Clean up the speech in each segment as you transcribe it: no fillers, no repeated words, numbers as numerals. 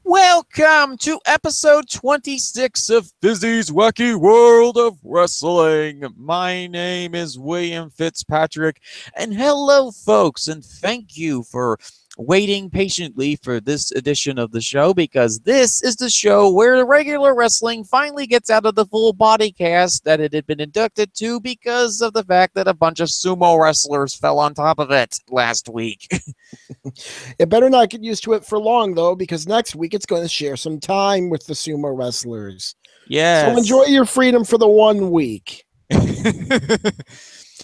Welcome to episode 26 of Fizzy's Wacky World of Wrestling. My name is William Fizzpatrick, and hello, folks, and thank you for waiting patiently for this edition of the show, because this is the show where the regular wrestling finally gets out of the full body cast that it had been inducted to because of the fact that a bunch of sumo wrestlers fell on top of it last week. It better not get used to it for long, though, because next week it's going to share some time with the sumo wrestlers. Yes. So enjoy your freedom for the 1 week.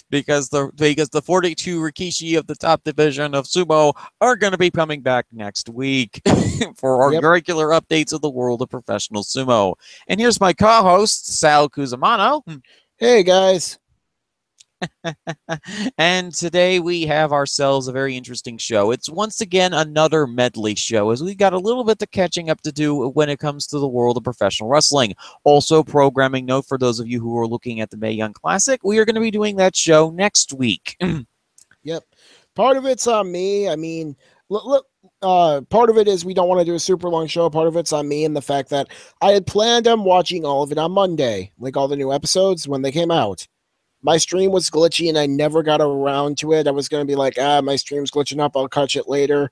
Because the 42 Rikishi of the top division of sumo are going to be coming back next week for our regular updates of the world of professional sumo. And here's my co-host, Sal Cusmano. Hey, guys. And today we have ourselves a very interesting show. It's once again another medley show, as we got a little bit of catching up to do when it comes to the world of professional wrestling. Also, programming note for those of you who are looking at the Mae Young Classic, we are going to be doing that show next week. Yep. Part of it's on me. I mean, part of it is we don't want to do a super long show. Part of it's on me and the fact that I had planned on watching all of it on Monday, like all the new episodes when they came out. My stream was glitchy and I never got around to it. I was going to be like, my stream's glitching up. I'll catch it later.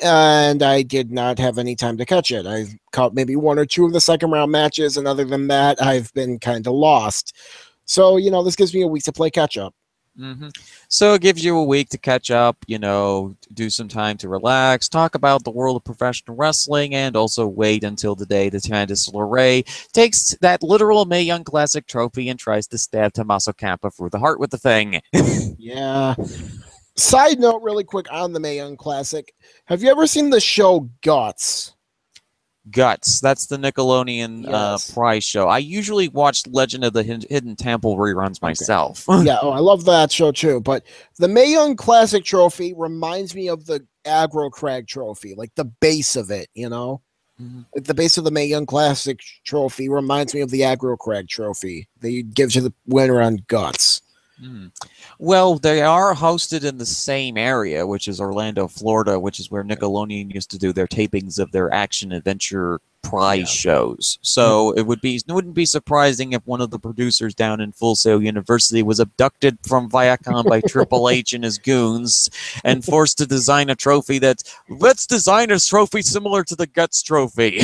And I did not have any time to catch it. I've caught maybe 1 or 2 of the second round matches. And other than that, I've been kind of lost. So, this gives me a week to play catch up. So it gives you a week to catch up, do some time to relax, talk about the world of professional wrestling, and also wait until the day that Candice LeRae takes that literal Mae Young Classic trophy and tries to stab Tommaso Ciampa through the heart with the thing. Yeah. Side note really quick on the Mae Young Classic. Have you ever seen the show Guts? Guts. That's the Nickelodeon prize show. I usually watch Legend of the Hidden Temple reruns myself. Yeah, I love that show too. But the Mae Young Classic trophy reminds me of the Aggro Crag trophy, like the base of it, Like the base of the Mae Young Classic trophy reminds me of the Aggro Crag trophy they give to the winner on Guts. Well, they are hosted in the same area, which is Orlando, Florida, which is where Nickelodeon used to do their tapings of their action-adventure prize shows. So it wouldn't be surprising if one of the producers down in Full Sail University was abducted from Viacom by Triple H and his goons and forced to design a trophy let's design a trophy similar to the Guts trophy.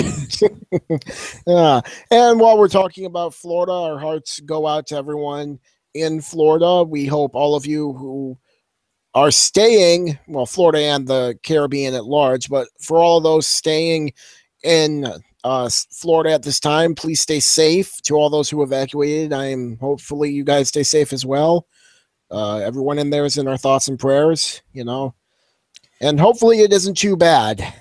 And while we're talking about Florida, our hearts go out to everyone in Florida. We hope all of you who are staying, well, Florida and the Caribbean at large, but for all of those staying in Florida at this time, please stay safe. To all those who evacuated, hopefully you guys stay safe as well. Everyone in there is in our thoughts and prayers, and hopefully it isn't too bad.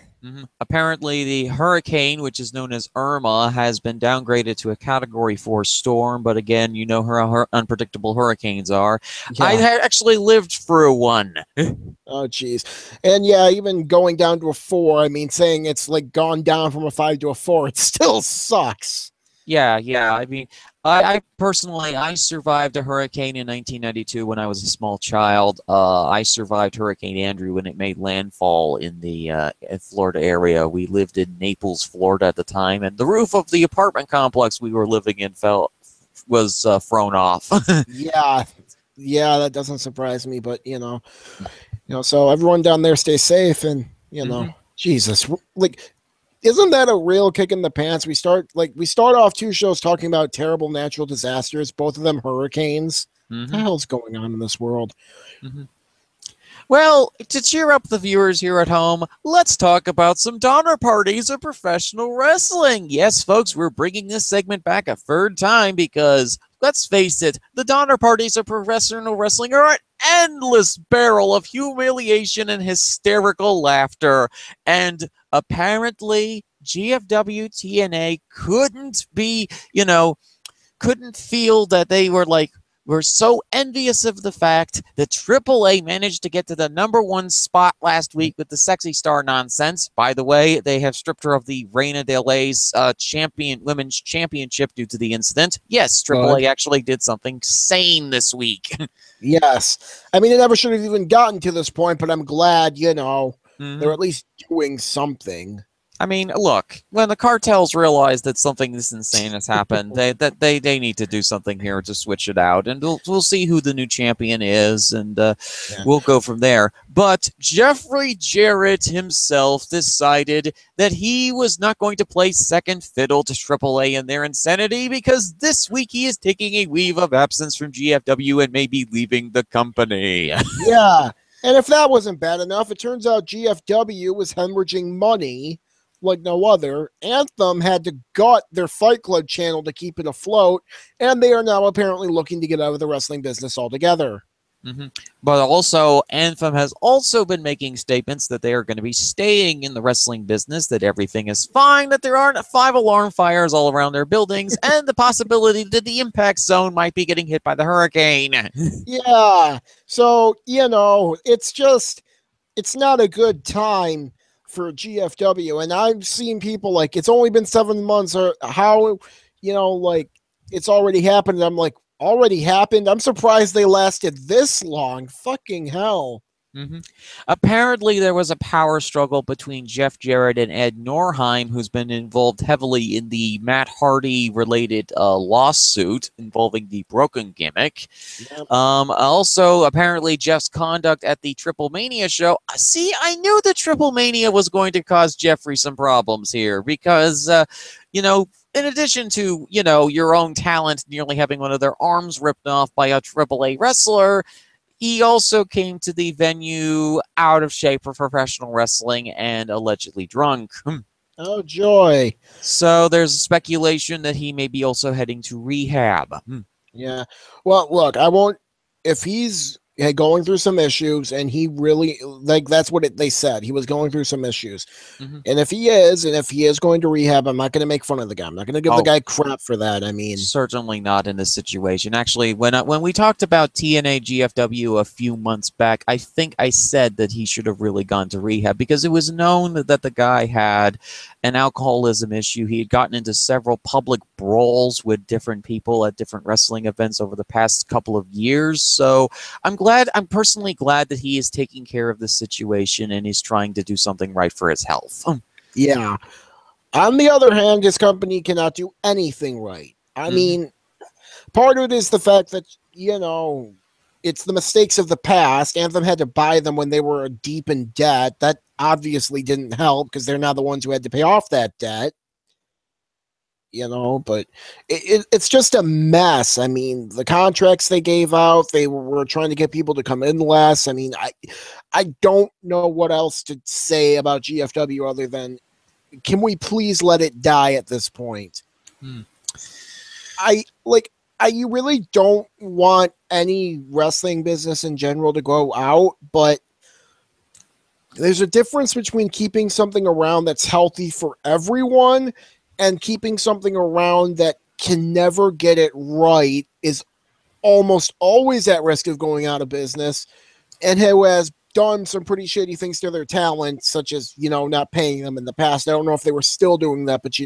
Apparently, the hurricane, which is known as Irma, has been downgraded to a Category 4 storm. But again, you know how unpredictable hurricanes are. Yeah. I had actually lived through one. Oh, geez. And yeah, even going down to a 4, saying it's like gone down from a 5 to a 4, it still sucks. Yeah. I mean, I personally, I survived a hurricane in 1992 when I was a small child. I survived Hurricane Andrew when it made landfall in the Florida area. We lived in Naples, Florida at the time, and the roof of the apartment complex we were living in was thrown off. Yeah, that doesn't surprise me, but so everyone down there stay safe, and Jesus, isn't that a real kick in the pants? We start off 2 shows talking about terrible natural disasters, both of them hurricanes. What the hell's going on in this world? Well, to cheer up the viewers here at home, let's talk about some Donner Parties of professional wrestling. Yes, folks, we're bringing this segment back a 3rd time because, let's face it, the Donner Parties of professional wrestling are an endless barrel of humiliation and hysterical laughter. And apparently, GFW TNA couldn't feel that they were so envious of the fact that AAA managed to get to the #1 spot last week with the Sexy Star nonsense. By the way, they have stripped her of the Reina de Ley's women's championship due to the incident. Yes, AAA actually did something sane this week. Yes. It never should have even gotten to this point, but I'm glad, they're at least doing something. I mean, look, when the cartels realize that something this insane has happened, they need to do something here to switch it out, and we'll see who the new champion is, and Yeah. we'll go from there. But Jeffrey Jarrett himself decided that he was not going to play second fiddle to AAA in their insanity because this week he is taking a leave of absence from GFW and may be leaving the company. Yeah. And if that wasn't bad enough, it turns out GFW was hemorrhaging money like no other. Anthem had to gut their Fight Club channel to keep it afloat, and they are now apparently looking to get out of the wrestling business altogether. Mm-hmm. But also, Anthem has also been making statements that they are going to be staying in the wrestling business, that everything is fine, that there aren't 5 alarm fires all around their buildings, and the possibility that the impact zone might be getting hit by the hurricane. Yeah. So, it's not a good time for GFW. And I've seen people like, it's only been 7 months, or how, like, it's already happened. I'm like, already happened? I'm surprised they lasted this long. Fucking hell. Mm-hmm. Apparently, there was a power struggle between Jeff Jarrett and Ed Norheim, who's been involved heavily in the Matt Hardy related lawsuit involving the broken gimmick. Yep. Also, apparently, Jeff's conduct at the Triple Mania show. See, I knew the Triple Mania was going to cause Jeffrey some problems here because, in addition to, your own talent nearly having one of their arms ripped off by a AAA wrestler, he also came to the venue out of shape for professional wrestling and allegedly drunk. Oh, joy. So there's speculation that he may be also heading to rehab. Yeah. Well, look, I won't. If he's going through some issues, and he really, like, that's what they said. He was going through some issues. Mm-hmm. And if he is going to rehab, I'm not going to make fun of the guy. I'm not going to give the guy crap for that. I mean, certainly not in this situation. Actually, when we talked about TNA GFW a few months back, I think I said that he should have really gone to rehab because it was known that the guy had an alcoholism issue. He had gotten into several public brawls with different people at different wrestling events over the past couple of years. So I'm personally glad that he is taking care of this situation and he's trying to do something right for his health. Yeah. On the other hand, his company cannot do anything right. I mean, part of it is the fact that, it's the mistakes of the past. Anthem had to buy them when they were deep in debt. That obviously didn't help because they're now the ones who had to pay off that debt. But it's just a mess. I mean, the contracts they gave out, they were trying to get people to come in less. I mean, I don't know what else to say about GFW other than, can we please let it die at this point? I really don't want any wrestling business in general to go out, but there's a difference between keeping something around that's healthy for everyone and keeping something around that can never get it right, is almost always at risk of going out of business, and who has done some pretty shady things to their talent, such as, not paying them in the past. I don't know if they were still doing that, but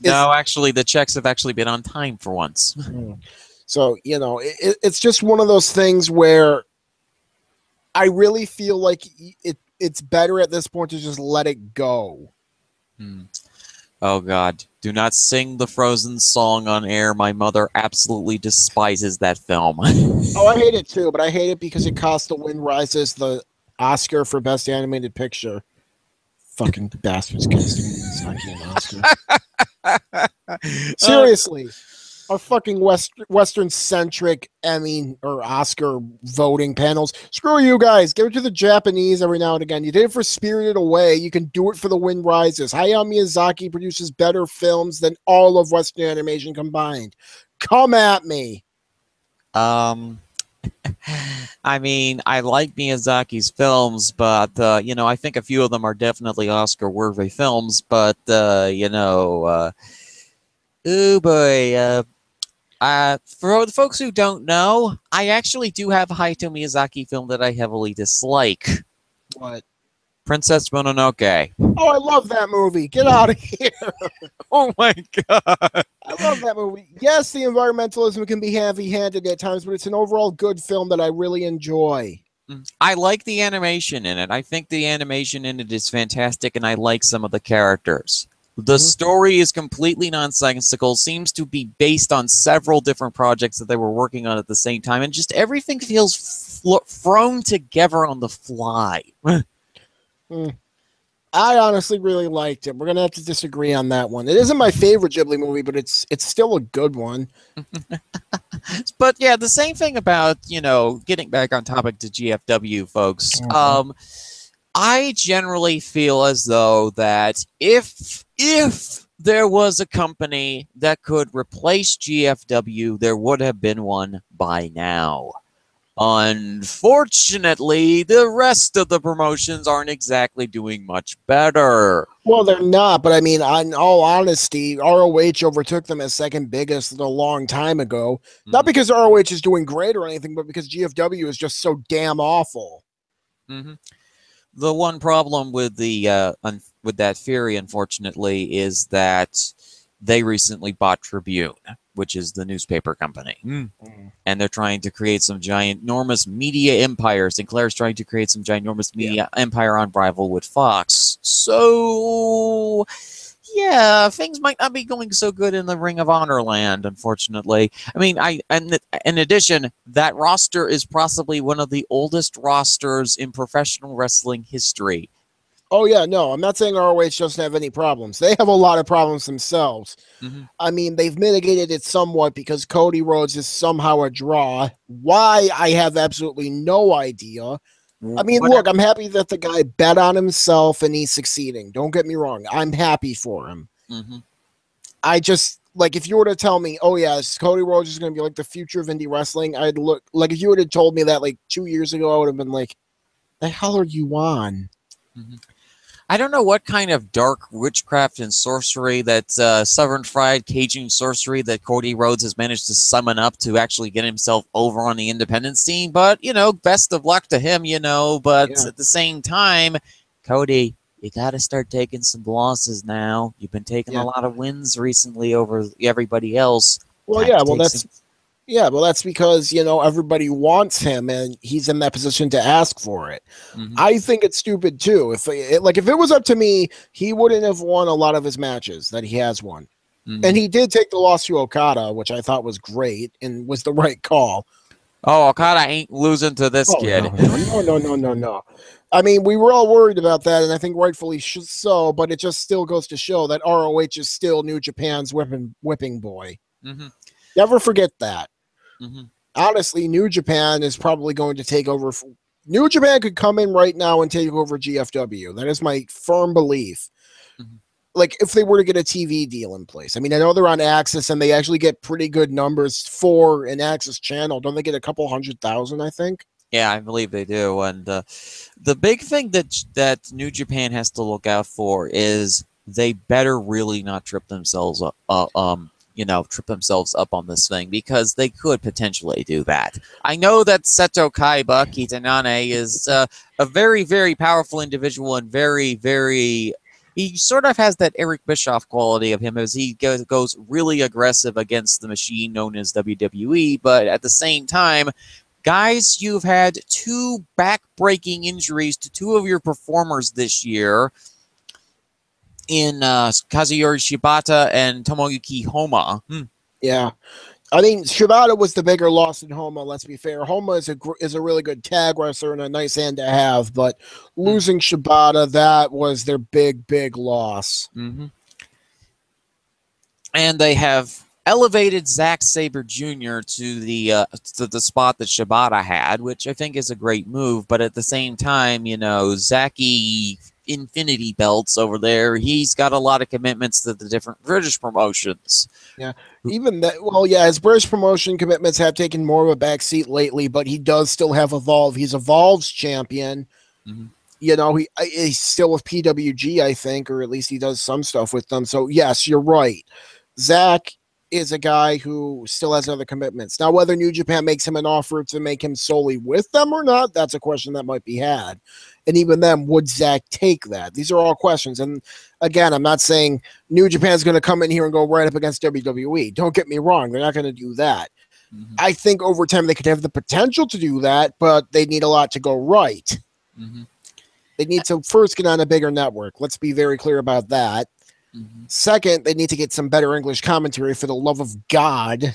No, actually, the checks have actually been on time for once. So, it's just one of those things where I really feel like it's better at this point to just let it go. Oh, God. Do not sing the Frozen song on air. My mother absolutely despises that film. Oh, I hate it too, but I hate it because it cost The Wind Rises the Oscar for Best Animated Picture. Fucking bastards casting an Oscar. Seriously. Our fucking Western-centric Emmy or Oscar voting panels. Screw you guys. Give it to the Japanese every now and again. You did it for Spirited Away. You can do it for The Wind Rises. Hayao Miyazaki produces better films than all of Western animation combined. Come at me. I mean, I like Miyazaki's films, but, I think a few of them are definitely Oscar-worthy films, but, oh boy, for the folks who don't know, I actually do have a Hayao Miyazaki film that I heavily dislike. What? Princess Mononoke. Oh, I love that movie. Get out of here. Oh my God. I love that movie. Yes, the environmentalism can be heavy-handed at times, but it's an overall good film that I really enjoy. I like the animation in it. I think the animation in it is fantastic, and I like some of the characters. The Mhm. story is completely nonsensical, seems to be based on several different projects that they were working on at the same time, and just everything feels thrown together on the fly. Mm. I honestly really liked it. We're gonna have to disagree on that one. It isn't my favorite Ghibli movie, but it's still a good one. But yeah, the same thing about, getting back on topic to GFW, folks. Mhm. I generally feel as though that if there was a company that could replace GFW, there would have been one by now. Unfortunately, the rest of the promotions aren't exactly doing much better. Well, they're not, but I mean, in all honesty, ROH overtook them as second biggest a long time ago. Not Hmm. because ROH is doing great or anything, but because GFW is just so damn awful. Hmm. The one problem with with that theory, unfortunately, is that they recently bought Tribune, which is the newspaper company. Mm. And they're trying to create some ginormous media empire. Sinclair's trying to create some ginormous Yeah. media empire on rival with Fox. So, yeah, things might not be going so good in the Ring of Honor land, unfortunately. I mean, and in addition, that roster is possibly one of the oldest rosters in professional wrestling history. Oh yeah, no, I'm not saying ROH doesn't have any problems. They have a lot of problems themselves. Hmm. I mean, they've mitigated it somewhat because Cody Rhodes is somehow a draw. Why, I have absolutely no idea. I mean, But look, I'm happy that the guy bet on himself and he's succeeding. Don't get me wrong. I'm happy for him. mhm. I just like if you were to tell me, oh yes, Cody Rhodes is going to be like the future of indie wrestling, I'd look like if you would have told me that like 2 years ago, I would have been like, the hell are you on? Mhm. I don't know what kind of dark witchcraft and sorcery that Southern Fried Cajun sorcery that Cody Rhodes has managed to summon up to actually get himself over on the independent scene. But, best of luck to him, But Yeah, at the same time, Cody, you got to start taking some losses now. You've been taking a yeah. lot of wins recently over everybody else. Well, Time yeah. to Well, take some. that's because everybody wants him and he's in that position to ask for it. Mhm, I think it's stupid too. If it was up to me, he wouldn't have won a lot of his matches that he has won. And mhm. he did take the loss to Okada, which I thought was great and was the right call. Oh, Okada ain't losing to this Oh no, kid. no, no, no, no, no, no. I mean, we were all worried about that, and I think rightfully so. But it just still goes to show that ROH is still New Japan's whipping boy. Hmm. Never forget that. Hmm. Honestly, New Japan is probably going to take over. New Japan could come in right now and take over GFW. That is my firm belief. Hmm. Like if they were to get a TV deal in place. I mean, I know they're on Access and they actually get pretty good numbers for an Access channel. Don't they get a couple 100,000? I think. Yeah, I believe they do. And the big thing that New Japan has to look out for is they better really not trip themselves up. Trip themselves up on this thing because they could potentially do that. I know that Seto Kaiba Kitanane is a very, very powerful individual and very, very. He sort of has that Eric Bischoff quality of him as he goes really aggressive against the machine known as WWE, but at the same time, guys, you've had two back-breaking injuries to two of your performers this year in Kazuyori Shibata and Tomoyuki Homa. Yeah. I mean, Shibata was the bigger loss than Homa. Let's be fair. Homa is a really good tag wrestler and a nice hand to have, but losing Shibata, that was their big loss. Mm-hmm. And they have elevated Zack Sabre Jr. To the spot that Shibata had, which I think is a great move. But at the same time, Zachy Infinity Belts over there, he's got a lot of commitments to the different British promotions. Yeah. Even that, well, yeah, his British promotion commitments have taken more of a backseat lately, but he does still have Evolve. He's Evolve's champion. Mm-hmm. He's still with PWG, I think, or at least he does some stuff with them. So, yes, you're right. Zach is a guy who still has other commitments. Now, whether New Japan makes him an offer to make him solely with them or not, that's a question that might be had. And even then, would Zach take that? These are all questions. And again, I'm not saying New Japan's going to come in here and go right up against WWE. Don't get me wrong. They're not going to do that. Mm-hmm. I think over time they could have the potential to do that, but they need a lot to go right. Mm-hmm. They need to first get on a bigger network. Let's be very clear about that. Mm-hmm. Second, they need to get some better English commentary for the love of God.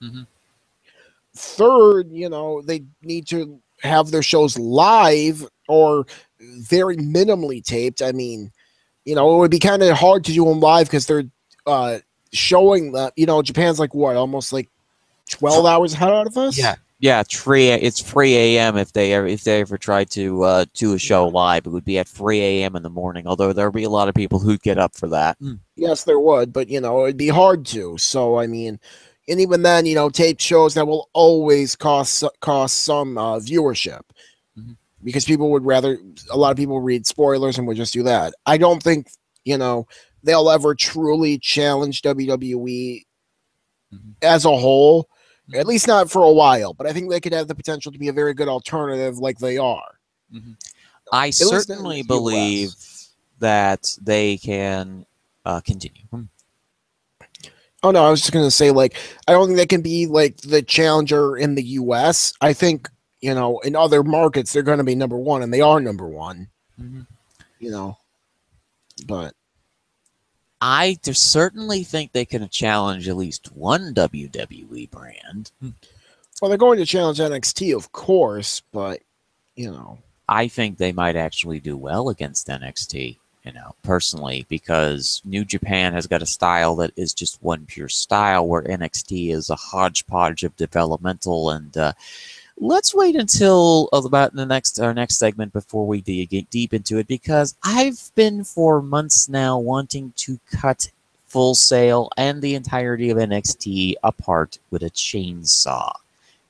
Mm-hmm. Third, they need to have their shows live or very minimally taped. I mean, it would be kind of hard to do them live because they're uh, showing that, Japan's like what, almost like 12 hours ahead of us? Yeah, yeah, it's 3 a.m. if they ever tried to do a show live, it would be at 3 a.m. in the morning. Although there'd be a lot of people who'd get up for that. Yes, there would, but it'd be hard to. So I mean, and even then, tape shows that will always cost some viewership Mm-hmm. because people would rather. A lot of people read spoilers and would just do that. I don't think they'll ever truly challenge WWE Mm-hmm. as a whole, at Mm-hmm. least not for a while. But I think they could have the potential to be a very good alternative, like they are, Mm-hmm. I at least in certainly the believe U.S. that they can continue. Oh no, I was just gonna say like I don't think they can be like the challenger in the US. I think, in other markets they're gonna be number one and they are number one, Mm-hmm. you know. But I certainly think they can challenge at least one WWE brand. well they're going to challenge NXT of course, but you know. I think they might actually do well against NXT, personally, because New Japan has got a style that is just one pure style, where NXT is a hodgepodge of developmental. And let's wait until about our next segment before we get deep into it, because I've been for months now wanting to cut Full Sail and the entirety of NXT apart with a chainsaw.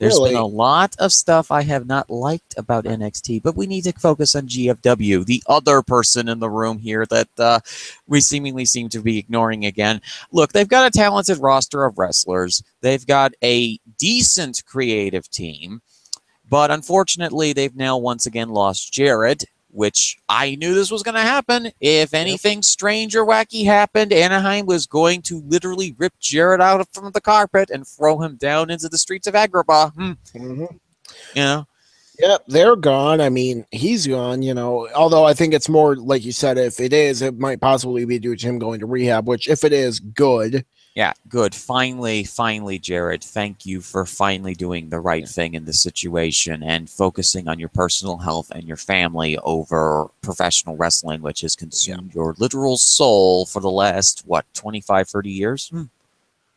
There's been a Really? lot of stuff I have not liked about NXT, but we need to focus on GFW, the other person in the room here that we seemingly seem to be ignoring again. Look, they've got a talented roster of wrestlers. They've got a decent creative team, but unfortunately, they've now once again lost Jared, which I knew this was going to happen. If Yep. anything strange or wacky happened, Anaheim was going to literally rip Jared out from the carpet and throw him down into the streets of Agrabah. Mm-hmm. You know? Yep, they're gone. I mean, he's gone, Although I think it's more like you said, if it is, it might possibly be due to him going to rehab, which if it is, good. Yeah, good. Finally, Jared, thank you for finally doing the right thing in this situation and focusing on your personal health and your family over professional wrestling, which has consumed your literal soul for the last, 25, 30 years?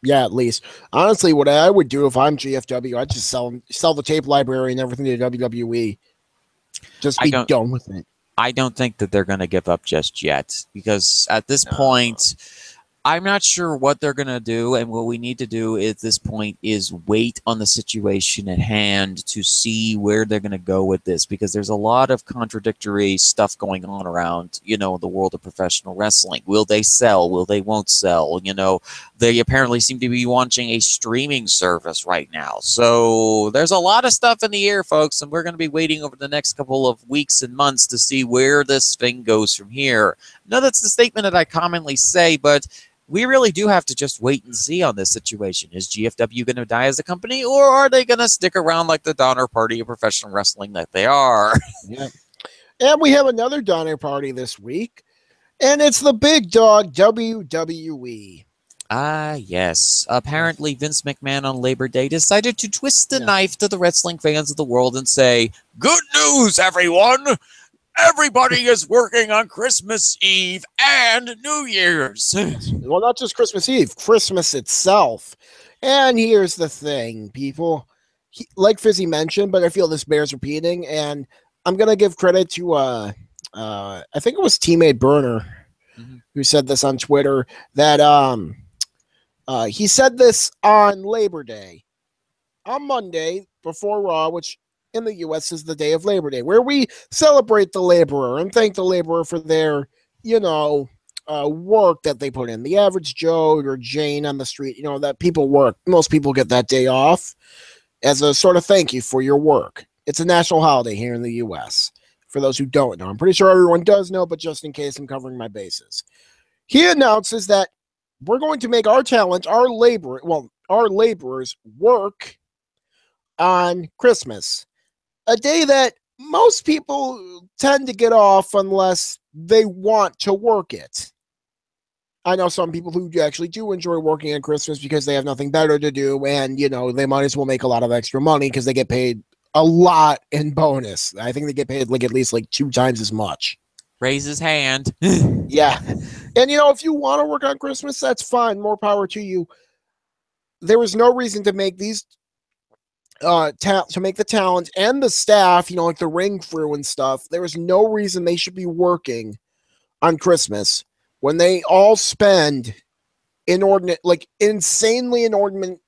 Yeah, at least. Honestly, what I would do if I'm GFW, I'd just sell the tape library and everything to WWE. Just I be don't done with it. I don't think that they're going to give up just yet, because at this point, I'm not sure what they're going to do, and what we need to do at this point is wait on the situation at hand to see where they're going to go with this, because there's a lot of contradictory stuff going on around, the world of professional wrestling. Will they sell? Will they won't sell? They apparently seem to be launching a streaming service right now. So there's a lot of stuff in the air, folks, and we're going to be waiting over the next couple of weeks and months to see where this thing goes from here. No, that's the statement that I commonly say, but we really do have to just wait and see on this situation. Is GFW going to die as a company, or are they going to stick around like the Donner Party of professional wrestling that they are? Yeah. And we have another Donner Party this week, and it's the big dog WWE. Ah, yes. Apparently, Vince McMahon on Labor Day decided to twist the Yeah. knife to the wrestling fans of the world and say, "Good news, everyone! Everybody is working on Christmas Eve and New Year's." Well, not just Christmas Eve, Christmas itself. And here's the thing, people. Like Fizzy mentioned, but I feel this bears repeating, and I'm gonna give credit to I think it was teammate Burner Mhm. who said this on Twitter, that he said this on Labor Day, on Monday before Raw, which in the US is the day of Labor Day, where we celebrate the laborer and thank the laborer for their, work that they put in. The average Joe or Jane on the street, that people work. Most people get that day off as a sort of thank you for your work. It's a national holiday here in the US. For those who don't know, I'm pretty sure everyone does know, but just in case, I'm covering my bases. He announces that we're going to make our talent, our laborers work on Christmas, a day that most people tend to get off unless they want to work it. I know some people who actually do enjoy working on Christmas because they have nothing better to do, and they might as well make a lot of extra money because they get paid a lot in bonus. I think they get paid like at least like 2 times as much. Raise his hand. Yeah. And if you want to work on Christmas, that's fine. More power to you. There is no reason to make these to make the talent and the staff, like the ring crew and stuff. There is no reason they should be working on Christmas when they all spend insanely inordinate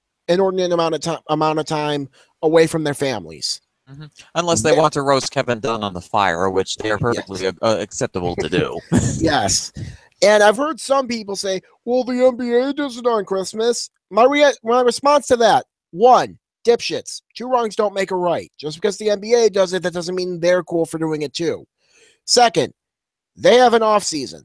amount of time away from their families. Mm-hmm. Unless they want to roast Kevin Dunn on the fire, which they are perfectly acceptable to do. Yes. And I've heard some people say, well, the NBA does it on Christmas. My response to that, 1, dipshits. 2 wrongs don't make a right. Just because the NBA does it, that doesn't mean they're cool for doing it too. Second, they have an off season.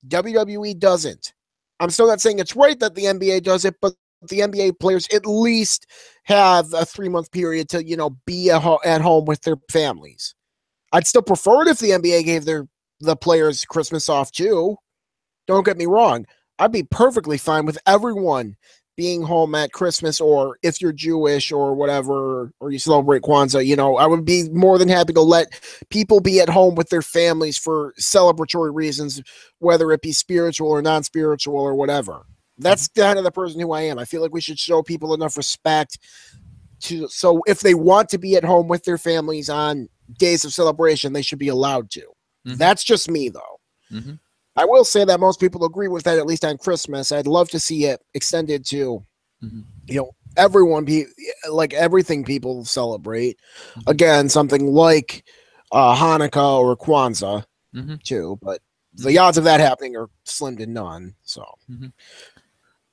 WWE doesn't. I'm still not saying it's right that the NBA does it, but the NBA players at least have a 3-month period to, be at home with their families. I'd still prefer it if the NBA gave the players Christmas off too. Don't get me wrong. I'd be perfectly fine with everyone being home at Christmas, or if you're Jewish or whatever, or you celebrate Kwanzaa, I would be more than happy to let people be at home with their families for celebratory reasons, whether it be spiritual or non-spiritual or whatever. That's kind of the person who I am. I feel like we should show people enough respect so if they want to be at home with their families on days of celebration, they should be allowed to. Mm-hmm. That's just me, though. Mm-hmm. I will say that most people agree with that, at least on Christmas. I'd love to see it extended to, everyone, like everything people celebrate. Mm-hmm. Again, something like Hanukkah or Kwanzaa, too. But the odds of that happening are slim to none. So,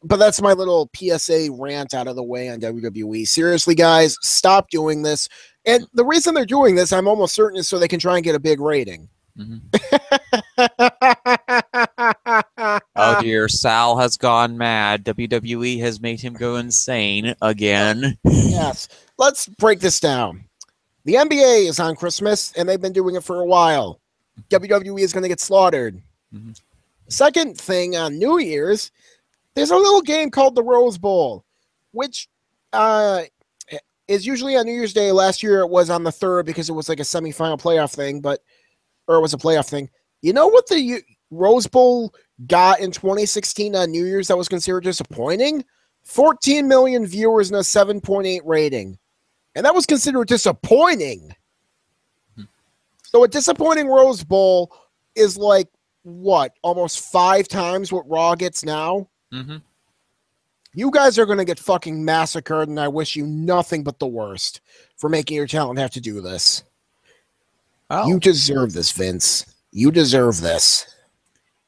but that's my little PSA rant out of the way on WWE. Seriously, guys, stop doing this. And the reason they're doing this, I'm almost certain, is so they can try and get a big rating. Oh dear, Sal has gone mad. WWE has made him go insane again. Yes. Let's break this down. The NBA is on Christmas, and they've been doing it for a while. WWE is going to get slaughtered. Second thing, on New Year's, there's a little game called the Rose Bowl, which is usually on New Year's Day. Last year it was on the 3rd because it was like a semifinal playoff thing, or it was a playoff thing. You know what the Rose Bowl got in 2016 on New Year's that was considered disappointing? 14 million viewers and a 7.8 rating. And that was considered disappointing. So a disappointing Rose Bowl is like, what, almost 5 times what Raw gets now? You guys are going to get fucking massacred, and I wish you nothing but the worst for making your talent have to do this. Oh. You deserve this, Vince. You deserve this.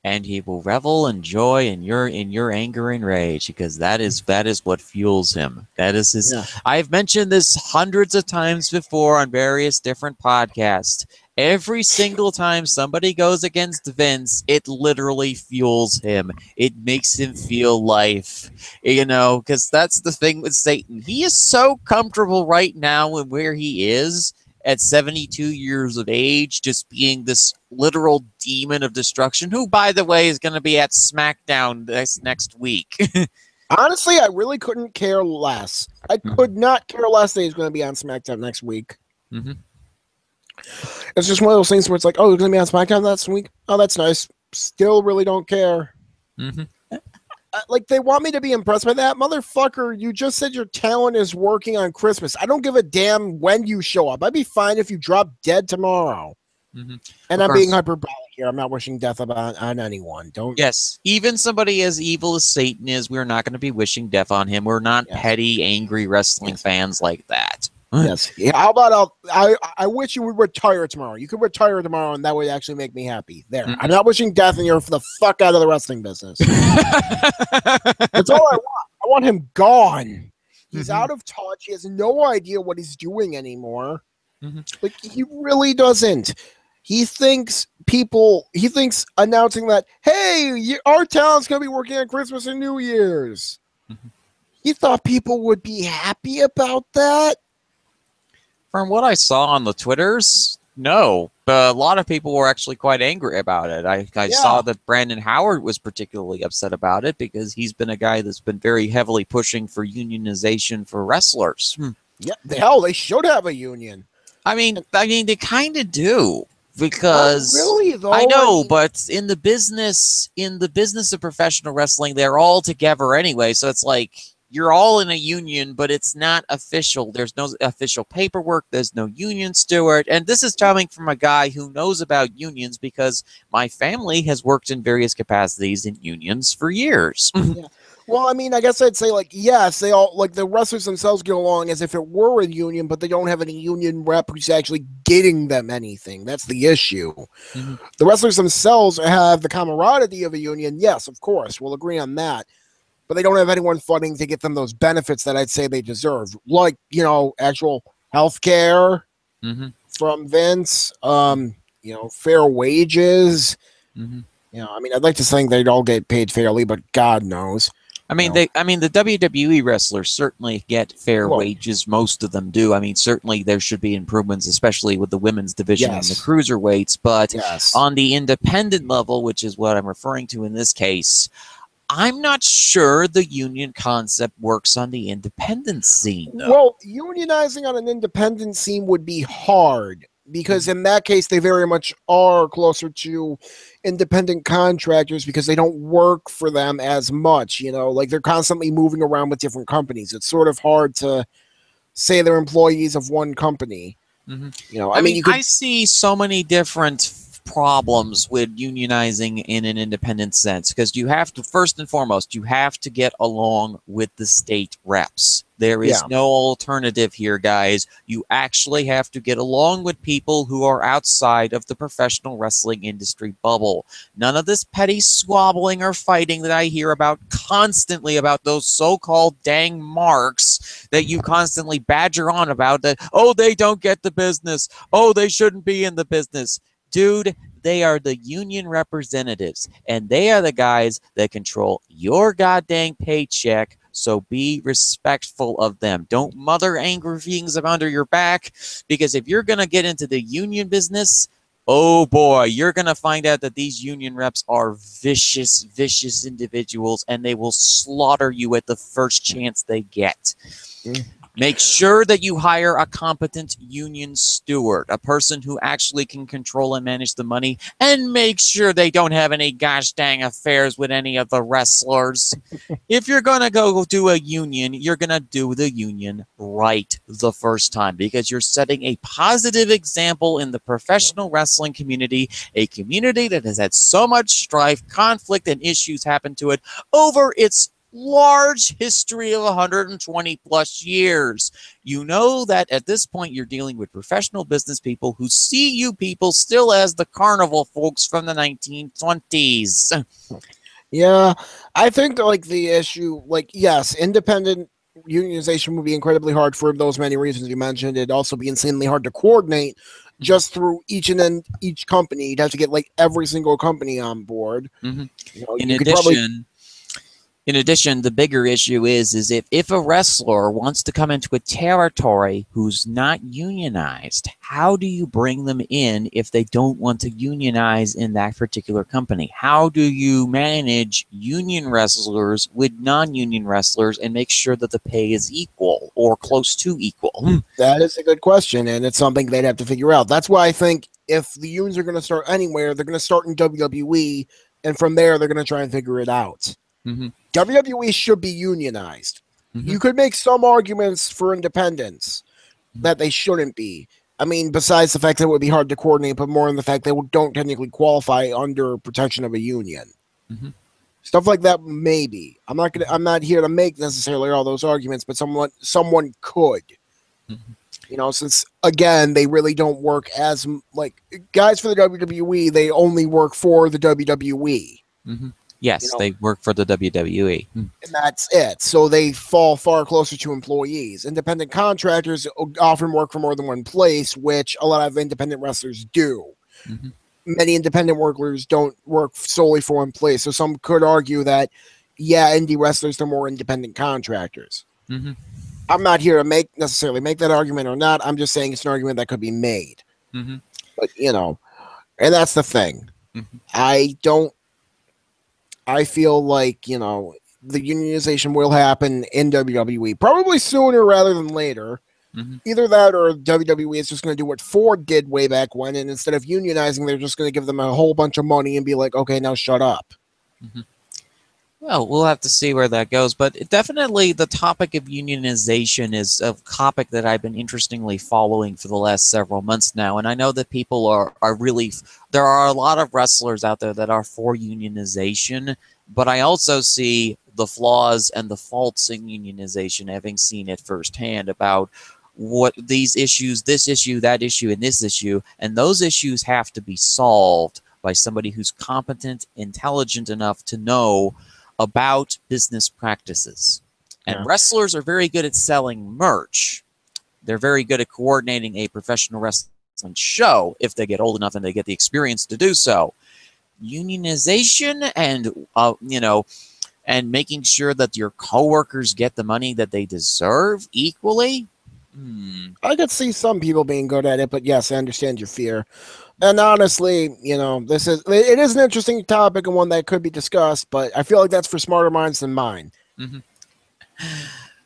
And he will revel in joy in your anger and rage, because that is what fuels him. That is his. Yeah. I've mentioned this hundreds of times before on various different podcasts. Every single time somebody goes against Vince, it literally fuels him. It makes him feel life, because that's the thing with Satan. He is so comfortable right now in where he is at 72 years of age, just being this literal demon of destruction, who, by the way, is going to be at SmackDown next week. Honestly, I really couldn't care less. I could not care less that he's going to be on SmackDown next week. It's just one of those things where it's like, oh, you're going to be on SmackDown next week? Oh, that's nice. Still really don't care. Like, they want me to be impressed by that? Motherfucker, you just said your talent is working on Christmas. I don't give a damn when you show up. I'd be fine if you drop dead tomorrow. And I'm being hyperbolic here. I'm not wishing death on anyone. Don't. Yes, even somebody as evil as Satan is, we're not going to be wishing death on him. We're not petty, angry wrestling fans like that. Yes. Yeah, how about I wish you would retire tomorrow. You could retire tomorrow, and that would actually make me happy. There. I'm not wishing death, and you're the fuck out of the wrestling business. That's all I want. I want him gone. He's out of touch. He has no idea what he's doing anymore. Like, he really doesn't. He thinks announcing that, hey, our talent's going to be working on Christmas and New Year's. He thought people would be happy about that. From what I saw on the Twitters, no. But a lot of people were actually quite angry about it. I saw Yeah. that Brandon Howard was particularly upset about it because he's been a guy that's been very heavily pushing for unionization for wrestlers. Yeah. Hell, they should have a union. I mean, they kind of do Not because really, I though. I know, mean, but in the business of professional wrestling, they're all together anyway. So it's like you're all in a union, but it's not official. There's no official paperwork. There's no union steward, and this is coming from a guy who knows about unions because my family has worked in various capacities in unions for years. yeah. Well, I mean, I guess I'd say, like, yes, they all, like, the wrestlers themselves get along as if it were a union, but they don't have any union rep who's actually getting them anything. That's the issue. Mhm. The wrestlers themselves have the camaraderie of a union. Yes, of course, we'll agree on that. But they don't have anyone funding to get them those benefits that I'd say they deserve, like, actual health care Mhm. from Vince, fair wages. Mhm. I mean, I'd like to think they'd all get paid fairly, but God knows. I mean, the WWE wrestlers certainly get fair Well, wages. Most of them do. I mean, certainly there should be improvements, especially with the women's division and the yes, cruiserweights. But yes. on the independent level, which is what I'm referring to in this case, I'm not sure the union concept works on the independent scene, though. Well, unionizing on an independent scene would be hard because in that case they very much are closer to independent contractors because they don't work for them as much, like they're constantly moving around with different companies. It's sort of hard to say they're employees of one company. hmm I I mean, mean, you I could, see so many different problems with unionizing in an independent sense because you have to, first and foremost, you have to get along with the state reps. There is yeah, no alternative here, guys. You actually have to get along with people who are outside of the professional wrestling industry bubble. None of this petty squabbling or fighting that I hear about constantly about those so-called dang marks that you constantly badger on about that, oh, they don't get the business. Oh, they shouldn't be in the business. Dude, they are the union representatives, and they are the guys that control your goddamn paycheck. So be respectful of them. Don't mother angry feelings up under your back, because if you're going to get into the union business, oh boy, you're going to find out that these union reps are vicious, vicious individuals, and they will slaughter you at the first chance they get. Mm. Make sure that you hire a competent union steward, a person who actually can control and manage the money, and make sure they don't have any gosh dang affairs with any of the wrestlers. If you're going to go do a union, you're going to do the union right the first time because you're setting a positive example in the professional wrestling community, a community that has had so much strife, conflict, and issues happen to it over its large history of 120 plus years. You know that at this point you're dealing with professional business people who see you people still as the carnival folks from the 1920s. yeah. I think that, like, the issue, like, yes, independent unionization would be incredibly hard for those many reasons you mentioned. It'd also be insanely hard to coordinate just through each company. You'd have to get like every single company on board. Mhm. In You could probably addition, In addition, the bigger issue is if a wrestler wants to come into a territory who's not unionized, how do you bring them in if they don't want to unionize in that particular company? How do you manage union wrestlers with non-union wrestlers and make sure that the pay is equal or close to equal? that is a good question, and it's something they'd have to figure out. That's why I think if the unions are going to start anywhere, they're going to start in WWE, and from there they're going to try and figure it out. Mm-hmm. WWE should be unionized. Mm-hmm. You could make some arguments for independence that they shouldn't be. I mean, besides the fact that it would be hard to coordinate, but more in the fact they don't technically qualify under protection of a union. Mm-hmm. Stuff like that, maybe. I'm not here to make necessarily all those arguments, but someone could. Mm-hmm. Since again they really don't work as like guys for the WWE. They only work for the WWE. Mm-hmm. Yes, they work for the WWE. And that's it. So they fall far closer to employees. Independent contractors often work for more than one place, which a lot of independent wrestlers do. Mm-hmm. Many independent workers don't work solely for one place. So some could argue that, yeah, indie wrestlers are more independent contractors. Mm-hmm. I'm not here to necessarily make that argument or not. I'm just saying it's an argument that could be made. Mm-hmm. But and that's the thing. Mm-hmm. I don't. I feel like the unionization will happen in WWE probably sooner rather than later. Mm-hmm. Either that or WWE is just going to do what Ford did way back when, and instead of unionizing, they're just going to give them a whole bunch of money and be like, okay, now shut up. Mm-hmm. Well, we'll have to see where that goes, but definitely the topic of unionization is a topic that I've been interestingly following for the last several months now, and I know that people are really, there are a lot of wrestlers out there that are for unionization, but I also see the flaws and the faults in unionization, having seen it firsthand about what these issues, this issue, that issue, and this issue, and those issues have to be solved by somebody who's competent, intelligent enough to know about business practices. And Yeah. wrestlers are very good at selling merch. They're very good at coordinating a professional wrestling show if they get old enough and they get the experience to do so. Unionization and making sure that your coworkers get the money that they deserve equally. I could see some people being good at it, but yes, I understand your fear. And honestly, it is an interesting topic and one that could be discussed, but I feel like that's for smarter minds than mine. Mm-hmm.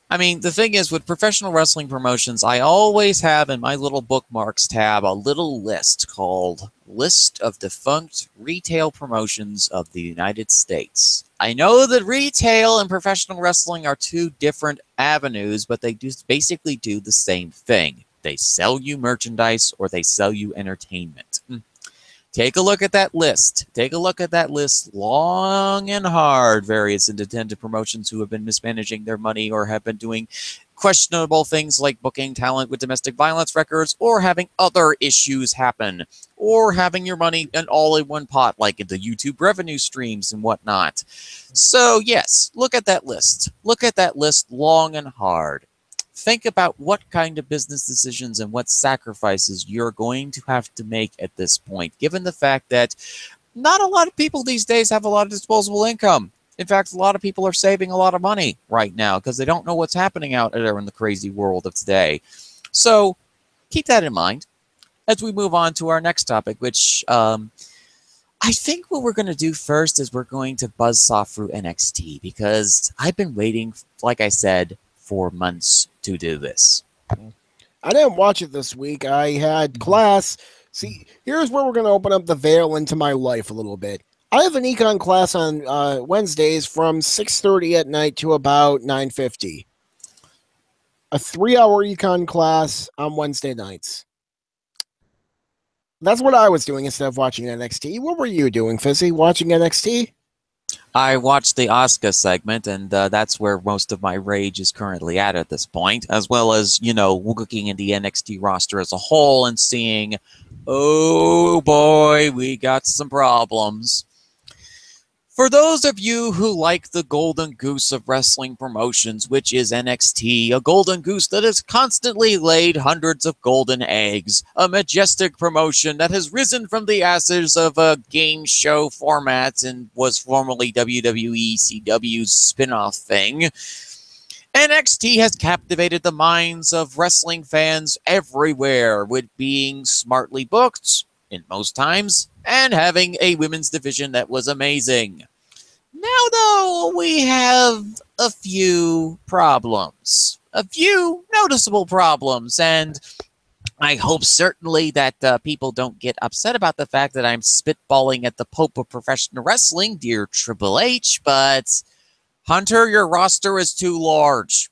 I mean, the thing is, with professional wrestling promotions, I always have in my little bookmarks tab a little list called List of Defunct Retail Promotions of the United States. I know that retail and professional wrestling are two different avenues, but they basically do the same thing. They sell you merchandise or they sell you entertainment. Take a look at that list. Take a look at that list long and hard. Various independent promotions who have been mismanaging their money or have been doing questionable things like booking talent with domestic violence records or having other issues happen or having your money all in one pot like the YouTube revenue streams and whatnot. So yes, look at that list. Look at that list long and hard. Think about what kind of business decisions and what sacrifices you're going to have to make at this point, given the fact that not a lot of people these days have a lot of disposable income. In fact, a lot of people are saving a lot of money right now because they don't know what's happening out there in the crazy world of today. So keep that in mind as we move on to our next topic, which I think what we're going to do first is we're going to buzzsaw through NXT because I've been waiting, like I said, for months to do this. I didn't watch it this week. I had class. See, here's where we're going to open up the veil into my life a little bit. I have an econ class on Wednesdays from 6:30 at night to about 9:50. A 3-hour econ class on Wednesday nights. That's what I was doing instead of watching NXT. What were you doing, Fizzy? Watching NXT? I watched the Asuka segment, and that's where most of my rage is currently at this point, as well as, looking at the NXT roster as a whole and seeing, oh boy, we got some problems. For those of you who like the golden goose of wrestling promotions, which is NXT, a golden goose that has constantly laid hundreds of golden eggs, a majestic promotion that has risen from the ashes of a game show format and was formerly WWE CW's spin-off thing, NXT has captivated the minds of wrestling fans everywhere with being smartly booked, in most times, and having a women's division that was amazing. Now, though, we have a few problems, a few noticeable problems, and I hope certainly that people don't get upset about the fact that I'm spitballing at the Pope of professional wrestling, dear Triple H, but Hunter, your roster is too large.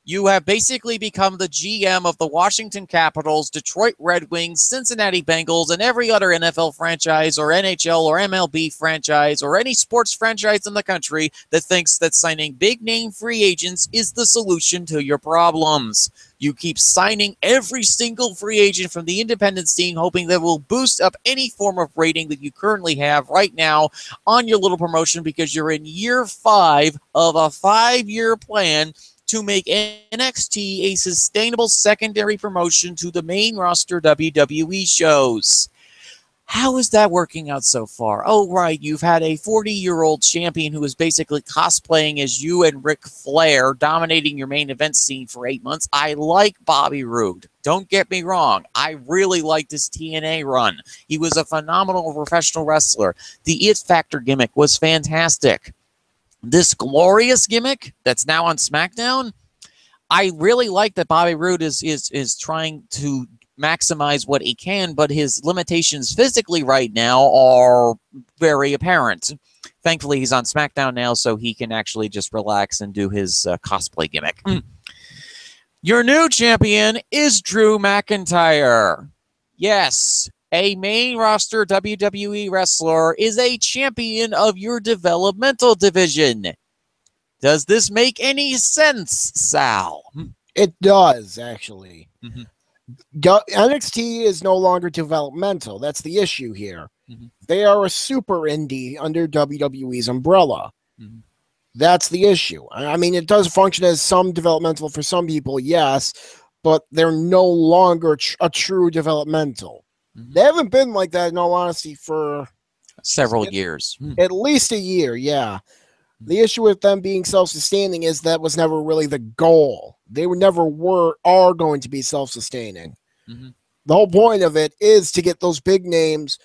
You have basically become the GM of the Washington Capitals, Detroit Red Wings, Cincinnati Bengals, and every other NFL franchise or NHL or MLB franchise or any sports franchise in the country that thinks that signing big-name free agents is the solution to your problems. You keep signing every single free agent from the independent scene, hoping that will boost up any form of rating that you currently have right now on your little promotion because you're in year 5 of a 5-year plan to make NXT a sustainable secondary promotion to the main roster WWE shows. How is that working out so far? Oh, right. You've had a 40-year-old champion who is basically cosplaying as you and Ric Flair, dominating your main event scene for 8 months. I like Bobby Roode. Don't get me wrong. I really liked his TNA run. He was a phenomenal professional wrestler. The It Factor gimmick was fantastic. This glorious gimmick that's now on SmackDown, I really like that Bobby Roode is trying to maximize what he can, but his limitations physically right now are very apparent. Thankfully, he's on SmackDown now, so he can actually just relax and do his cosplay gimmick. Your new champion is Drew McIntyre. Yes, a main roster WWE wrestler is a champion of your developmental division. Does this make any sense, Sal? It does, actually. NXT is no longer developmental. That's the issue here. They are a super indie under WWE's umbrella. That's the issue. I mean, it does function as some developmental for some people, yes, but they're no longer a true developmental. They haven't been like that, in all honesty, for several years. At least a year, yeah. The issue with them being self-sustaining is that was never really the goal. They are going to be self-sustaining. The whole point of it is to get those big names,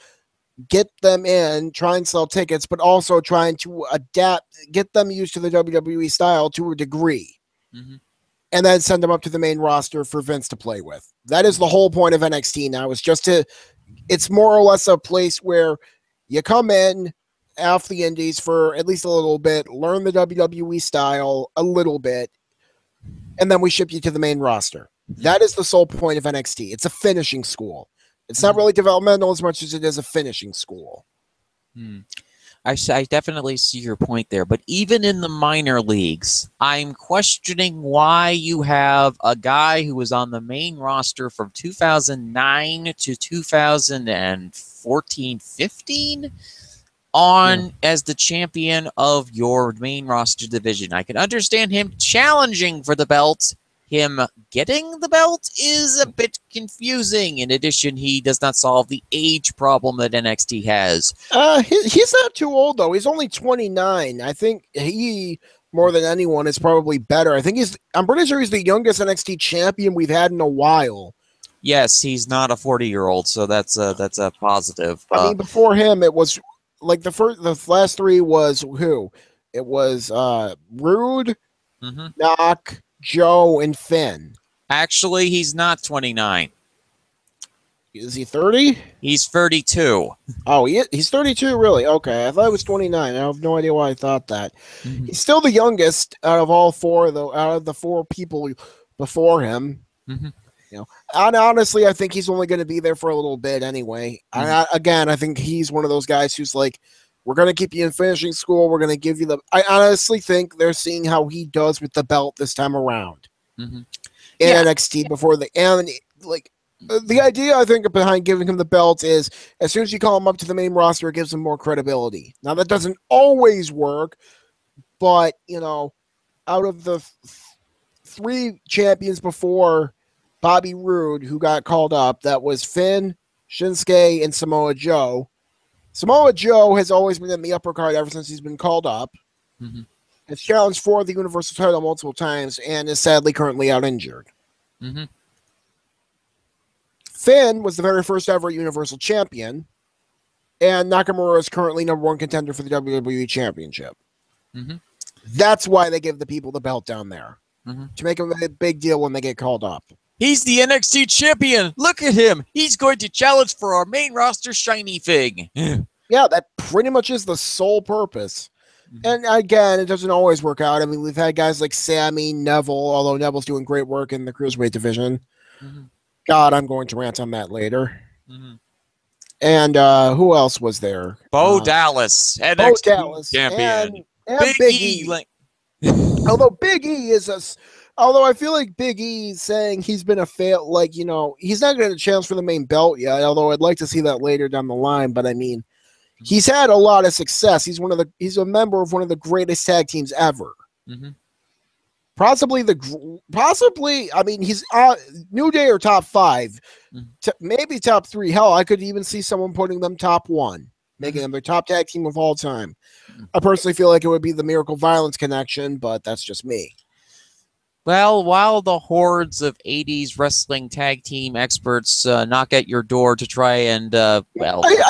get them in, try and sell tickets, but also trying to adapt, get them used to the WWE style to a degree, and then send them up to the main roster for Vince to play with. That is the whole point of NXT now. It's more or less a place where you come in off the indies for at least a little bit, learn the WWE style a little bit, and then we ship you to the main roster. That is the sole point of NXT. It's a finishing school. It's not really developmental as much as it is a finishing school. I definitely see your point there, but even in the minor leagues, I'm questioning why you have a guy who was on the main roster from 2009 to 2014-15 as the champion of your main roster division. I can understand him challenging for the belt. Him getting the belt is a bit confusing. In addition, he does not solve the age problem that NXT has. He's not too old, though. He's only 29. I think he, more than anyone, is probably better. I'm pretty sure he's the youngest NXT champion we've had in a while. Yes, he's not a 40-year-old, so that's a positive. I mean, before him, it was like the last three was who? It was Rude, Knock, Joe, and Finn. Actually, he's not 29. Is he 30? He's 32. Oh, he's 32, really? Okay, I thought it was 29. I have no idea why I thought that. He's still the youngest out of all four, though. Out of the four people before him, you know. And honestly, I think he's only going to be there for a little bit anyway. Again, I think he's one of those guys who's like, we're going to keep you in finishing school. We're going to give you I honestly think they're seeing how he does with the belt this time around in NXT before the idea I think behind giving him the belt is as soon as you call him up to the main roster, it gives him more credibility. Now that doesn't always work, but you know, out of the three champions before Bobby Roode who got called up, that was Finn, Shinsuke, and Samoa Joe. Samoa Joe has always been in the upper card ever since he's been called up. Has challenged for the Universal title multiple times and is sadly currently out injured. Finn was the very first ever Universal Champion, and Nakamura is currently #1 contender for the WWE Championship. That's why they give the people the belt down there, to make them a big deal when they get called up. He's the NXT champion. Look at him. He's going to challenge for our main roster shiny thing. Yeah, that pretty much is the sole purpose. And again, it doesn't always work out. I mean, we've had guys like Sammy, Neville, although Neville's doing great work in the Cruiserweight division. God, I'm going to rant on that later. And who else was there? Bo Dallas, NXT champion. And Big E. Although Big E is although I feel like Big E saying he's been a fail, like, you know, he's not going to challenge for the main belt yet, although I'd like to see that later down the line. But I mean, he's had a lot of success. He's a member of one of the greatest tag teams ever. possibly. I mean, he's New Day or top 5, maybe top 3. Hell, I could even see someone putting them top 1, making them their top tag team of all time. I personally feel like it would be the Miracle Violence Connection, but that's just me. Well, while the hordes of 80s wrestling tag team experts knock at your door to try and, I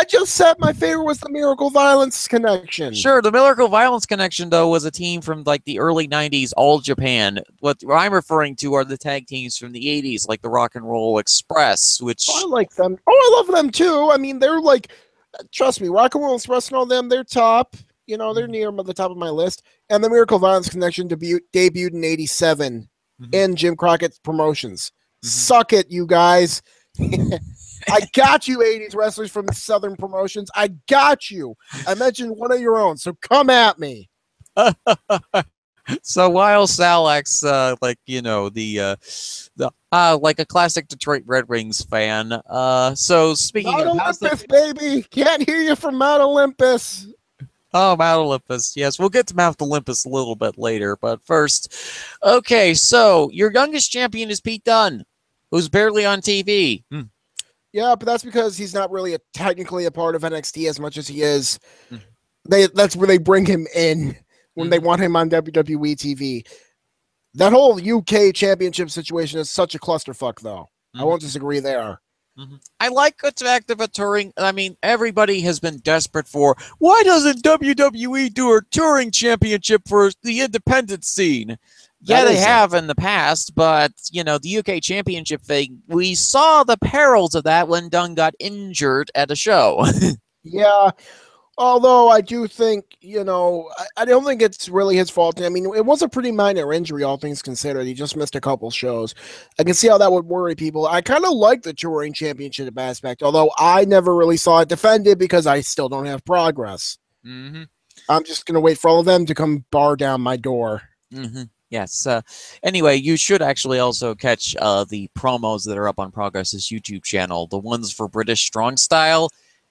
just said my favorite was the Miracle Violence Connection. Sure, the Miracle Violence Connection, though, was a team from, like, the early 90s, All Japan. What I'm referring to are the tag teams from the 80s, like the Rock and Roll Express, which... I like them. Oh, I love them, too. I mean, they're like... Trust me, Rock and Roll Express and all them, they're top. You know, they're near the top of my list. And the Miracle Violence Connection debuted in 87 in Jim Crockett's promotions. Suck it, you guys. I got you, 80s wrestlers from Southern Promotions. I got you. I mentioned one of your own, so come at me. So while Sal acts like, you know, like a classic Detroit Red Wings fan, so speaking Mount of... Olympus, baby. Can't hear you from Mount Olympus. Oh, Mount Olympus. Yes, we'll get to Mount Olympus a little bit later. But first, okay, so your youngest champion is Pete Dunne, who's barely on TV. Yeah, but that's because he's not really technically a part of NXT as much as he is. That's where they bring him in when they want him on WWE TV. That whole UK championship situation is such a clusterfuck, though. I won't disagree there. I like the fact of a touring. I mean, everybody has been desperate for, why doesn't WWE do a touring championship for the independent scene? Yeah, they have in the past, but, you know, the UK championship thing, we saw the perils of that when Dunne got injured at a show. Yeah, although I do think, you know, I don't think it's really his fault. I mean, it was a pretty minor injury, all things considered. He just missed a couple shows. I can see how that would worry people. I kind of like the touring championship aspect, although I never really saw it defended because I still don't have progress. I'm just going to wait for all of them to come bar down my door. Yes. Anyway, you should actually also catch the promos that are up on Progress's YouTube channel, the ones for British Strong Style.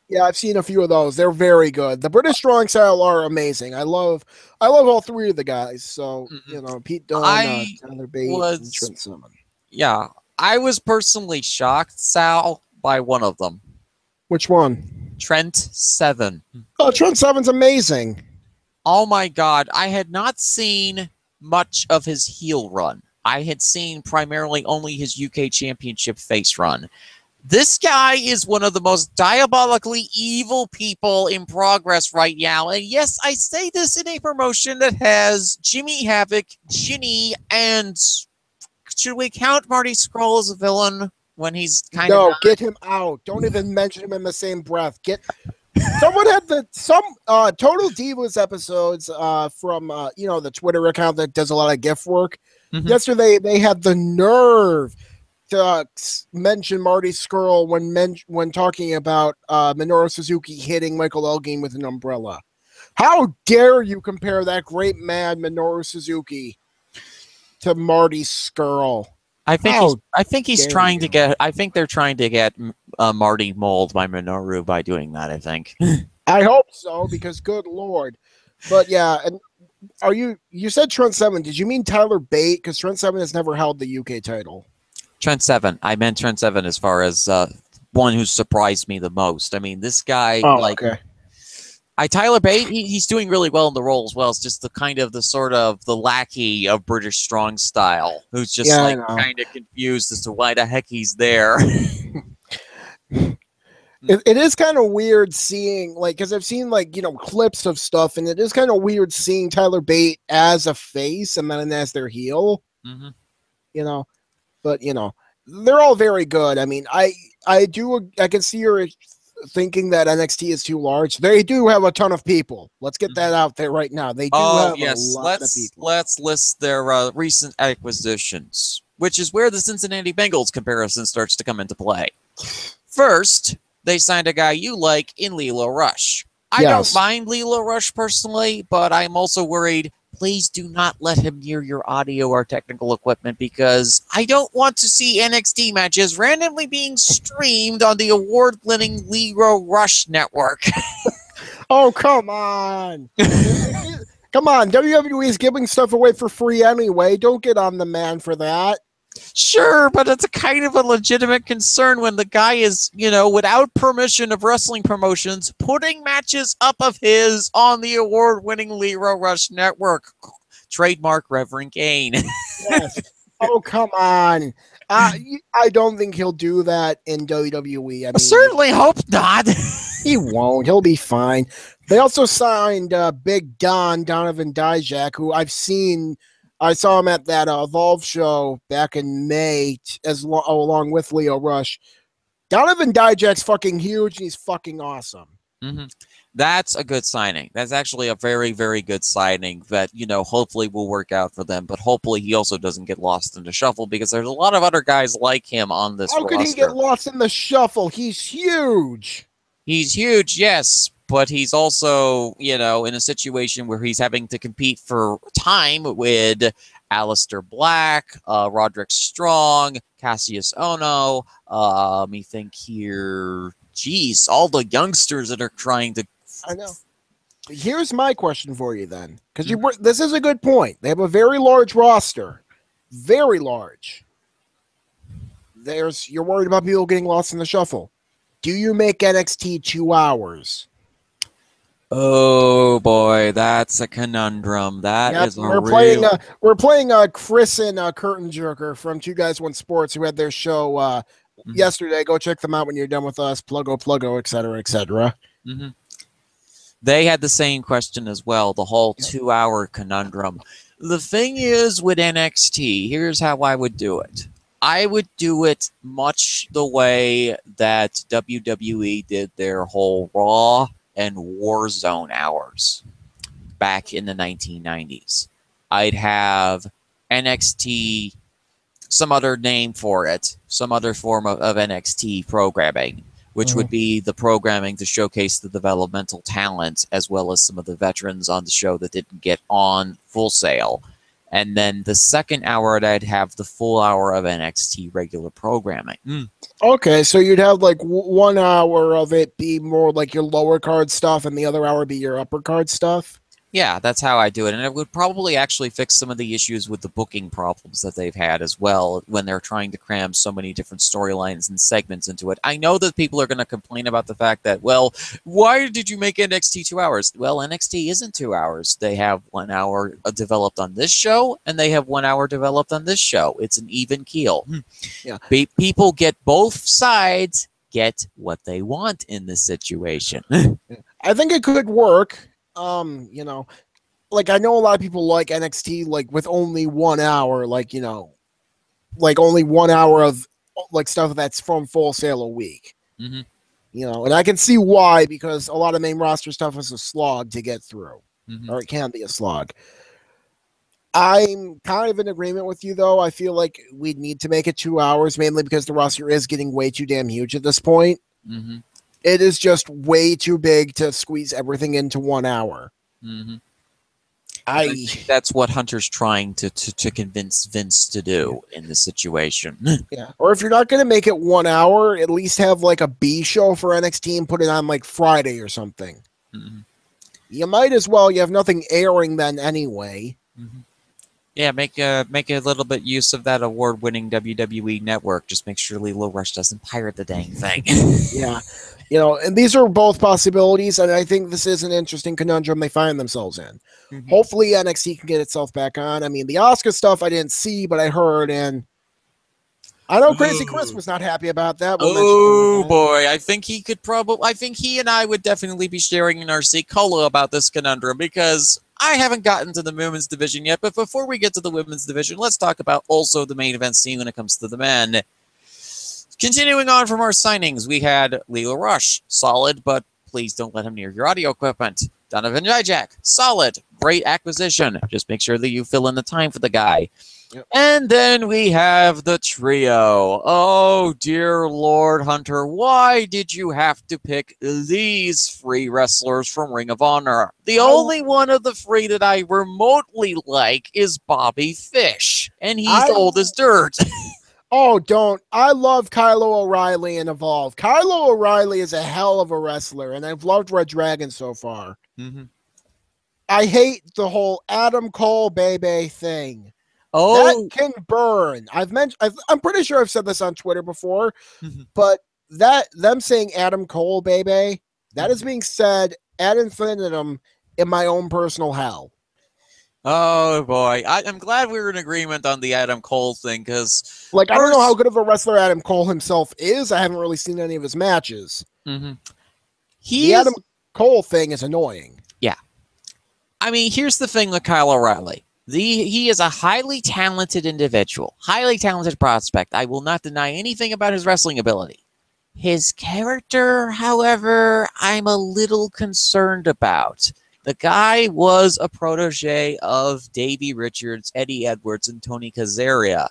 Yeah, I've seen a few of those. They're very good. The British Strong Style are amazing. I love all 3 of the guys. So, you know, Pete Dunne, Tyler Bate, and Trent Seven. Yeah, I was personally shocked, Sal, by one of them. Which one? Trent Seven. Oh, Trent Seven's amazing. Oh my God, I had not seen much of his heel run. I had seen primarily only his UK Championship face run. This guy is one of the most diabolically evil people in Progress right now. And yes, I say this in a promotion that has Jimmy Havoc, Ginny, and should we count Marty Scurll as a villain when he's kind of... No, get him out. Don't even mention him in the same breath. Someone had some Total Divas episodes from you know, the Twitter account that does a lot of GIF work. Yesterday, they had the nerve to mention Marty Scurll when talking about Minoru Suzuki hitting Michael Elgin with an umbrella. How dare you compare that great man Minoru Suzuki to Marty Scurll? I think he's trying to get. I think they're trying to get Marty mauled by Minoru by doing that. I think. I hope so, because good Lord. But yeah, and you said Trent Seven? Did you mean Tyler Bate? Because Trent Seven has never held the UK title. Trent Seven. I meant Trent Seven as far as one who surprised me the most. I mean, this guy, okay. Tyler Bate, he's doing really well in the role as well. It's just the sort of the lackey of British Strong Style, who's just kind of confused as to why the heck he's there. It is kind of weird seeing, like, because I've seen, like, you know, clips of stuff, and it is kind of weird seeing Tyler Bate as a face and then as their heel. You know, but you know, they're all very good. I mean, I can see you're thinking that NXT is too large. They do have a ton of people. Let's get that out there right now. They do have a lot of people. Let's list their recent acquisitions, which is where the Cincinnati Bengals comparison starts to come into play. First, they signed a guy you like in Lilo Rush. I don't mind Lilo Rush personally, but I'm also worried, please do not let him near your audio or technical equipment, because I don't want to see NXT matches randomly being streamed on the award-winning Lilo Rush network. Oh, come on. Come on, WWE is giving stuff away for free anyway. Don't get on the man for that. Sure, but it's a kind of a legitimate concern when the guy is, without permission of wrestling promotions, putting matches up of his on the award-winning Lero Rush Network. Trademark Reverend Kane. Yes. Oh, come on. I don't think he'll do that in WWE. I mean, certainly hope not. He won't. He'll be fine. They also signed Big Donovan Dijak, who I've seen. I saw him at that Evolve show back in May, along with Leo Rush. Donovan Dijak's fucking huge, and he's fucking awesome. Mm-hmm. That's a good signing. That's actually a very, very good signing that, hopefully will work out for them. But hopefully he also doesn't get lost in the shuffle because there's a lot of other guys like him on this roster. How could he get lost in the shuffle? He's huge. He's huge, yes, but he's also, in a situation where he's having to compete for time with Aleister Black, Roderick Strong, Cassius Ohno. Let me think here. Geez, all the youngsters that are trying to. I know. Here's my question for you then, because this is a good point. They have a very large roster, very large. You're worried about people getting lost in the shuffle. Do you make NXT 2 hours? Oh boy, that's a conundrum. We're playing Chris and Curtain Jerker from Two Guys One Sports, who had their show yesterday. Go check them out when you're done with us. Pluggo, etc., etc. Mm-hmm. They had the same question as well. The whole 2-hour conundrum. The thing is with NXT, here's how I would do it. I would do it much the way that WWE did their whole Raw and Warzone hours back in the 1990s. I'd have NXT, some other name for it, some other form of NXT programming, which would be the programming to showcase the developmental talent as well as some of the veterans on the show that didn't get on Full Sail. And then the second hour, I'd have the full hour of NXT regular programming. Okay, so you'd have like 1 hour of it be more like your lower card stuff and the other hour be your upper card stuff? Yeah, that's how I do it. And it would probably actually fix some of the issues with the booking problems that they've had as well when they're trying to cram so many different storylines and segments into it. I know that people are going to complain about the fact that, well, why did you make NXT 2 hours? Well, NXT isn't 2 hours. They have 1 hour developed on this show, and they have 1 hour developed on this show. It's an even keel. Yeah. People get both sides, get what they want in this situation. I think it could work. Like I know a lot of people like NXT like with only 1 hour, like only 1 hour of like stuff that's from Full Sail a week. Mm-hmm. And I can see why, because a lot of main roster stuff is a slog to get through, or it can be a slog. I'm kind of in agreement with you, though. I feel like we'd need to make it 2 hours, mainly because the roster is getting way too damn huge at this point. Mm-hmm. It is just way too big to squeeze everything into 1 hour. Mm-hmm. I think that's what Hunter's trying to convince Vince to do in this situation. Yeah. Or if you're not going to make it 1 hour, at least have like a B show for NXT and put it on like Friday or something. Mm-hmm. You might as well. You have nothing airing then anyway. Mm-hmm. Yeah, make a little bit use of that award-winning WWE network. Just make sure Lilo Rush doesn't pirate the dang thing. Yeah. And these are both possibilities, and I think this is an interesting conundrum they find themselves in. Mm-hmm. Hopefully NXT can get itself back on. I mean, the Oscar stuff I didn't see, but I heard, and I know Crazy Chris was not happy about that. Oh boy, I think he and I would definitely be sharing an RC Cola about this conundrum, because I haven't gotten to the women's division yet, but before we get to the women's division, let's talk about also the main event scene when it comes to the men. Continuing on from our signings, we had Leo Rush, solid, but please don't let him near your audio equipment. Donovan Dijak, solid, great acquisition. Just make sure that you fill in the time for the guy. Yep. And then we have the trio. Oh, dear Lord Hunter, why did you have to pick these free wrestlers from Ring of Honor? The only one of the free that I remotely like is Bobby Fish, and he's old as dirt. Oh, don't. I love Kylo O'Reilly in Evolve. Kylo O'Reilly is a hell of a wrestler, and I've loved Red Dragon so far. Mm-hmm. I hate the whole Adam Cole baby thing. That Oh, can burn. I'm pretty sure I've said this on Twitter before, mhm, but that them saying Adam Cole baby, that is mhm. being said ad infinitum in my own personal hell. Oh boy, I'm glad we were in agreement on the Adam Cole thing because Like, I don't know how first, good of a wrestler Adam Cole himself is. I haven't really seen any of his matches. mhm. The he Adam is, Cole thing is annoying. yeah. I mean, here's the thing with Kyle O'Reilly. He is a highly talented individual, highly talented prospect. I will not deny anything about his wrestling ability. His character, however, I'm a little concerned about. The guy was a protege of Davey Richards, Eddie Edwards, and Tony Kazarian.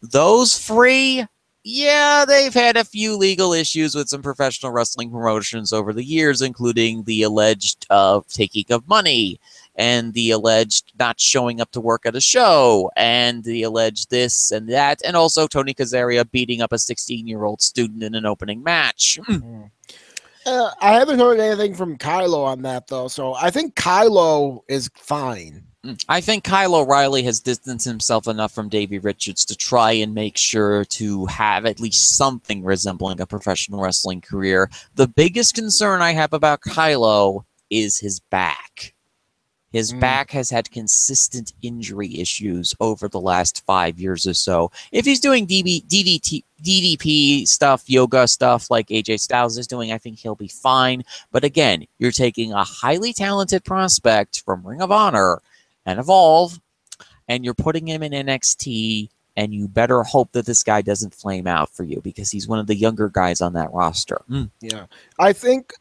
Those three, yeah, they've had a few legal issues with some professional wrestling promotions over the years, including the alleged taking of money and the alleged not showing up to work at a show and the alleged this and that, and also Tony Kazarian beating up a 16-year-old student in an opening match. Mm. I haven't heard anything from Kylo on that though, so I think Kylo is fine. I think Kyle O'Reilly has distanced himself enough from Davey Richards to try and make sure to have at least something resembling a professional wrestling career. The biggest concern I have about Kylo is his back. His back has had consistent injury issues over the last 5 years or so. If he's doing DDP stuff, yoga stuff like AJ Styles is doing, I think he'll be fine. But again, you're taking a highly talented prospect from Ring of Honor and Evolve, and you're putting him in NXT, and you better hope that this guy doesn't flame out for you because he's one of the younger guys on that roster. Yeah. I think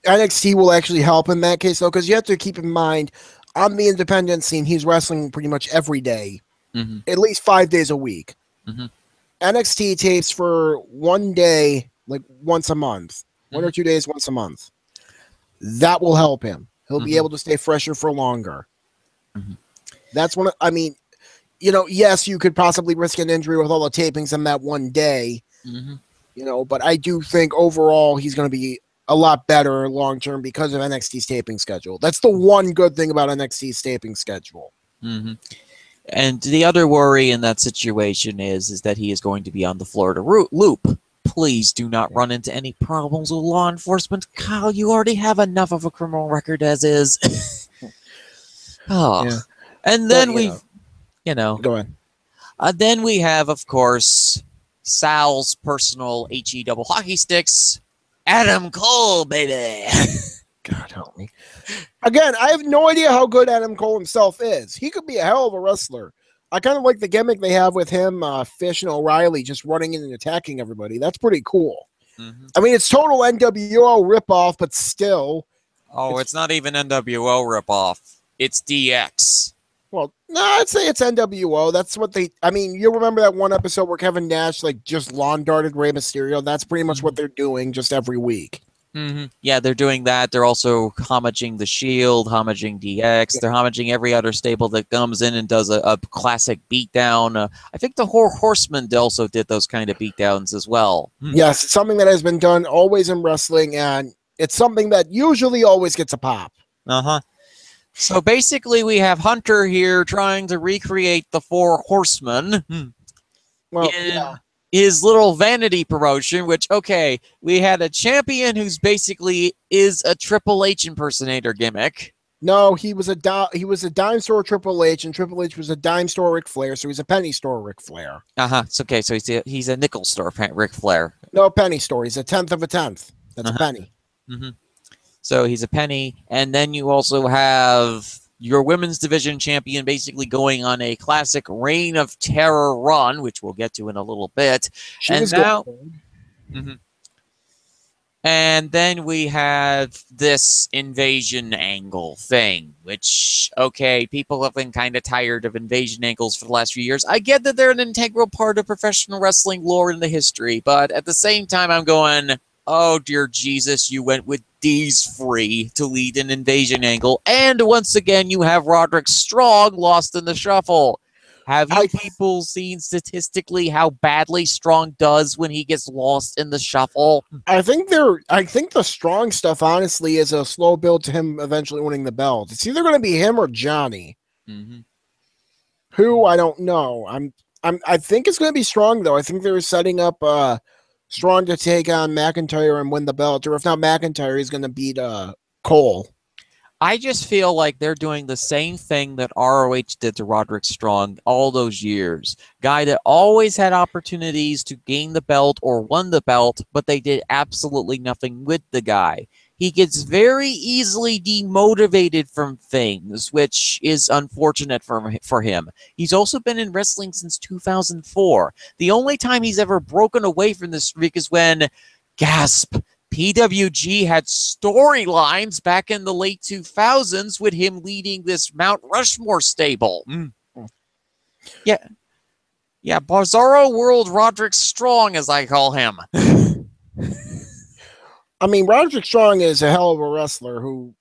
NXT will actually help in that case, though, because you have to keep in mind on the independent scene, he's wrestling pretty much every day, at least 5 days a week. NXT tapes for one day, like once a month, 1 or 2 days once a month. That will help him. He'll be able to stay fresher for longer. That's one. I mean, yes, you could possibly risk an injury with all the tapings in that one day, but I do think overall he's going to be a lot better long term because of NXT's taping schedule. That's the one good thing about NXT's taping schedule. And the other worry in that situation is that he is going to be on the Florida loop. Please do not run into any problems with law enforcement. Kyle, you already have enough of a criminal record as is. And then Go ahead. Then we have, of course, Sal's personal HE double hockey sticks, Adam Cole, baby. God help me. Again, I have no idea how good Adam Cole himself is. He could be a hell of a wrestler. I kind of like the gimmick they have with him, Fish and O'Reilly just running in and attacking everybody. That's pretty cool. I mean, it's total NWO ripoff, but still. Oh, it's not even NWO ripoff. It's DX. Well, no, I'd say it's NWO. That's what you remember that one episode where Kevin Nash just lawn darted Rey Mysterio? That's pretty much what they're doing just every week. Yeah, they're doing that. They're also homaging the Shield, homaging DX. They're homaging every other stable that comes in and does a classic beatdown. I think the Horsemen also did those kind of beatdowns as well. Yes, it's something that has been done always in wrestling, and it's something that usually always gets a pop. So basically, we have Hunter here trying to recreate the Four Horsemen in his little vanity promotion, which, okay, we had a champion who's basically is a Triple H impersonator gimmick. No, he was a dime store Triple H, and Triple H was a dime store Ric Flair, so he's a penny store Ric Flair. It's okay, so he's a nickel store Ric Flair. No, penny store. He's a tenth of a tenth. That's a penny. So he's a penny. And then you also have your women's division champion basically going on a classic Reign of Terror run, which we'll get to in a little bit. And then we have this invasion angle thing, which, okay, people have been kind of tired of invasion angles for the last few years. I get that they're an integral part of professional wrestling lore and the history, but at the same time, I'm going, oh, dear Jesus, you went with these three to lead an invasion angle. And once again, you have Roderick Strong lost in the shuffle. Have I you people seen statistically how badly Strong does when he gets lost in the shuffle? I think the strong stuff honestly is a slow build to him eventually winning the belt. It's either going to be him or Johnny. Mm-hmm. Who I don't know. I think it's going to be Strong though. I think they're setting up Strong to take on McIntyre and win the belt, or if not McIntyre, he's going to beat Cole. I just feel like they're doing the same thing that ROH did to Roderick Strong all those years. Guy that always had opportunities to gain the belt or won the belt, but they did absolutely nothing with the guy. He gets very easily demotivated from things, which is unfortunate for him. He's also been in wrestling since 2004. The only time he's ever broken away from this streak is when, gasp, PWG had storylines back in the late 2000s with him leading this Mount Rushmore stable. Yeah. Yeah, Bizarro World Roderick Strong, as I call him. I mean, Roderick Strong is a hell of a wrestler who,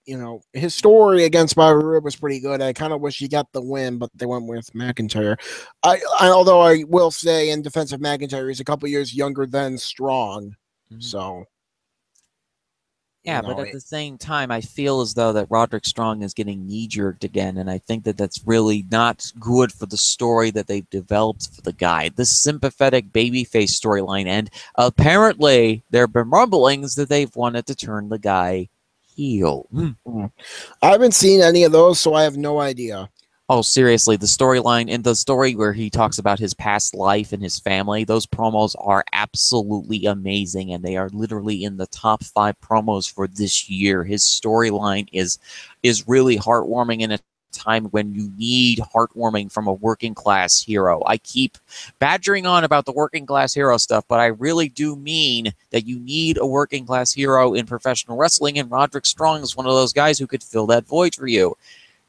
his story against Bobby Roode was pretty good. I kind of wish he got the win, but they went with McIntyre. Although I will say in defense of McIntyre, he's a couple years younger than Strong. Mm-hmm. So yeah, but at the same time, I feel as though that Roderick Strong is getting knee-jerked again, and I think that that's really not good for the story that they've developed for the guy. This sympathetic babyface storyline, and apparently there have been rumblings that they've wanted to turn the guy heel. I haven't seen any of those, so I have no idea. Oh, seriously, the storyline, in the story where he talks about his past life and his family, those promos are absolutely amazing, and they are literally in the top 5 promos for this year. His storyline is really heartwarming in a time when you need heartwarming from a working class hero. I keep badgering on about the working class hero stuff, but I really do mean that you need a working class hero in professional wrestling, and Roderick Strong is one of those guys who could fill that void for you.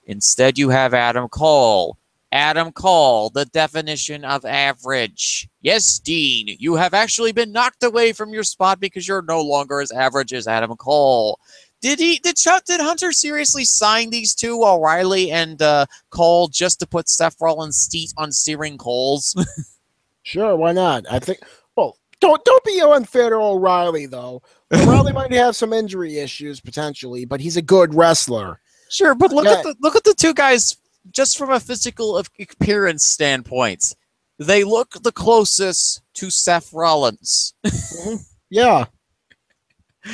Instead, you have Adam Cole. Adam Cole, the definition of average. Yes, Dean, you have actually been knocked away from your spot because you're no longer as average as Adam Cole. Did Hunter seriously sign these two, O'Reilly and Cole, just to put Seth Rollins' seat on steering Cole's? Sure, why not? I think. Well, don't be unfair to O'Reilly though. O'Reilly might have some injury issues potentially, but he's a good wrestler. Sure, but look at the two guys just from a physical appearance standpoint. They look the closest to Seth Rollins. Mm-hmm. Yeah.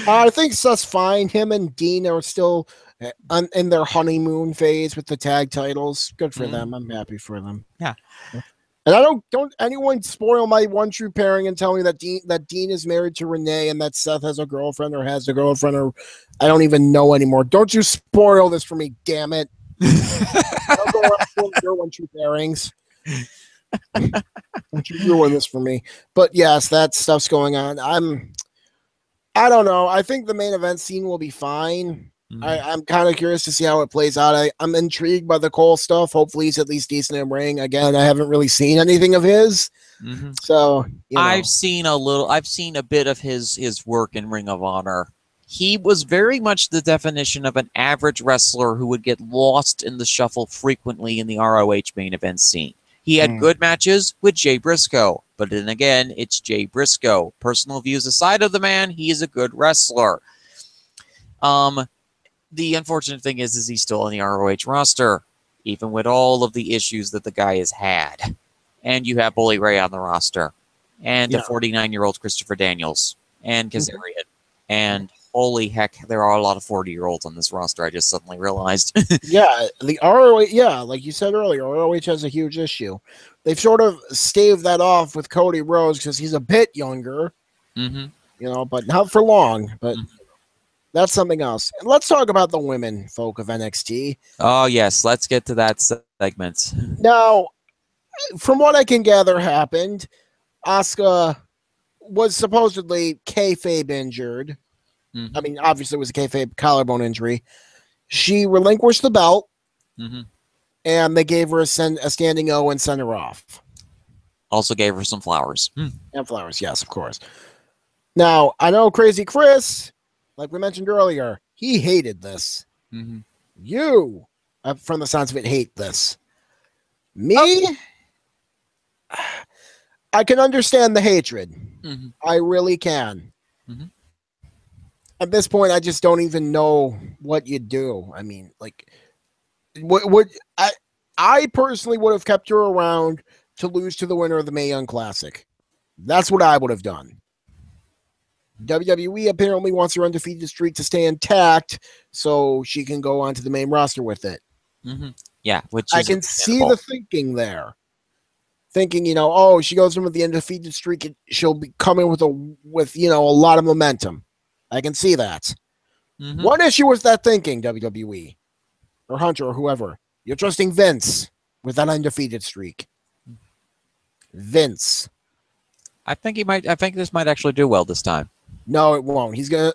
I think Seth's fine. Him and Dean are still in their honeymoon phase with the tag titles. Good for them. I'm happy for them. Yeah. And I don't anyone spoil my one true pairing and tell me that Dean is married to Renee and that Seth has a girlfriend or has a girlfriend or I don't even know anymore. Don't you spoil this for me, damn it. Don't go around your one true pairings. Don't you ruin this for me. But yes, that stuff's going on. I don't know. I think the main event scene will be fine. I'm kind of curious to see how it plays out. I'm intrigued by the Cole stuff. Hopefully he's at least decent in ring. Again, I haven't really seen anything of his. So I've seen a bit of his work in Ring of Honor. He was very much the definition of an average wrestler who would get lost in the shuffle frequently in the ROH main event scene. He had good matches with Jay Briscoe, but then again, it's Jay Briscoe. Personal views aside of the man, he is a good wrestler. The unfortunate thing is he's still on the ROH roster, even with all of the issues that the guy has had. And you have Bully Ray on the roster, and the 49-year-old Christopher Daniels, and Kazarian. And holy heck, there are a lot of 40-year-olds on this roster, I just suddenly realized. Yeah, the ROH, like you said earlier, ROH has a huge issue. They've sort of staved that off with Cody Rhodes because he's a bit younger, but not for long. But that's something else. And let's talk about the women folk of NXT. Oh, yes. Let's get to that segment. Now, from what I can gather happened, Asuka was supposedly kayfabe injured. I mean, obviously it was a kayfabe collarbone injury. She relinquished the belt, and they gave her a standing O and sent her off. Also gave her some flowers. And flowers, yes, of course. Now, I know Crazy Chris, like we mentioned earlier, he hated this. You, from the sounds of it, hate this. Me, I can understand the hatred. Mm-hmm. I really can. Mm-hmm. At this point, I just don't even know what you do. I mean, like, would I personally would have kept her around to lose to the winner of the Mae Young Classic. That's what I would have done. WWE apparently wants her undefeated streak to stay intact so she can go onto the main roster with it. Mm-hmm. Yeah, which I is can see the thinking there. Thinking, oh, she goes in with the undefeated streak, she'll be coming with a lot of momentum. I can see that. Mm-hmm. One issue with that thinking, WWE or Hunter or whoever. You're trusting Vince with that undefeated streak. Vince. I think this might actually do well this time. No, it won't. He's gonna,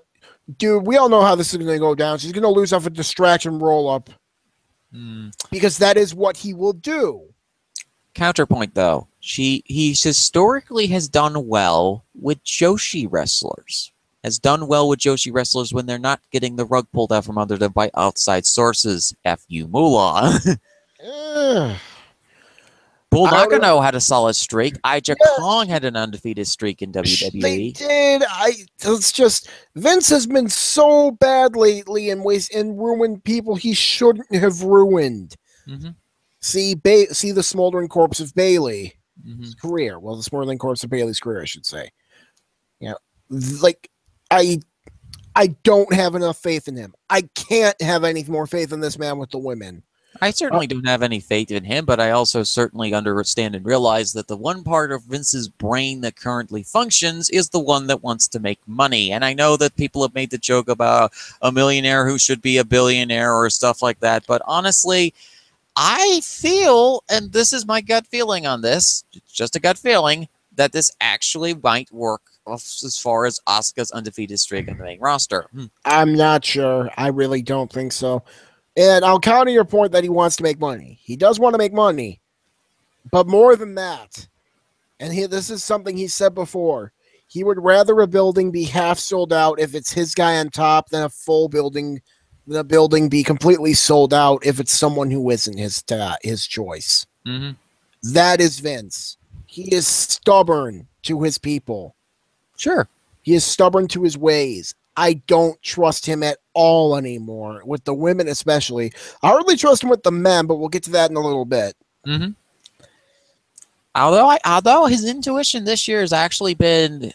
dude. We all know how this is gonna go down. She's gonna lose off a distraction roll up because that is what he will do. Counterpoint, though, he historically has done well with Joshi wrestlers. Has done well with Joshi wrestlers when they're not getting the rug pulled out from under them by outside sources. F you, Moolah. Bull Nakano had a solid streak. Aja Kong had an undefeated streak in WWE. They did. It's just Vince has been so bad lately and ruined people he shouldn't have ruined. Mm-hmm. See the smoldering corpse of Bailey's career. Well, the smoldering corpse of Bailey's career, I should say. Yeah, like I don't have enough faith in him. I can't have any more faith in this man with the women. I certainly don't have any faith in him, but I also certainly understand and realize that the one part of Vince's brain that currently functions is the one that wants to make money. And I know that people have made the joke about a millionaire who should be a billionaire or stuff like that, but honestly, I feel, and this is my gut feeling on this, it's just a gut feeling, that this actually might work as far as Asuka's undefeated streak on the main roster. I'm not sure. I really don't think so. And I'll counter your point that he wants to make money. He does want to make money. But more than that, and this is something he said before, he would rather a building be half sold out if it's his guy on top than a full building, the building be completely sold out if it's someone who isn't his choice. Mm-hmm. That is Vince. He is stubborn to his people. Sure. He is stubborn to his ways. I don't trust him at all anymore, with the women especially. I hardly trust him with the men, but we'll get to that in a little bit. Mm-hmm. Although his intuition this year has actually been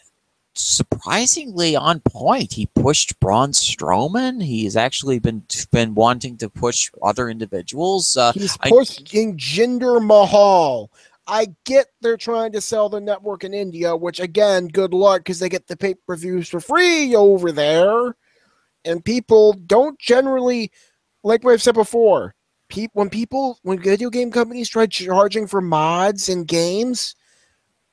surprisingly on point. He pushed Braun Strowman. He's actually been wanting to push other individuals. He's pushing Jinder Mahal. I get they're trying to sell the network in India, which, again, good luck because they get the pay-per-views for free over there. And people don't generally, like what I've said before, when video game companies tried charging for mods in games,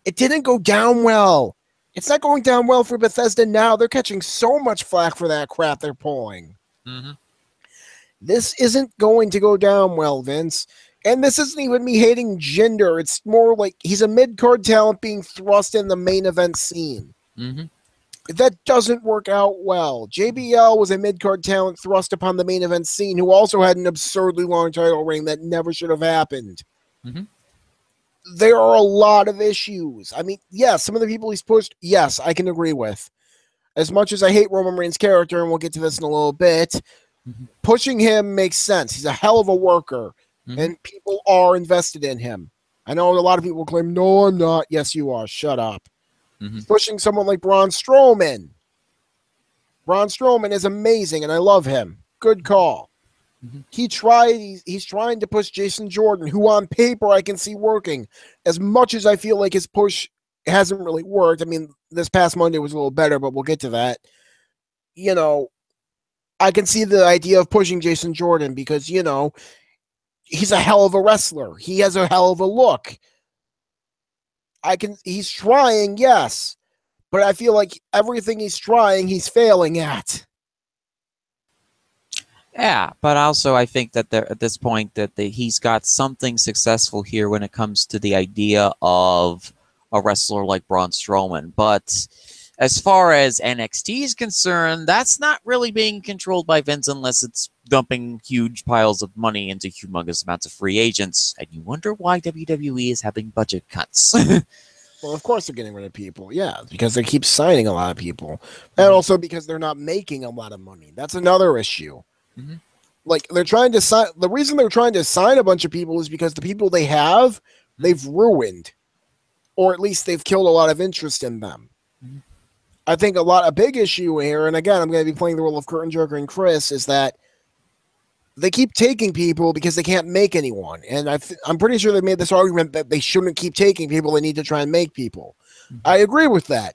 it didn't go down well. It's not going down well for Bethesda now. They're catching so much flack for that crap they're pulling. Mm-hmm. This isn't going to go down well, Vince. And this isn't even me hating Jinder. It's more like he's a mid-card talent being thrust in the main event scene. Mm-hmm. That doesn't work out well. JBL was a mid-card talent thrust upon the main event scene who also had an absurdly long title reign that never should have happened. Mm-hmm. There are a lot of issues. I mean, yes, some of the people he's pushed, yes, I can agree with. As much as I hate Roman Reigns' character, and we'll get to this in a little bit, pushing him makes sense. He's a hell of a worker. And people are invested in him. I know a lot of people claim, no, I'm not. Yes, you are. Shut up. Pushing someone like Braun Strowman. Braun Strowman is amazing, and I love him. Good call. He's trying to push Jason Jordan, who on paper I can see working. As much as I feel like his push hasn't really worked. I mean, this past Monday was a little better, but we'll get to that. I can see the idea of pushing Jason Jordan because, he's a hell of a wrestler. He has a hell of a look. He's trying, yes, but I feel like everything he's trying, he's failing at. Yeah, but also I think that at this point that he's got something successful here when it comes to the idea of a wrestler like Braun Strowman. But as far as NXT is concerned, that's not really being controlled by Vince unless it's dumping huge piles of money into humongous amounts of free agents, and you wonder why WWE is having budget cuts. Well, of course they're getting rid of people. Yeah, because they keep signing a lot of people, and also because they're not making a lot of money. That's another issue. Mhm. Like they're trying to sign. The reason they're trying to sign a bunch of people is because the people they have, they've ruined, or at least they've killed a lot of interest in them. Mhm. I think a big issue here, and again, I'm going to be playing the role of Curtain Jerker and Chris, is that they keep taking people because they can't make anyone. And I'm pretty sure they made this argument that they shouldn't keep taking people. They need to try and make people. I agree with that.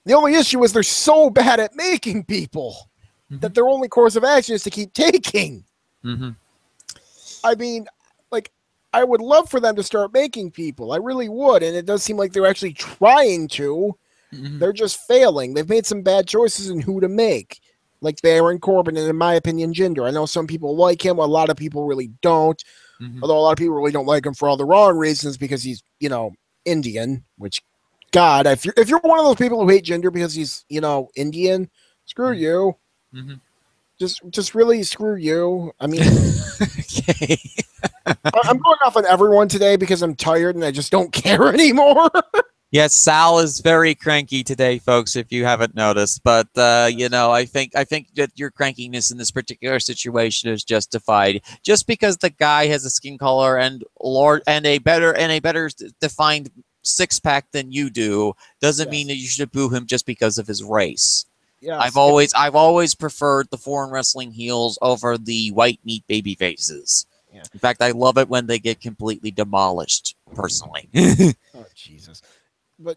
The only issue is they're so bad at making people that their only course of action is to keep taking. Mm-hmm. I mean, like, I would love for them to start making people. I really would. And it does seem like they're actually trying to. They're just failing. They've made some bad choices in who to make. Like Baron Corbin, and in my opinion, Jinder. I know some people like him. A lot of people really don't. Although a lot of people really don't like him for all the wrong reasons because he's, Indian, which, God, if you're one of those people who hate Jinder because he's, Indian, screw you. Just really screw you. I mean, Okay. I'm going off on everyone today because I'm tired and I just don't care anymore. Yes, Sal is very cranky today, folks, if you haven't noticed. But I think that your crankiness in this particular situation is justified. Just because the guy has a skin color and a better defined six-pack than you do doesn't mean that you should boo him just because of his race. Yes. I've always preferred the foreign wrestling heels over the white meat baby faces. Yeah. In fact, I love it when they get completely demolished, personally. Oh, Jesus. But,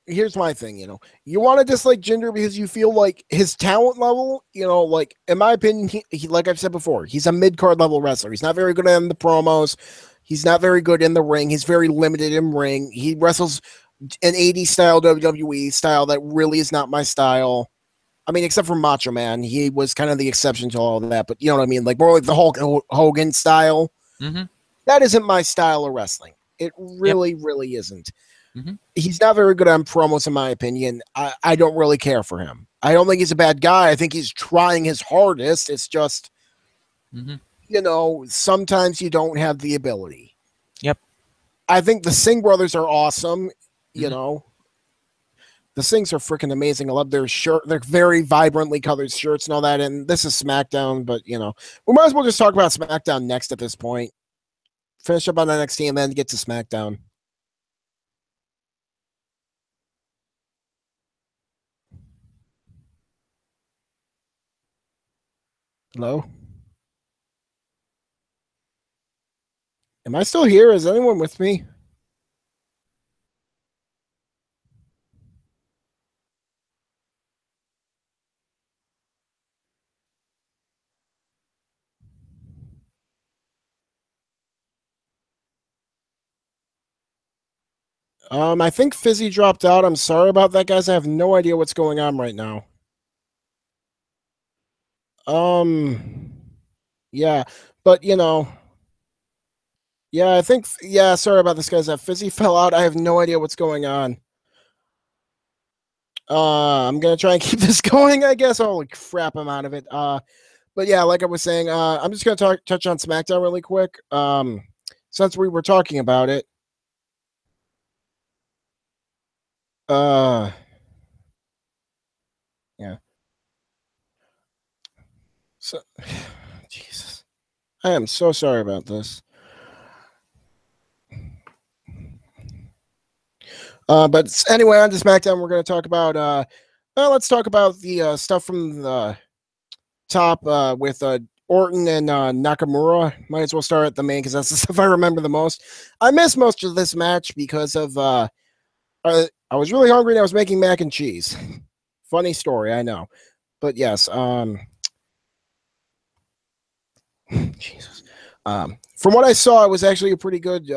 here's my thing, you want to dislike Jinder because you feel like his talent level, like, in my opinion, he like I've said before, he's a mid-card level wrestler. He's not very good in the promos. He's not very good in the ring. He's very limited in ring. He wrestles an 80s style WWE style that really is not my style. I mean, except for Macho Man. He was kind of the exception to all of that. But you know what I mean? Like, more like the Hulk Hogan style. That isn't my style of wrestling. It really, really isn't. He's not very good on promos, in my opinion. I don't really care for him. I don't think he's a bad guy. I think he's trying his hardest. It's just, sometimes you don't have the ability. Yep. I think the Singh brothers are awesome. The Singhs are freaking amazing. I love their shirt. They're very vibrantly colored shirts and all that. And this is SmackDown, but, we might as well just talk about SmackDown next at this point. Finish up on NXT and then get to SmackDown. Hello? Am I still here? Is anyone with me? I think Fizzy dropped out. I'm sorry about that, guys. I have no idea what's going on right now. Yeah, but I think, sorry about this, guys. Fizzy fell out. I have no idea what's going on. I'm gonna try and keep this going, I guess. Holy crap, I'm out of it. But yeah, like I was saying, I'm just gonna touch on SmackDown really quick. Since we were talking about it. Yeah. So, Jesus, I am so sorry about this. But anyway, on to SmackDown, we're going to talk about. Let's talk about the stuff from the top with Orton and Nakamura. Might as well start at the main because that's the stuff I remember the most. I missed most of this match because of I was really hungry and I was making mac and cheese. Funny story, I know, but yes. Jesus. From what I saw, it was actually a pretty good.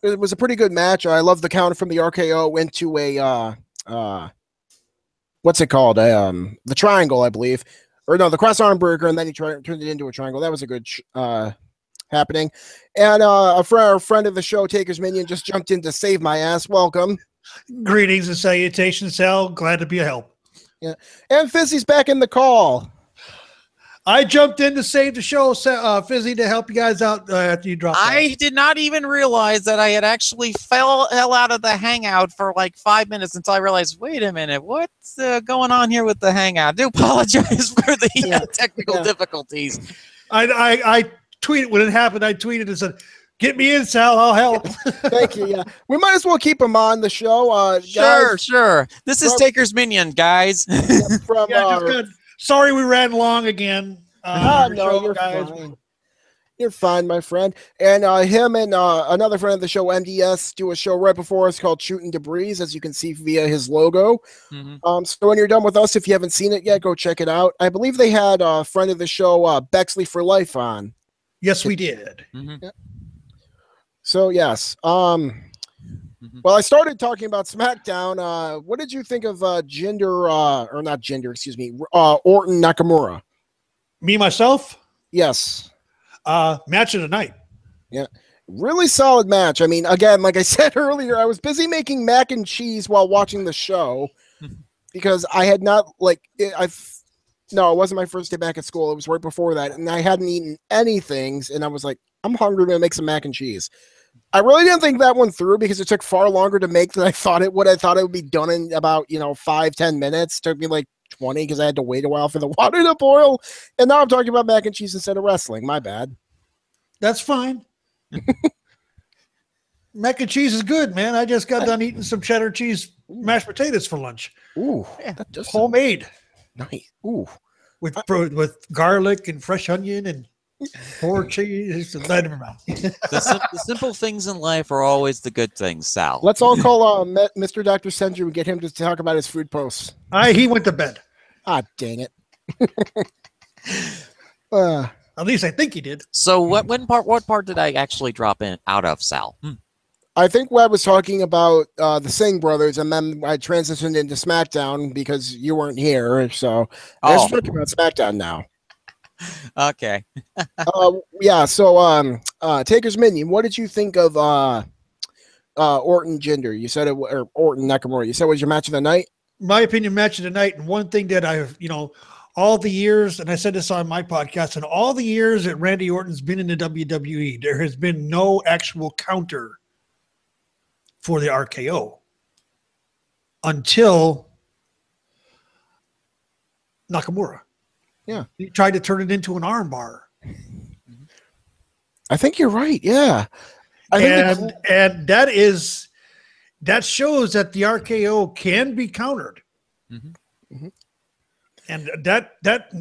It was a pretty good match. I love the counter from the RKO into a what's it called? The triangle, I believe, or no, the cross arm breaker, and then he turned it into a triangle. That was a good happening. And a friend of the show, Taker's Minion, just jumped in to save my ass. Welcome. Greetings and salutations, Sal. Glad to be a help. Yeah, and Fizzy's back in the call. I jumped in to save the show, Fizzy, to help you guys out after you dropped out. I did not even realize that I had actually fell out of the hangout for like 5 minutes until I realized, wait a minute, what's going on here with the hangout? I do apologize for the technical difficulties. I tweeted when it happened. I tweeted and said, "Get me in, Sal. I'll help." Thank you. Yeah, we might as well keep him on the show. Sure. This is Taker's Minion, guys. Sorry we ran long again. No, you're fine. You're fine, my friend. And him and another friend of the show, MDS, do a show right before us called Shooting Debris, as you can see via his logo. So when you're done with us, if you haven't seen it yet, go check it out. I believe they had a friend of the show, Bexley for Life, on. Yes, we did. Yeah. So, yes. Well, I started talking about SmackDown. What did you think of Orton Nakamura? Me, myself? Yes. Match of the night. Yeah. Really solid match. I mean, again, like I said earlier, I was busy making mac and cheese while watching the show because I had not, no, it wasn't my first day back at school. It was right before that, and I hadn't eaten anything, and I was like, I'm hungry, I'm going to make some mac and cheese. I really didn't think that one through because it took far longer to make than I thought it would. I thought it would be done in about, 5-10 minutes. It took me like 20 because I had to wait a while for the water to boil. And now I'm talking about mac and cheese instead of wrestling. My bad. That's fine. Mac and cheese is good, man. I just got done eating some cheddar cheese mashed potatoes for lunch. Ooh, that just homemade. Nice. Ooh, with garlic and fresh onion and more cheese. Never mind. The simple things in life are always the good things, Sal. Let's all call Mr. Dr. Sendru and get him to talk about his food posts. He went to bed. Ah, dang it. At least I think he did. So what part did I actually drop in out of, Sal? I think Webb was talking about the Singh brothers, and then I transitioned into SmackDown because you weren't here. So I was talking about SmackDown now. Okay. Yeah. So, Taker's Minion, what did you think of Orton Jinder? You said or Orton Nakamura. You said it was your match of the night. My opinion, match of the night, and one thing that I've all the years, and I said this on my podcast, and all the years that Randy Orton's been in the WWE, there has been no actual counter for the RKO until Nakamura. Yeah. He tried to turn it into an armbar. I think you're right. Yeah. And that shows that the RKO can be countered. And that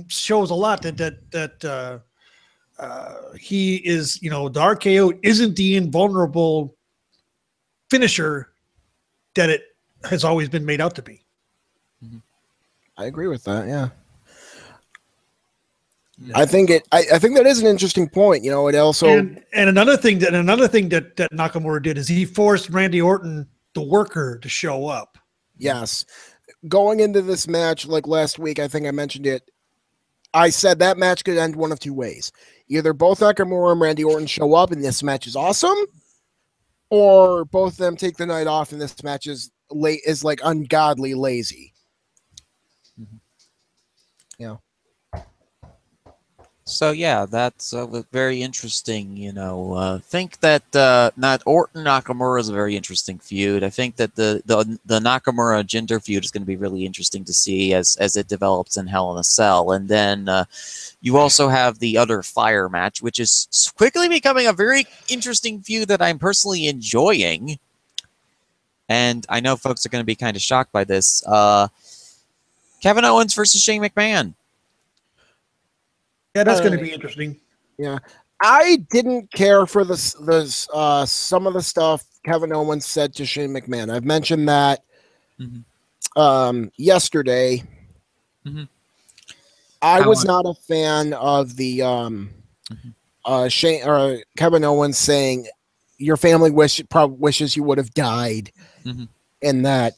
shows a lot that he is, the RKO isn't the invulnerable finisher that it has always been made out to be. I agree with that. Yeah. I think that is an interesting point. It also and another thing that Nakamura did is he forced Randy Orton, the worker, to show up. Yes. Going into this match, like last week, I think I mentioned it. I said that match could end one of two ways. Either both Nakamura and Randy Orton show up and this match is awesome, or both of them take the night off and this match is like ungodly lazy. Yeah. So yeah, that's very interesting. Think that not Orton Nakamura is a very interesting feud. I think that the Nakamura Jinder feud is going to be really interesting to see as it develops in Hell in a Cell. And then you also have the other Fire match, which is quickly becoming a very interesting feud that I'm personally enjoying. And I know folks are going to be kind of shocked by this. Kevin Owens versus Shane McMahon. Yeah, that's going to be interesting. Yeah, I didn't care for some of the stuff Kevin Owens said to Shane McMahon. I've mentioned that yesterday. I was not a fan of the Shane or Kevin Owens saying your family wishes you would have died. In that,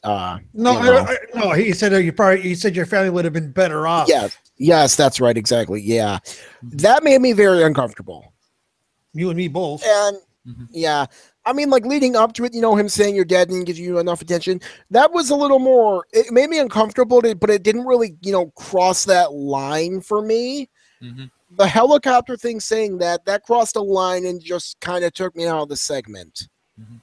no, he said your family would have been better off. Yes, that's right, exactly. Yeah, that made me very uncomfortable. You and me both. And yeah, I mean, like leading up to it, him saying your dad didn't give you enough attention. That was a little more. It made me uncomfortable, but it didn't really, cross that line for me. Mm-hmm. The helicopter thing saying that crossed a line and just kind of took me out of the segment. Mm-hmm.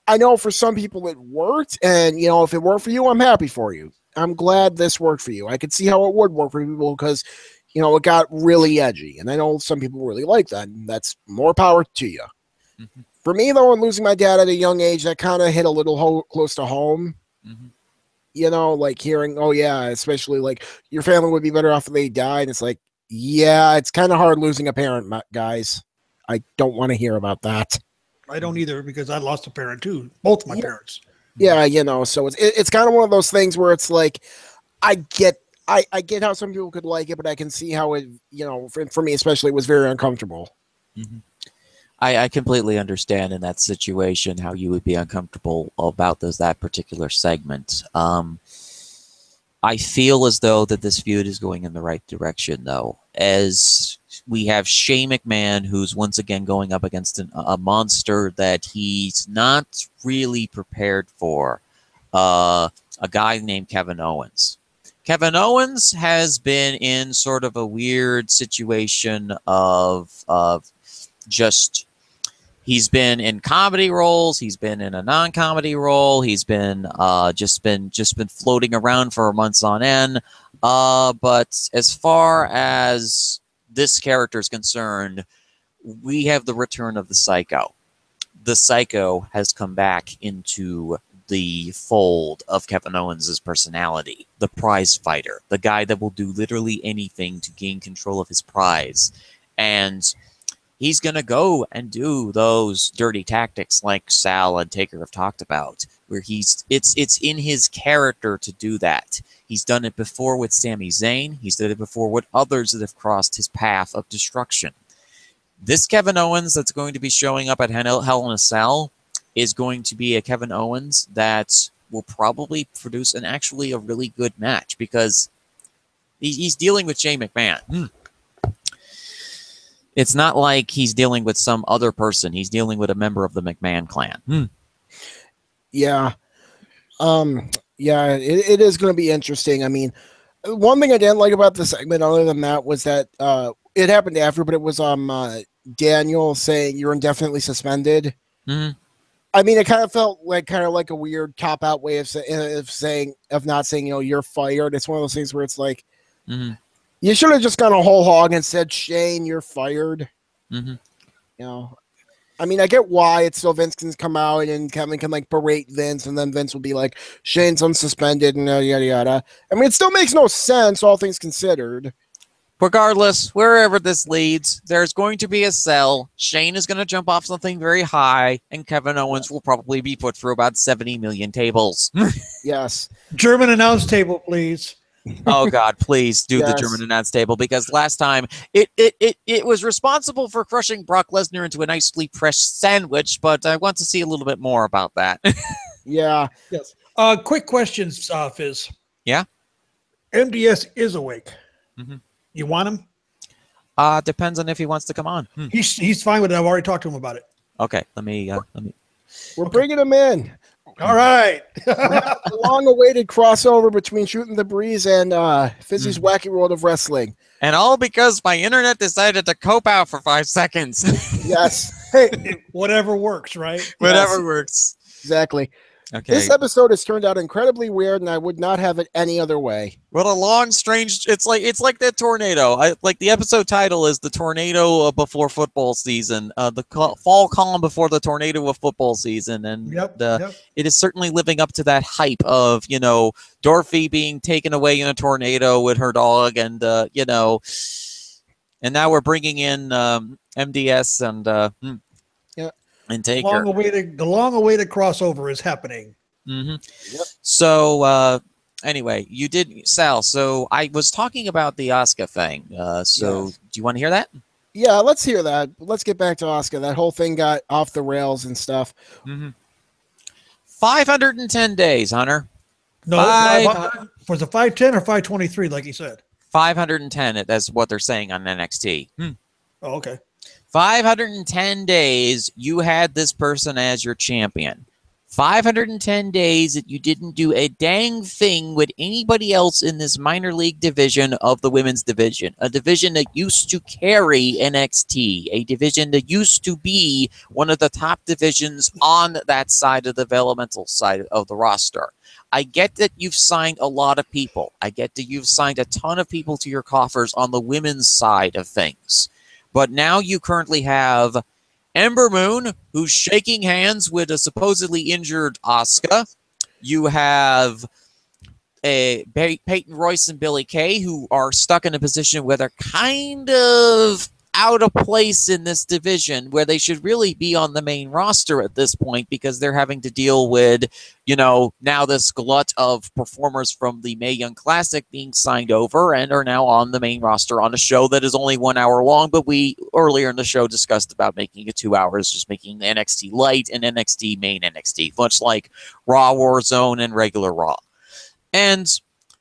I know for some people it worked, and if it worked for you, I'm happy for you. I'm glad this worked for you. I could see how it would work for people because it got really edgy, and I know some people really like that, and that's more power to you. Mm-hmm. For me, though, and losing my dad at a young age, that kind of hit a little close to home. Mm-hmm. Like hearing, oh yeah, especially like your family would be better off if they died. It's like, yeah, it's kind of hard losing a parent, guys. I don't want to hear about that. I don't either because I lost a parent too. Both my parents. Yeah, so it's kind of one of those things where it's like, I get how some people could like it, but I can see how it, for me especially, it was very uncomfortable. Mm-hmm. I completely understand in that situation how you would be uncomfortable about that particular segment. I feel as though that this feud is going in the right direction, though, as we have Shane McMahon, who's once again going up against a monster that he's not really prepared for, a guy named Kevin Owens. Kevin Owens has been in sort of a weird situation of just... He's been in comedy roles. He's been in a non-comedy role. He's been just been floating around for months on end. But as far as this character is concerned, we have the return of the Psycho. The Psycho has come back into the fold of Kevin Owens' personality. The prize fighter, the guy that will do literally anything to gain control of his prize, and he's going to go and do those dirty tactics like Sal and Taker have talked about, where it's in his character to do that. He's done it before with Sami Zayn. He's done it before with others that have crossed his path of destruction. This Kevin Owens that's going to be showing up at Hell in a Cell is going to be a Kevin Owens that will probably produce actually a really good match because he's dealing with Shane McMahon. It's not like he's dealing with some other person. He's dealing with a member of the McMahon clan. Yeah. It is going to be interesting. I mean, one thing I didn't like about the segment, other than that, was that it happened after, but it was Daniel saying you're indefinitely suspended. Mm-hmm. I mean, it kind of felt like a weird cop out way of not saying you're fired. It's one of those things where it's like, you should have just gone a whole hog and said, Shane, you're fired. I mean, I get why it's so Vince can come out and Kevin can berate Vince, and then Vince will be like, Shane's unsuspended and yada yada. I mean, it still makes no sense, all things considered. Regardless, wherever this leads, there's going to be a cell. Shane is going to jump off something very high, and Kevin Owens will probably be put through about 70 million tables. Yes. German announce table, please. Oh God, please do the German announce table, because last time it was responsible for crushing Brock Lesnar into a nicely pressed sandwich, but I want to see a little bit more about that. Yeah. Yes. Quick questions, Fizz. Yeah. MDS is awake. You want him? Depends on if he wants to come on. He's fine with it. I've already talked to him about it. Okay, let me. We're bringing him in. All right. A long-awaited crossover between Shooting the Breeze and Fizzy's Wacky World of Wrestling. And all because my internet decided to cope out for 5 seconds. Yes. Hey, whatever works, right? Whatever works. Exactly. Okay. This episode has turned out incredibly weird, and I would not have it any other way. What a long, strange... It's like that tornado. Like the episode title is The Tornado Before Football Season. The fall column before the tornado of football season. And it is certainly living up to that hype of, Dorothy being taken away in a tornado with her dog. And, and now we're bringing in MDS and... and Taker. The long-awaited crossover is happening. So, anyway, you did, Sal. So I was talking about the Asuka thing. Do you want to hear that? Yeah, let's hear that. Let's get back to Asuka. That whole thing got off the rails and stuff. 510 days, Hunter. No, was it 510 or 523, like he said? 510. That's what they're saying on NXT. Oh, okay. 510 days, you had this person as your champion. 510 days that you didn't do a dang thing with anybody else in this minor league division of the women's division, a division that used to carry NXT, a division that used to be one of the top divisions on that side of the developmental side of the roster. I get that you've signed a lot of people. I get that you've signed a ton of people to your coffers on the women's side of things. But now you currently have Ember Moon, who's shaking hands with a supposedly injured Asuka. You have Peyton Royce and Billie Kay, who are stuck in a position where they're kind of out of place in this division, where they should really be on the main roster at this point, because they're having to deal with, now this glut of performers from the Mae Young Classic being signed over and are now on the main roster on a show that is only 1 hour long. But we earlier in the show discussed about making it 2 hours, just making the NXT Light and NXT Main NXT, much like Raw, Warzone, and regular Raw. And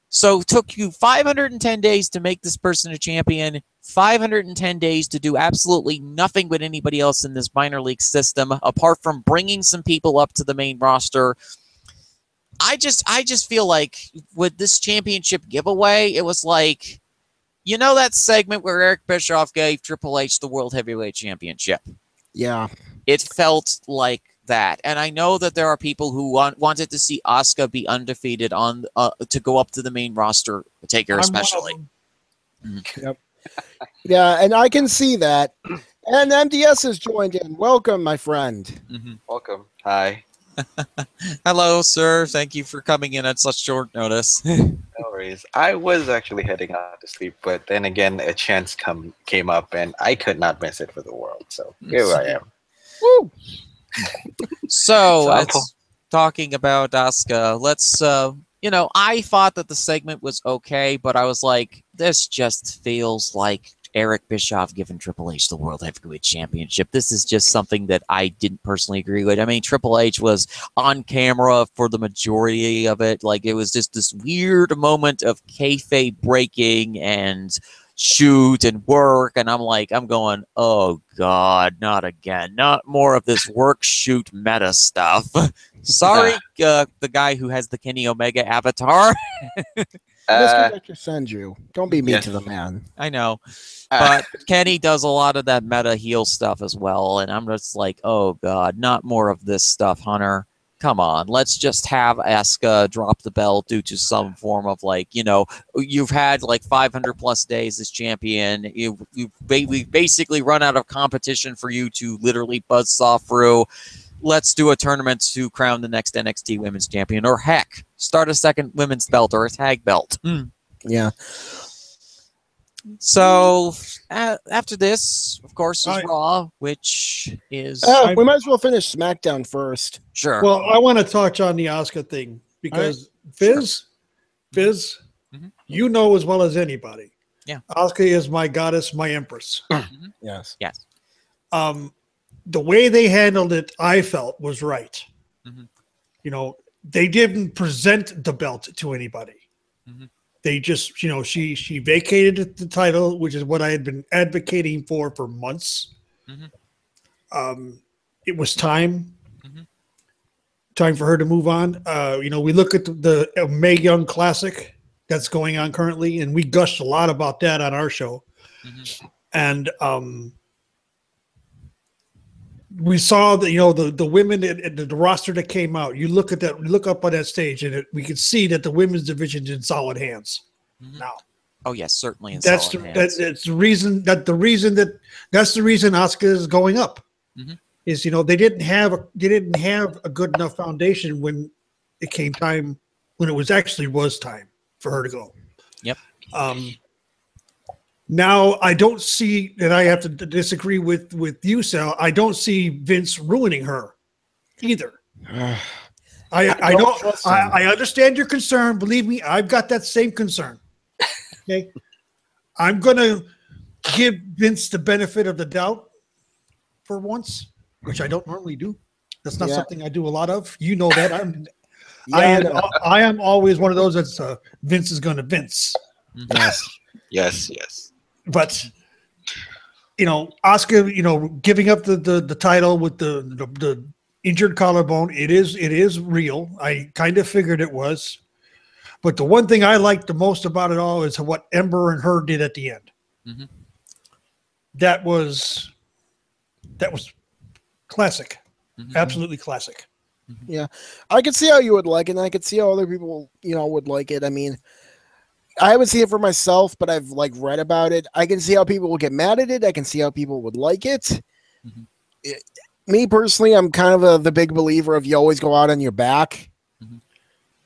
so it took you 510 days to make this person a champion, 510 days to do absolutely nothing with anybody else in this minor league system, apart from bringing some people up to the main roster. I just feel like with this championship giveaway, it was like, that segment where Eric Bischoff gave Triple H the World Heavyweight Championship? Yeah. It felt like that. And I know that there are people who wanted to see Asuka be undefeated on to go up to the main roster, Taker especially. Yep. Yeah, and I can see that. And MDS has joined in. Welcome, my friend. Mm-hmm. Welcome. Hi. Hello, sir. Thank you for coming in at such short notice. No worries. I was actually heading out to sleep, but then again, a chance came up, and I could not miss it for the world. So here I am. Woo! So it's talking about Asuka. Let's, I thought that the segment was okay, but I was like, this just feels like Eric Bischoff giving Triple H the World Heavyweight Championship. This is just something that I didn't personally agree with. I mean, Triple H was on camera for the majority of it. Like, it was just this weird moment of kayfabe breaking and shoot and work, and I'm going, oh god, not again, not more of this work shoot meta stuff. Sorry, the guy who has the Kenny Omega avatar. Mr. Send you. Don't be mean to the man. I know, but Kenny does a lot of that meta heel stuff as well, and I'm just like, oh god, not more of this stuff, Hunter. Come on, let's just have Asuka drop the belt due to some form of you've had like 500 plus days as champion. We've basically run out of competition for you to literally buzzsaw through. Let's do a tournament to crown the next NXT Women's Champion, or heck, start a second women's belt or a tag belt. Yeah. So after this, of course, is Raw, which is we might as well finish SmackDown first. Sure. Well, I want to touch on the Asuka thing because Fizz, Mm-hmm. you know as well as anybody. Yeah. Asuka is my goddess, my empress. Mm-hmm. Yes. Yes. The way they handled it, I felt was right. Mm-hmm. They didn't present the belt to anybody. Mm-hmm. They just, she vacated the title, which is what I had been advocating for months. Mm-hmm. It was time. Mm-hmm. Time for her to move on. We look at the Mae Young Classic that's going on currently, and we gushed a lot about that on our show. Mm-hmm. And we saw that the women in the roster that came out. You look at that, look up on that stage, and we could see that the women's division's in solid hands now. Oh yes, certainly. That's the reason Asuka is going up. Mm-hmm. Is they didn't have a good enough foundation when it came time, when it was time for her to go. Yep. Now I don't see, and I have to disagree with you, Sal. I don't see Vince ruining her either. I understand your concern. Believe me, I've got that same concern. Okay, I'm gonna give Vince the benefit of the doubt for once, which I don't normally do. That's not something I do a lot of. You know that. I am always one of those that's Vince is going to Vince. Yes. But Asuka, giving up the title with the injured collarbone. It is real. I kind of figured it was. But the one thing I liked the most about it all is what Ember and her did at the end. Mhm. That was classic. Mhm. Absolutely classic. Yeah, I could see how you would like it, and I could see how other people, would like it. I mean, I haven't seen it for myself, but I've read about it. I can see how people will get mad at it. I can see how people would like it. Mhm. Me personally, I'm kind of the big believer of you always go out on your back.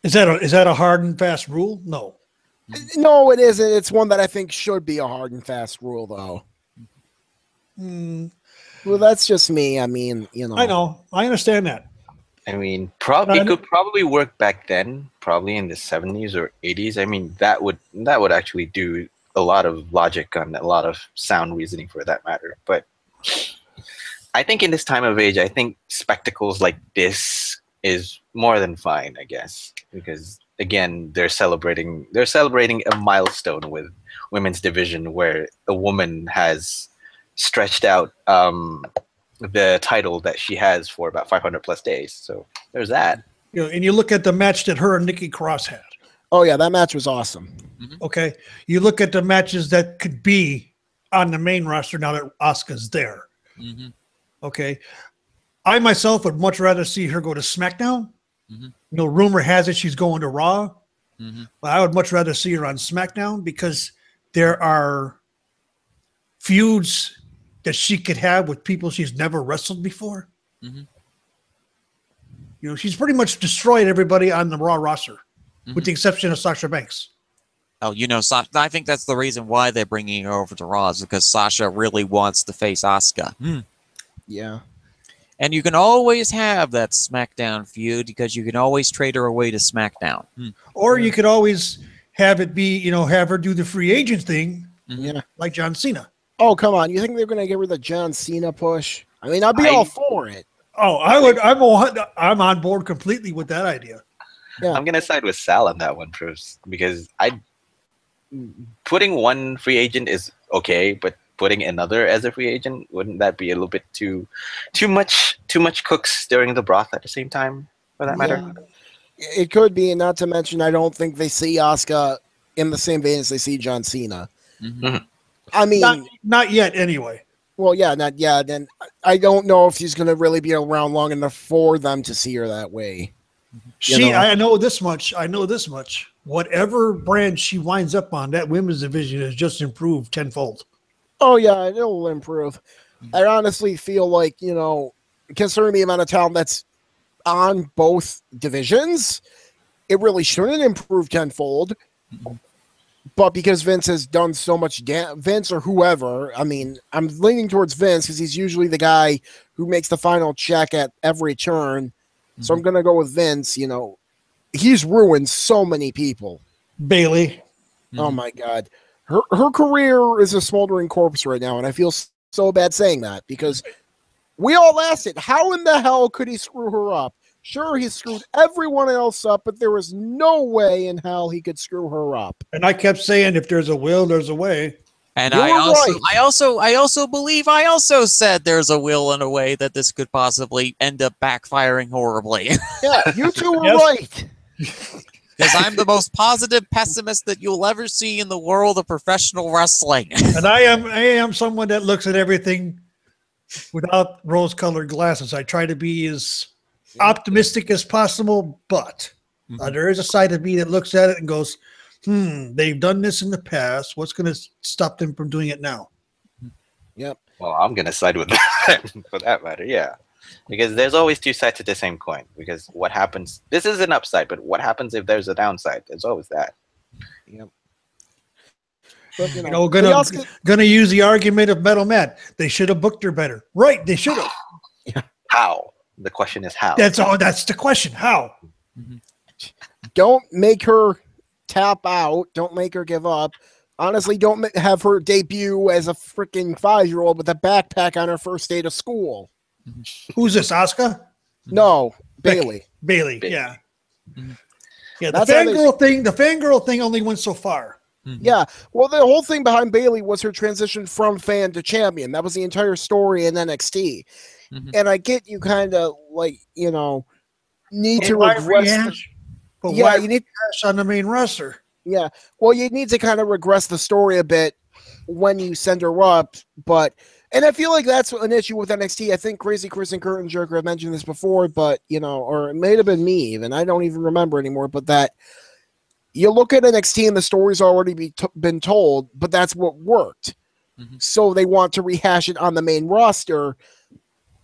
Is that a hard and fast rule? No. No, it isn't. It's one that I think should be a hard and fast rule, though. Well, that's just me. I mean, I know. I understand that. I mean, it could probably work back then, probably in the 70s or 80s. I mean, that would actually do a lot of logic and a lot of sound reasoning for that matter. But I think in this time of age, I think spectacles like this is more than fine, I guess, because again, they're celebrating a milestone with women's division where a woman has stretched out the title that she has for about 500 plus days. So there's that. And you look at the match that her and Nikki Cross had. Oh yeah, that match was awesome. Okay, you look at the matches that could be on the main roster now that Asuka's there. Mm-hmm. Okay, I myself would much rather see her go to SmackDown. Rumor has it she's going to Raw. But I would much rather see her on SmackDown because there are feuds that she could have with people she's never wrestled before. She's pretty much destroyed everybody on the Raw roster, with the exception of Sasha Banks. Oh, I think that's the reason why they're bringing her over to Raw is because Sasha really wants to face Asuka. Yeah. And you can always have that SmackDown feud because you can always trade her away to SmackDown. Or you could always have it be, have her do the free agent thing, like John Cena. Oh, come on. You think they're going to give her the John Cena push? I mean, I'd be all for it. Oh, I would. I'm on board completely with that idea. Yeah. I'm gonna side with Sal on that one, Bruce, because putting one free agent is okay, but putting another as a free agent, wouldn't that be a little bit too much cooks stirring the broth at the same time, for that matter? It could be, and not to mention, I don't think they see Asuka in the same vein as they see John Cena. I mean, not yet, anyway. Well, yeah, not yet. And I don't know if she's going to really be around long enough for them to see her that way. I know this much. Whatever brand she winds up on, that women's division has just improved tenfold. Oh, yeah, it'll improve. I honestly feel like, considering the amount of talent that's on both divisions, it really shouldn't improve tenfold. But because Vince has done so much Vince or whoever, I mean, I'm leaning towards Vince because he's usually the guy who makes the final check at every turn. So I'm going to go with Vince. He's ruined so many people. Bailey. Oh, my God. Her career is a smoldering corpse right now, and I feel so bad saying that because we all asked it. How in the hell could he screw her up? Sure, he screwed everyone else up, but there was no way in hell he could screw her up. And I kept saying, if there's a will, there's a way. And I also said there's a will and a way that this could possibly end up backfiring horribly. Yeah, you two were right. Because I'm the most positive pessimist that you'll ever see in the world of professional wrestling. And I am someone that looks at everything without rose-colored glasses. I try to be as optimistic as possible, but there is a side of me that looks at it and goes, they've done this in the past. What's going to stop them from doing it now? Yep. Well, I'm going to side with that for that matter, yeah. Because there's always two sides to the same coin. Because what happens, this is an upside, but what happens if there's a downside? There's always that. Yep. But, gonna use the argument of Metal Matt. They should have booked her better. Right, they should have. How? The question is how. That's the question. How? Don't make her tap out. Don't make her give up. Honestly, don't have her debut as a freaking 5-year-old with a backpack on her first day to school. Who's this, Asuka? No, Bailey. Bailey, yeah. Yeah, the That's fangirl thing only went so far. Yeah, well, the whole thing behind Bailey was her transition from fan to champion. That was the entire story in NXT. Mhm. And I get you kind of like, you know, need But to why regress. rehash? But Yeah, why you need. rehash on the main roster? Yeah, well, you need to kind of regress the story a bit when you send her up, but. And I feel like that's an issue with NXT. I think Crazy Chris and Curtin Jerker have mentioned this before, but you know, or it may have been me even. I don't even remember anymore. But that you look at NXT and the story's already been told, but that's what worked. Mhm. So they want to rehash it on the main roster,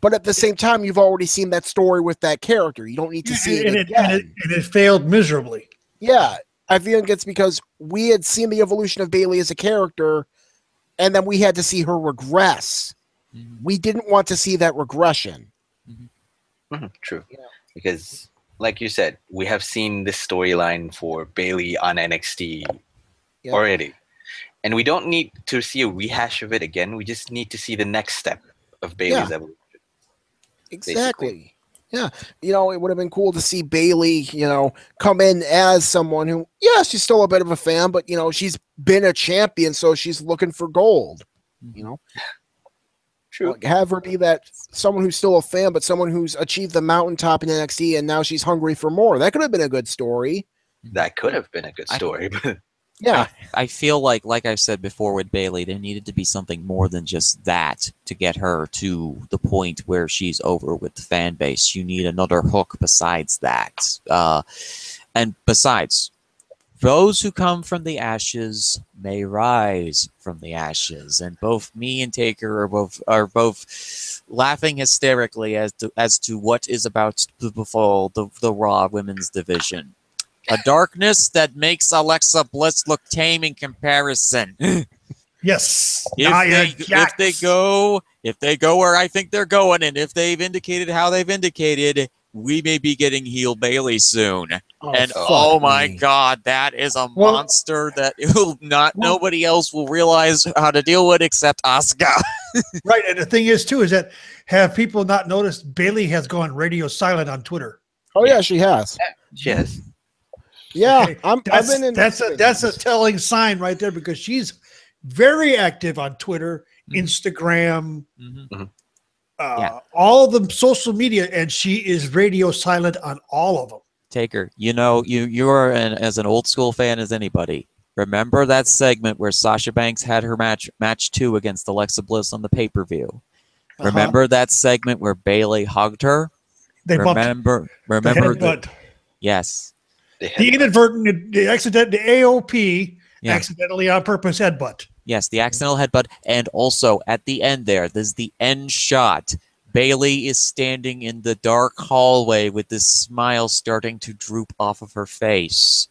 but at the same time, you've already seen that story with that character. You don't need to see it and again. it failed miserably. Yeah, I feel like it's because we had seen the evolution of Bailey as a character, and then we had to see her regress. Mhm. We didn't want to see that regression. True. Yeah. Because, like you said, we have seen this storyline for Bailey on NXT Yeah. already. And we don't need to see a rehash of it again. We just need to see the next step of Bailey's evolution. Exactly. Yeah. You know, it would have been cool to see Bailey, you know, come in as someone who, yeah, she's still a bit of a fan, but, you know, she's been a champion, so she's looking for gold, you know? True. Like, have her be that someone who's still a fan, but someone who's achieved the mountaintop in NXT and now she's hungry for more. That could have been a good story. That could have been a good story. But Yeah. I feel like I said before with Bailey, there needed to be something more than just that to get her to the point where she's over with the fan base. You need another hook besides that. And besides, those who come from the ashes may rise from the ashes. And both me and Taker are both laughing hysterically as to what is about to befall the Raw Women's Division. A darkness that makes Alexa Bliss look tame in comparison. Yes. If they go where I think they're going, and if they've indicated how they've indicated, we may be getting heel Bailey soon. And oh my God, that is a monster that nobody else will realize how to deal with except Asuka. Right, and the thing is too is that have people not noticed Bailey has gone radio silent on Twitter? Oh yeah, she has. yes. Yeah, Okay, I've been in. that's a telling sign right there because she's very active on Twitter, Instagram, all the social media, and she is radio silent on all of them. Taker, you know, you're as an old school fan as anybody. Remember that segment where Sasha Banks had her match 2 against Alexa Bliss on the pay-per-view? Remember that segment where Bailey hugged her? They remember the headbutt. Yes. The inadvertent, the accident, the AOP accidentally on purpose headbutt. Yes, the accidental headbutt. And also at the end there's the end shot. Bailey is standing in the dark hallway with this smile starting to droop off of her face.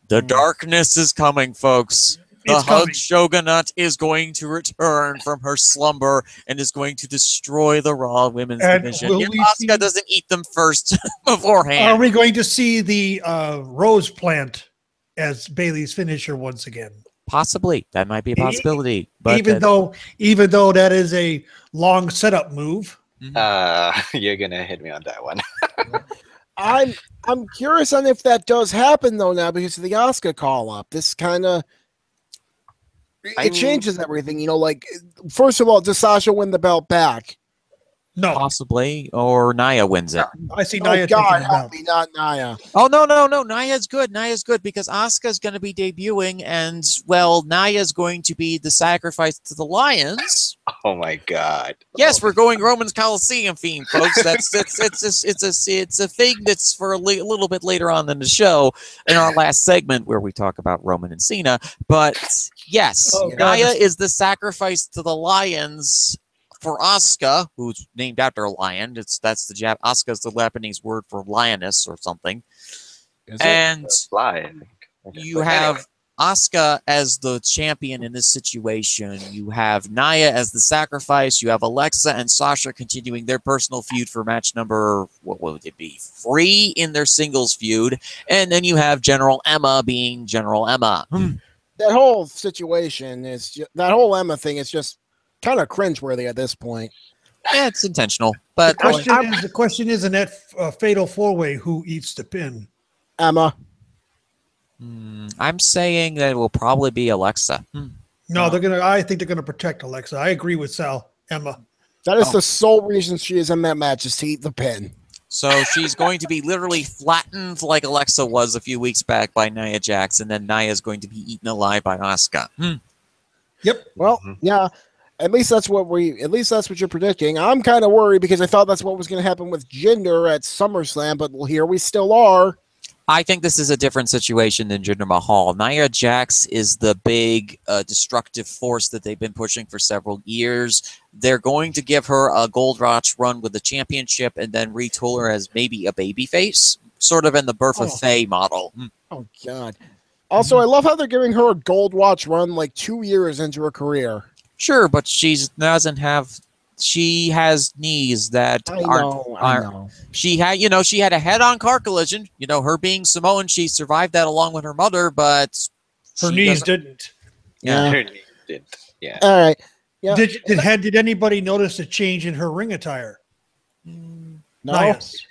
The darkness is coming, folks. The Hug Shogunate is going to return from her slumber and is going to destroy the Raw Women's Division. If Asuka doesn't eat them first beforehand. Are we going to see the rose plant as Bailey's finisher once again? Possibly. That might be a possibility. But even though that is a long setup move. You're gonna hit me on that one. I'm curious on if that does happen though now because of the Asuka call up. This kind of it changes everything, you know. Like, first of all, does Sasha win the belt back? No, possibly, or Nia wins it. I see Nia. God help me, not Nia. Oh no! Nia's good. Nia's good because Asuka's going to be debuting, and well, Nia's going to be the sacrifice to the Lions. Oh my God! Yes, we're going Roman's Coliseum theme, folks. It's a thing that's for a little bit later on in the show in our last segment where we talk about Roman and Cena. But yes, Nia is the sacrifice to the Lions. For Asuka, who's named after a lion, Asuka's the Japanese word for lioness or something. And you have Asuka as the champion in this situation. You have Nia as the sacrifice. You have Alexa and Sasha continuing their personal feud for match number, what would it be, 3 in their singles feud. And then you have General Emma being General Emma. That whole situation that whole Emma thing is just kind of cringeworthy at this point. Yeah, it's intentional. But the question is in that fatal 4-way, who eats the pin? Emma. I'm saying that it will probably be Alexa. No, I think they're gonna protect Alexa. I agree with Sal. Emma. That is the sole reason she is in that match, is to eat the pin. So she's going to be literally flattened like Alexa was a few weeks back by Nia Jax, and then Nia is going to be eaten alive by Asuka. Yep. Well, yeah. At least that's what you're predicting. I'm kind of worried because I thought that's what was going to happen with Jinder at SummerSlam, but well, here we still are. I think this is a different situation than Jinder Mahal. Nia Jax is the big destructive force that they've been pushing for several years. They're going to give her a Gold Rush run with the championship and then retool her as maybe a babyface, sort of in the Bertha Faye model. Oh, God. Also, I love how they're giving her a Gold Watch run like 2 years into her career. Sure, but she has knees that I know. She had a head-on car collision. Her being Samoan, she survived that along with her mother, but her knees didn't. Yeah, her knees didn't. Yeah. All right. Yeah. Did anybody notice a change in her ring attire? No. Nice.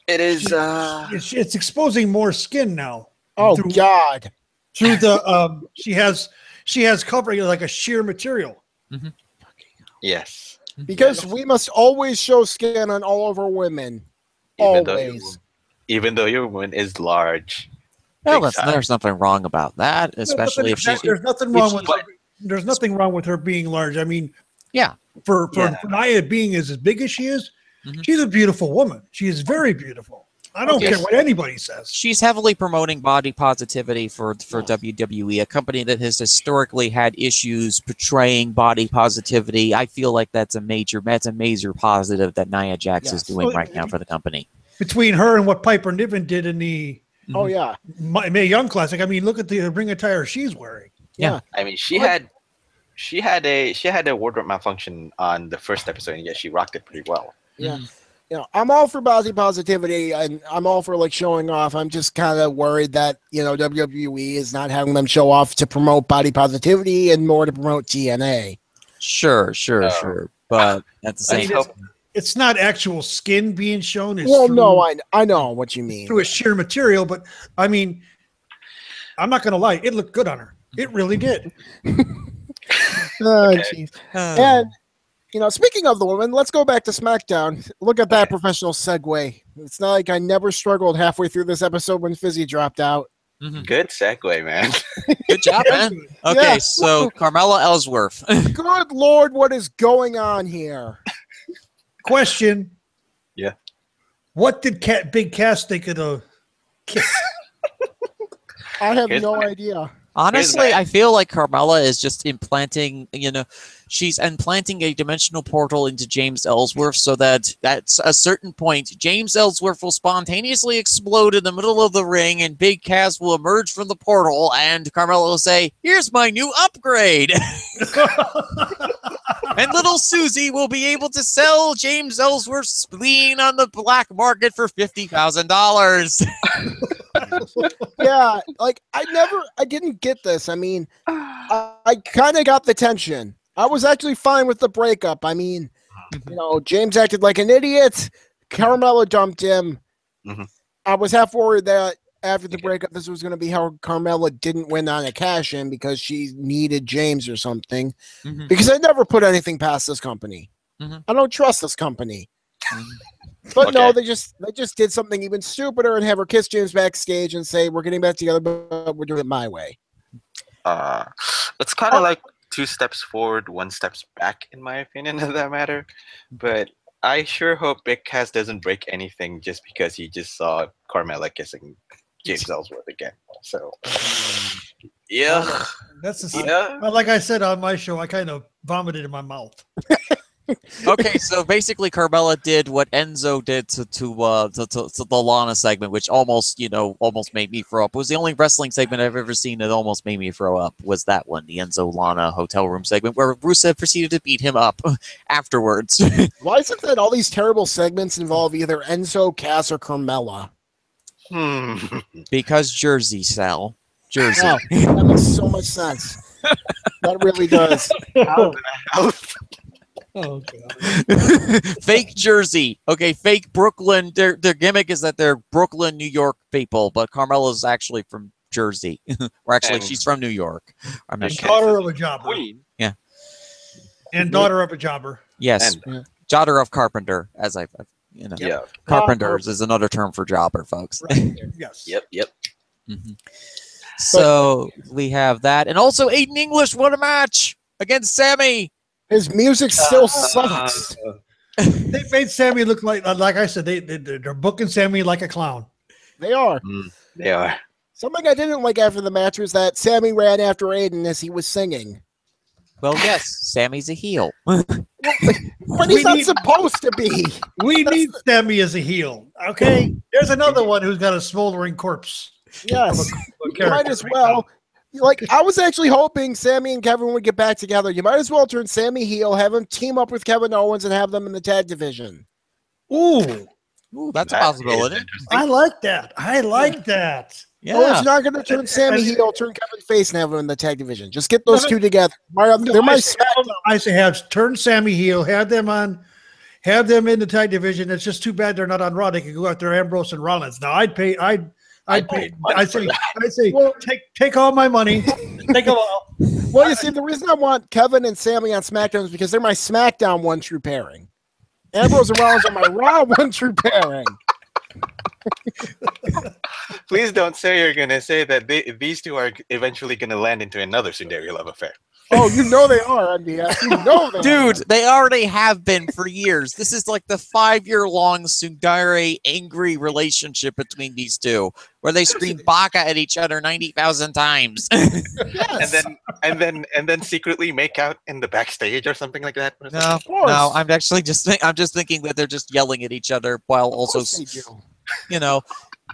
It is. It's exposing more skin now. Oh God! Through the she has covering like a sheer material. Mm-hmm. Yes. Because we must always show skin on all of our women. Even though your woman is large. Well, there's nothing wrong about that, especially if she's. There's nothing wrong with her. There's nothing wrong with her being large. I mean, yeah, for Nia being as big as she is, she's a beautiful woman. She is very beautiful. I don't care what anybody says. She's heavily promoting body positivity for WWE, a company that has historically had issues portraying body positivity. I feel like that's a major positive that Nia Jax is doing right now for the company. Between her and what Piper Niven did in the Mae Young Classic, I mean, look at the ring attire she's wearing. Yeah. I mean, she had a wardrobe malfunction on the first episode, and yet she rocked it pretty well. Yeah. I'm all for body positivity, and I'm all for like showing off. I'm just kind of worried that WWE is not having them show off to promote body positivity and more to promote TNA. Sure. But at the same time, it's not actual skin being shown. It's I know what you mean. Through a sheer material, but I mean, I'm not gonna lie, it looked good on her. It really did. Oh, jeez. And speaking of the woman, let's go back to SmackDown. Look at that professional segue. It's not like I never struggled halfway through this episode when Fizzy dropped out. Mm-hmm. Good segue, man. Good job, man. Okay, so Carmella Ellsworth. Good Lord, what is going on here? Question. Yeah. What did Big Cass think of the kiss? I have no idea. Honestly, I feel like Carmella is just implanting, she's implanting a dimensional portal into James Ellsworth so that at a certain point, James Ellsworth will spontaneously explode in the middle of the ring and Big Cass will emerge from the portal and Carmella will say, "Here's my new upgrade." And little Susie will be able to sell James Ellsworth's spleen on the black market for $50,000. Yeah, like I didn't get this. I mean, I kind of got the tension. I was actually fine with the breakup. I mean, James acted like an idiot. Carmella dumped him. Mm-hmm. I was half worried that after the breakup, this was going to be how Carmella didn't win on a cash-in because she needed James or something. Mm-hmm. Because I never put anything past this company. Mm-hmm. I don't trust this company. But no, they just did something even stupider and have her kiss James backstage and say, "We're getting back together, but we're doing it my way." It's kind of like 2 steps forward, 1 steps back, in my opinion, of that matter. But I sure hope Big Cass doesn't break anything just because he just saw Carmella kissing James Ellsworth again. So, yeah. Like I said on my show, I kind of vomited in my mouth. Okay, so basically Carmella did what Enzo did to the Lana segment, which almost made me throw up. It was the only wrestling segment I've ever seen that almost made me throw up, was that one, the Enzo Lana hotel room segment, where Rusev proceeded to beat him up afterwards. Why is it that all these terrible segments involve either Enzo, Cass, or Carmella? Because Jersey, Sal. Jersey. Oh, that makes so much sense. That really does. Oh, God. Fake Jersey. Okay, fake Brooklyn. Their gimmick is that they're Brooklyn, New York people, but Carmella's actually from Jersey. Or actually, she's from New York. I'm not sure. Daughter of a jobber. Yeah. And daughter of a jobber. Yes, And Jobber of Carpenter, as I've yeah. Carpenters is another term for jobber, folks. Right. Yes. Yep. Mhm. So we have that, and also Aiden English won a match against Sammy. His music still sucks. They made Sammy look like I said, they're booking Sammy like a clown. They are. They are. Something I didn't like after the match was that Sammy ran after Aiden as he was singing. Well, yes, Sammy's a heel. But he's not supposed to be. We need Sammy as a heel. Okay. There's another one who's got a smoldering corpse. Yes. of a You character might as right well. Like, I was actually hoping Sammy and Kevin would get back together. You might as well turn Sammy heel, have him team up with Kevin Owens, and have them in the tag division. Ooh, Ooh, that's a That is possibility. interesting. I like that. I like that. Yeah. Oh, if Yeah. you're not going to turn Sammy heel, turn Kevin face and have him in the tag division. Just get those No, two together. They're my I say have turn Sammy heel, have them in the tag division. It's just too bad they're not on Raw. They could go after Ambrose and Rollins. Now I'd say Well- take all my money. Take them all. Well, you see, the reason I want Kevin and Sammy on SmackDown is because they're my SmackDown one true pairing. Ambrose and Rollins are my Raw one true pairing. Please don't say you're gonna say that these two are eventually gonna land into another Sundari love affair. Oh, you know they are, MDF. You know they Dude, are. they already have been for years. This is like the 5-year-long Sundari angry relationship between these two, where they scream "baka" at each other 90,000 times. Yes. And then secretly make out in the backstage or something like that. No, course. no, I'm actually I'm just thinking that they're just yelling at each other while Of also, course they do. you know,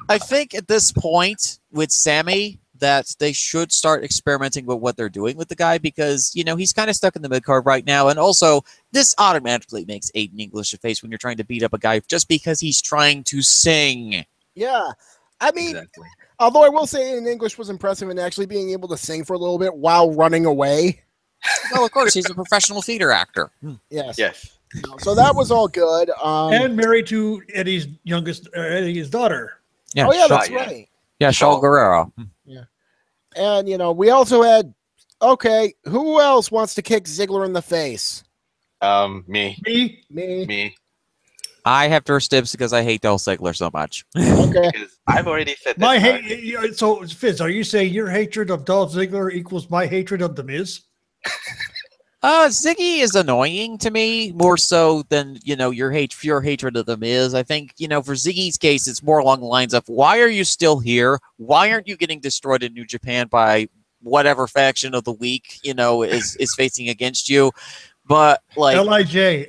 I think at this point with Sammy that they should start experimenting with what they're doing with the guy because, he's kind of stuck in the mid-card right now. And also, this automatically makes Aiden English a face when you're trying to beat up a guy just because he's trying to sing. Yeah. I mean, Exactly. although I will say in English was impressive in actually being able to sing for a little bit while running away. Well, of course, he's a professional theater actor. Yes. Yes. So that was all good. And married to Eddie's daughter. Yeah, Oh, yeah, Shaw, that's yeah. right. yeah, Shaw Guerrero. And, we also had, okay, who else wants to kick Ziggler in the face? Me. Me. I have first dibs because I hate Dolph Ziggler so much. Okay. Because I've already said this. My hate. So Fizz, are you saying your hatred of Dolph Ziggler equals my hatred of The Miz? Ziggy is annoying to me more so than your hatred of the Miz. I think for Ziggy's case, it's more along the lines of why are you still here? Why aren't you getting destroyed in New Japan by whatever faction of the week is facing against you? But like Lij. I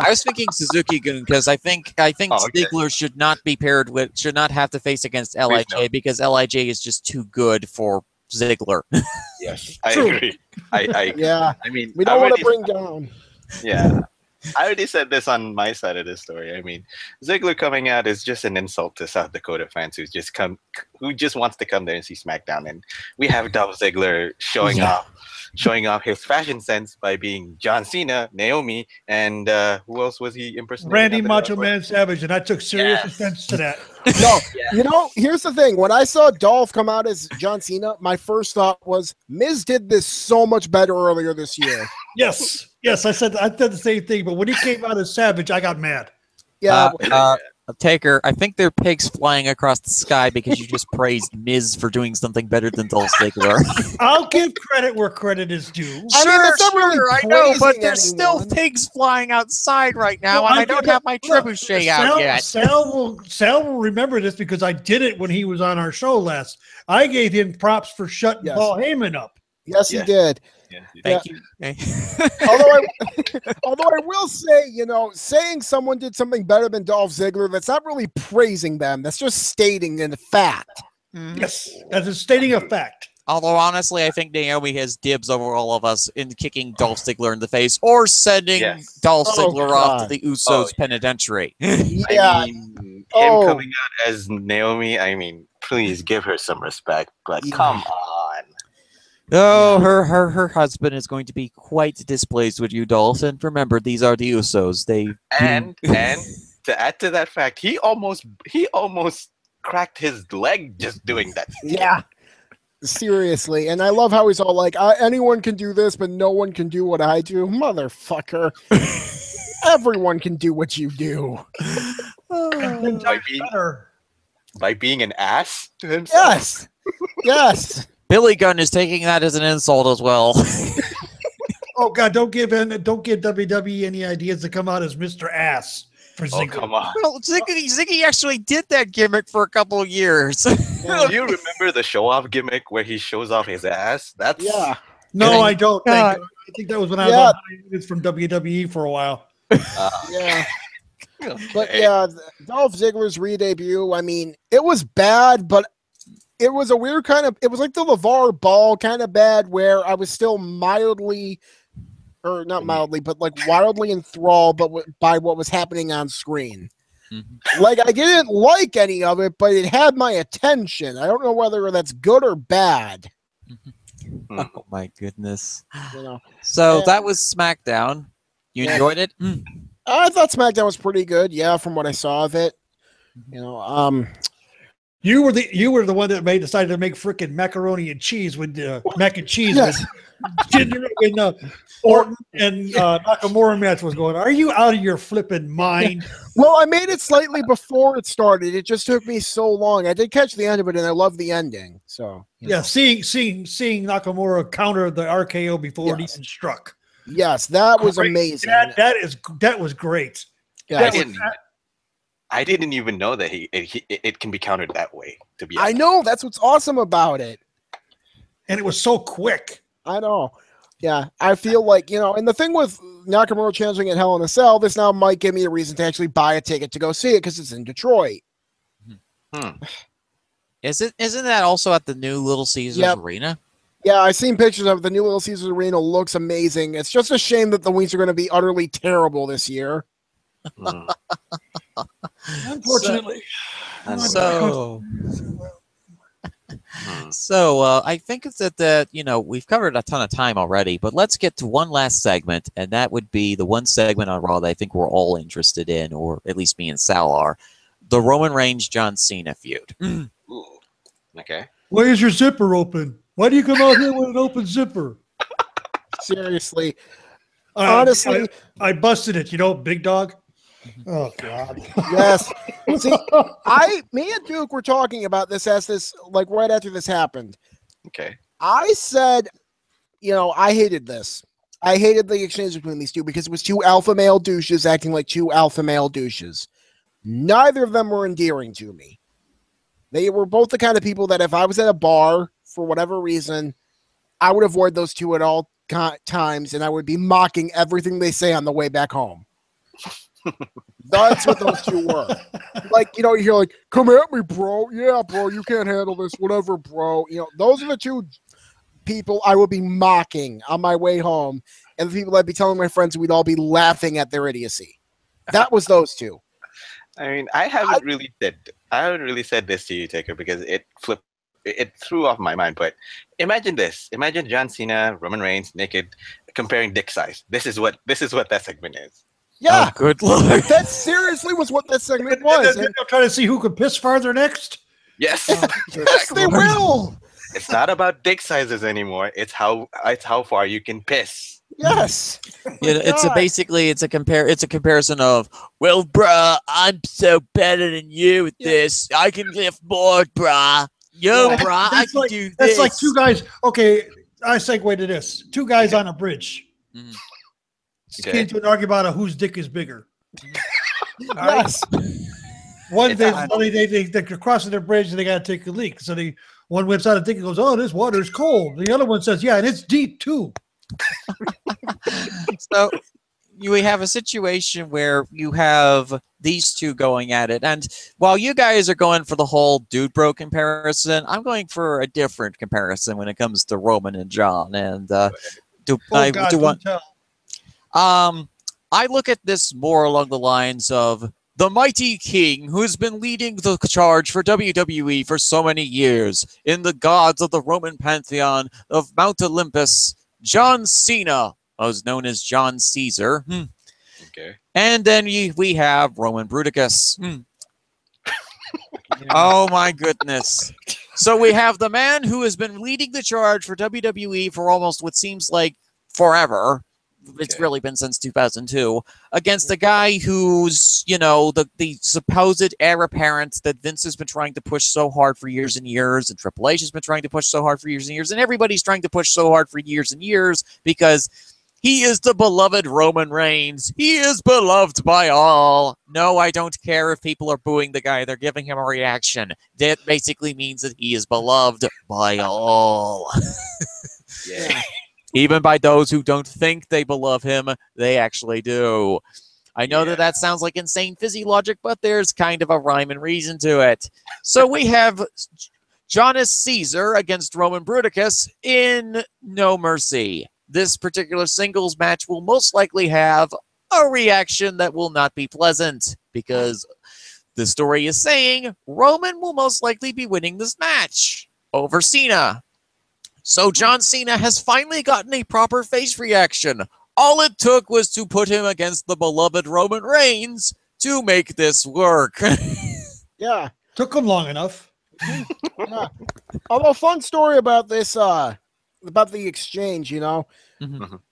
was thinking Suzuki-gun because I think okay. Ziggler should not have to face against Lij no. because Lij is just too good for Ziggler. Yes, I True. agree. I Yeah. I mean, We I don't want to already- bring down. Yeah. I already said this on my side of the story. I mean, Ziggler coming out is just an insult to South Dakota fans who just wants to come there and see SmackDown. And we have Dolph Ziggler showing off his fashion sense by being John Cena, Naomi, and who else was he impersonating? Randy on the Macho network? Man Savage, and I took serious Yes. offense to that. No, Yeah. here's the thing. When I saw Dolph come out as John Cena, my first thought was Miz did this so much better earlier this year. Yes, I said the same thing. But when he came out as Savage, I got mad. Yeah. Taker, I think there are pigs flying across the sky because you just praised Miz for doing something better than Dolph Ziggler. I'll give credit where credit is due. I mean, that's not really I know, but praising there's still anyone. pigs flying outside right now, Well, and I don't have my look, trebuchet out yet. Sal will remember this because I did it when he was on our show last. I gave him props for shutting Yes. Paul Heyman up. Yes, he Yes. did. Thank you. Although I will say, saying someone did something better than Dolph Ziggler, that's not really praising them. That's just stating a fact. Yes, as a stating a fact. Although honestly, I think Naomi has dibs over all of us in kicking Dolph Ziggler in the face or sending Yes. Dolph Oh, Ziggler off to God. the Usos Oh, yeah. penitentiary. Yeah. I mean, him Oh. coming out as Naomi, I mean, please give her some respect, but Yeah. come on. Oh, her husband is going to be quite displeased with you, Dolph. And remember, these are the Usos. And to add to that fact, he almost cracked his leg just doing that. Yeah. Seriously, and I love how he's all like, anyone can do this, but no one can do what I do. Motherfucker. Everyone can do what you do. And 10 times better. By being an ass to himself. Yes. Yes. Billy Gunn is taking that as an insult as well. Oh God! Don't give WWE any ideas to come out as Mr. Ass for Oh, Ziggler. come on. Well, Ziggy actually did that gimmick for a couple of years. Yeah. Do you remember the show-off gimmick where he shows off his ass? That's Yeah. No, I don't. God. I think that was when I was on hiatus from WWE for a while. Yeah. But okay. yeah, Dolph Ziggler's re-debut, I mean, it was bad, but it was a weird kind of, it was like the LeVar Ball kind of bad where I was still mildly, or not mildly, but like wildly enthralled by what was happening on screen. Mm-hmm. Like, I didn't like any of it, but it had my attention. I don't know whether that's good or bad. Oh my goodness. You know, So Yeah. that was SmackDown. You Yeah. enjoyed it? I thought SmackDown was pretty good. Yeah, from what I saw of it. You know, You were the one that decided to make freaking macaroni and cheese with mac and cheese Yes. when Orton and Nakamura match was going. Are you out of your flipping mind? well, I made it slightly before it started. It just took me so long. I did catch the end of it, and I love the ending. So you know. Yeah, seeing Nakamura counter the RKO before it Yes. even struck. Yes, that was Great. amazing. That was great. Yes. I didn't even know that it can be countered that way. To be I honest. know, that's what's awesome about it. And it was so quick. I know. Yeah, I feel like, you know, and the thing with Nakamura challenging at Hell in a Cell, this now might give me a reason to actually buy a ticket to go see it because it's in Detroit. Isn't that also at the new Little Caesars Yep. Arena? Yeah, I've seen pictures of the new Little Caesars Arena. Looks amazing. It's just a shame that the wings are going to be utterly terrible this year. Unfortunately. So I think it's that you know, we've covered a ton of time already, but let's get to one last segment, and that would be the one segment on Raw that I think we're all interested in, or at least me and Sal are, the Roman Reigns John Cena feud. Ooh. Okay. Why is your zipper open? Why do you come out here with an open zipper? Seriously. Honestly. I busted it. You know, big dog. Oh God. Yes. See, me and Duke were talking about this like right after this happened. Okay. I said, you know, I hated this. I hated the exchange between these two because it was two alpha male douches acting like two alpha male douches. Neither of them were endearing to me. They were both the kind of people that if I was at a bar for whatever reason, I would avoid those two at all times, and I would be mocking everything they say on the way back home. That's what those two were. Like, you know, you hear like, come at me, bro. Yeah, bro, you can't handle this. Whatever, bro. You know, those are the two people I would be mocking on my way home, and the people I'd be telling my friends we'd all be laughing at their idiocy. That was those two. I mean, I haven't really said this to you, Taker, because it threw off my mind. But imagine this: imagine John Cena, Roman Reigns, naked, comparing dick size. This is what that segment is. Yeah, Oh, good Lord. that seriously was what that segment was. They're trying to see who could piss farther next. Yes, Yes, they will. It's not about dick sizes anymore. It's how far you can piss. Yes. You know, it's God. a comparison of, well, bruh, I'm so better than you with this. I can lift more, bruh. Yo, Yeah. bruh, I That's can like, do this. that's like two guys. Okay, I segue to this. Two guys on a bridge. Mhm. Get into an argument about whose dick is bigger. All right? Yes. One It's they're crossing their bridge and they got to take a leak. So one whips out a dick and goes, "Oh, this water's cold." The other one says, "Yeah, and it's deep too." So we have a situation where you have these two going at it. And while you guys are going for the whole dude bro comparison, I'm going for a different comparison when it comes to Roman and John. And Don't tell. I look at this more along the lines of the mighty king who's been leading the charge for WWE for so many years in the gods of the Roman pantheon of Mount Olympus, John Cena, was known as John Caesar. Okay. And then we have Roman Bruticus. Oh my goodness. So we have the man who has been leading the charge for WWE for almost what seems like forever. It's really been since 2002, against a guy who's, the supposed heir apparent that Vince has been trying to push so hard for years and years, and Triple H has been trying to push so hard for years and years, and everybody's trying to push so hard for years and years because he is the beloved Roman Reigns. He is beloved by all. No, I don't care if people are booing the guy. They're giving him a reaction. That basically means that he is beloved by all. Yeah. Even by those who don't think they beloved him, they actually do. I know that sounds like insane fizzy logic, but there's kind of a rhyme and reason to it. So we have Jonas Caesar against Roman Bruticus in No Mercy. This particular singles match will most likely have a reaction that will not be pleasant because the story is saying Roman will most likely be winning this match over Cena. So John Cena has finally gotten a proper face reaction. All it took was to put him against the beloved Roman Reigns to make this work. Yeah. Took him long enough. Yeah. Although, fun story about this, about the exchange,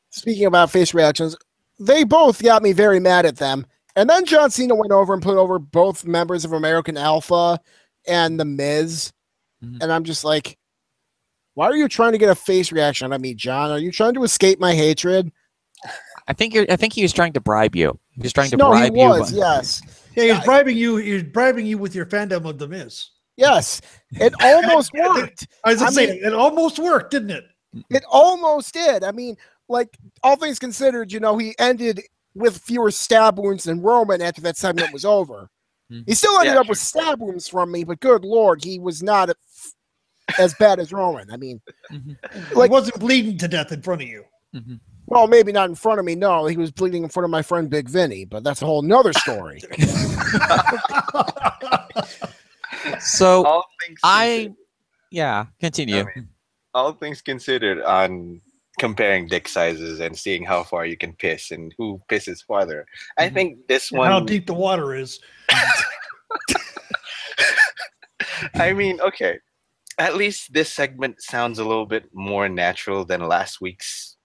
Speaking about face reactions, they both got me very mad at them. And then John Cena went over and put over both members of American Alpha and The Miz. And I'm just like, why are you trying to get a face reaction out of me, John? Are you trying to escape my hatred? I think he was trying to bribe you. He was trying to bribe you. No, he was, yes. Yeah, he's bribing you. He's bribing you with your fandom of The Miz. Yes. It almost worked. I was saying, it almost worked, didn't it? It almost did. I mean, like, all things considered, he ended with fewer stab wounds than Roman after that segment was over. He still ended up with stab wounds from me, but good Lord, he was not as bad as Roman. I mean, like, he wasn't bleeding to death in front of you. Well, maybe not in front of me. No, he was bleeding in front of my friend Big Vinny, but that's a whole nother story. So all things continue. I mean, all things considered, on comparing dick sizes and seeing how far you can piss and who pisses farther, I think this one, how deep the water is. I mean, okay. At least this segment sounds a little bit more natural than last week's.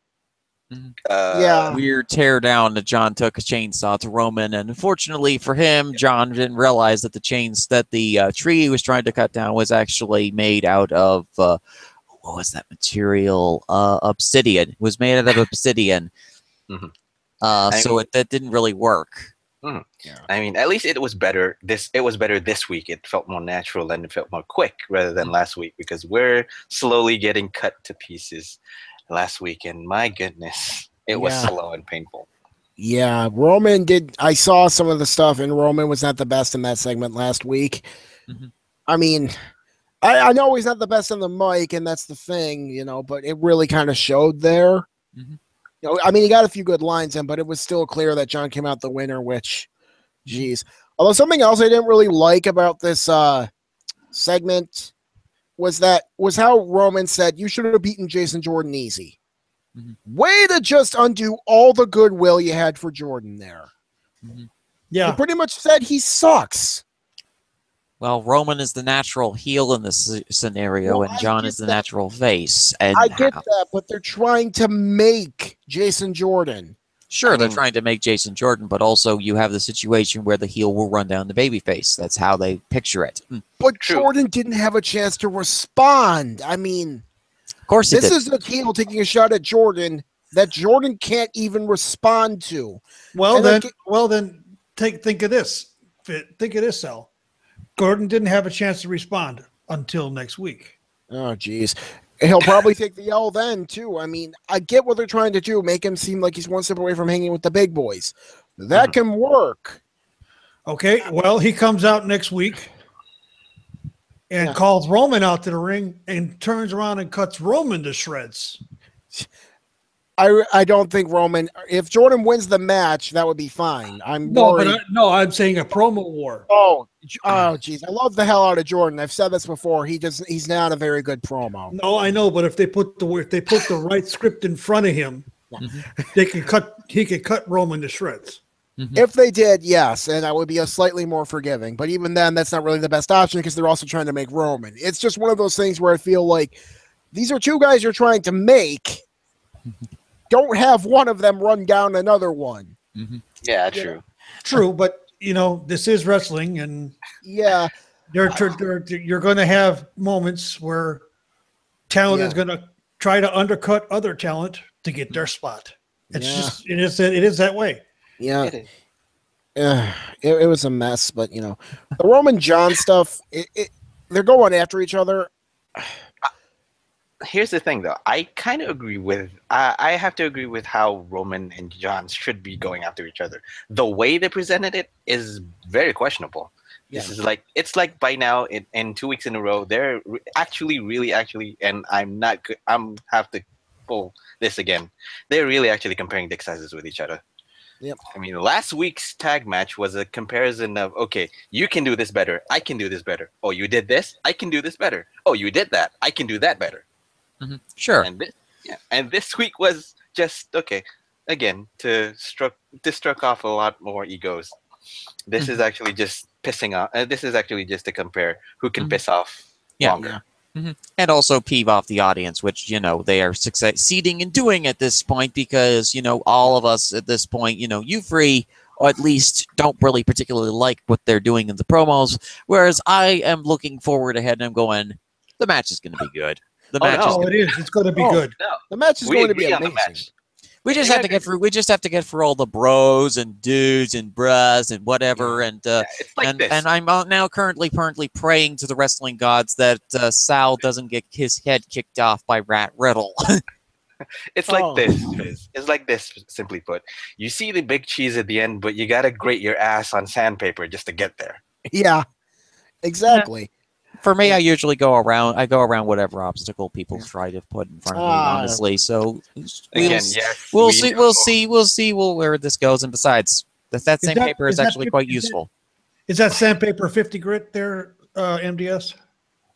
Weird tear down that John took a chainsaw to Roman, and unfortunately for him, John didn't realize that the tree he was trying to cut down was actually made out of what was that material? Obsidian. It was made out of obsidian. That didn't really work. Yeah. I mean, at least it was better. It was better this week. It felt more natural and it felt more quick rather than last week, because we're slowly getting cut to pieces last week, and my goodness, it was slow and painful. Yeah, Roman did. I saw some of the stuff, and Roman was not the best in that segment last week. I mean, I know he's not the best on the mic, and that's the thing, but it really kind of showed there. I mean, he got a few good lines in, but it was still clear that John came out the winner, which, geez. Although something else I didn't really like about this segment was how Roman said, you should have beaten Jason Jordan easy. Way to just undo all the goodwill you had for Jordan there. Yeah. He pretty much said he sucks. Well, Roman is the natural heel in this scenario, and John is the natural face. And I get that, but they're trying to make Jason Jordan. Sure, they're trying to make Jason Jordan, but also you have the situation where the heel will run down the babyface. That's how they picture it. But Jordan didn't have a chance to respond. I mean, of course this is the heel taking a shot at Jordan that Jordan can't even respond to. Well, then think of this. Think of this, Sal. Gordon didn't have a chance to respond until next week. Oh, geez. He'll probably take the L then, too. I mean, I get what they're trying to do, make him seem like he's one step away from hanging with the big boys. That can work. Okay, well, he comes out next week and calls Roman out to the ring and turns around and cuts Roman to shreds. I don't think Roman. If Jordan wins the match, that would be fine. I'm saying a promo war. Oh, geez, I love the hell out of Jordan. I've said this before. He's not a very good promo. No, I know, but if they put the right script in front of him, he could cut Roman to shreds. Mhm. If they did, yes, and I would be a slightly more forgiving. But even then, that's not really the best option because they're also trying to make Roman. It's just one of those things where I feel like these are two guys you're trying to make. Don't have one of them run down another one. Mhm. Yeah, You true. True, but this is wrestling, and Yeah, you're going to have moments where talent is Yeah. going to try to undercut other talent to get their spot. It's Yeah. just it is that way. yeah. It is. It was a mess, but the Roman John stuff. They're going after each other. Here's the thing, though. I kind of agree with. I have to agree with how Roman and John should be going after each other. The way they presented it is very questionable. This is like it's like by now in 2 weeks in a row they're actually, and I'm have to pull this again. They're really actually comparing dick sizes with each other. Yep. I mean, last week's tag match was a comparison of, okay, you can do this better, I can do this better. Oh, you did this, I can do this better. Oh, you did that, I can do that better. Mhm. Sure. And this week was just okay. Again, to struck off a lot more egos. This is actually just pissing off. This is actually just to compare who can piss off longer. And also peeve off the audience, which they are succeeding in doing at this point because all of us at this point, you three, or at least don't really particularly like what they're doing in the promos. Whereas I am looking forward ahead and I'm going, the match is going to be good. The match is. Oh, it is. It's going to be Oh. good. No, The match is we going to be agree on the amazing. match. We just have to get through. We just have to get through all the bros and dudes and bras and whatever. And It's like this. and I'm now currently praying to the wrestling gods that Sal doesn't get his head kicked off by Rat Riddle. It's like Oh. this, Fizz. It's like this, simply put. You see the big cheese at the end, but you gotta grate your ass on sandpaper just to get there. Yeah, exactly. For me, I usually go around whatever obstacle people try to put in front of me. Honestly, so Again, yes. we'll we see. know. We'll see where this goes. And besides, that sandpaper is actually quite useful. Is that sandpaper 50 grit there, MDS?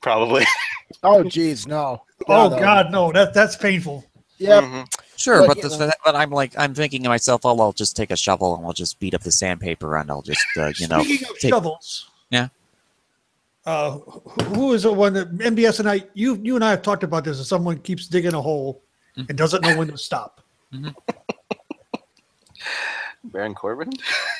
Probably. Oh, geez, no. Oh No. God, no! That's painful. Yep. Mhm. Sure, But, but I'm thinking to myself, I'll just take a shovel and I'll just beat up the sandpaper and I'll just Speaking of take- shovels, Yeah. Who is the one that MBS and I? You and I have talked about this. If someone keeps digging a hole and doesn't know when to stop. Baron Corbin?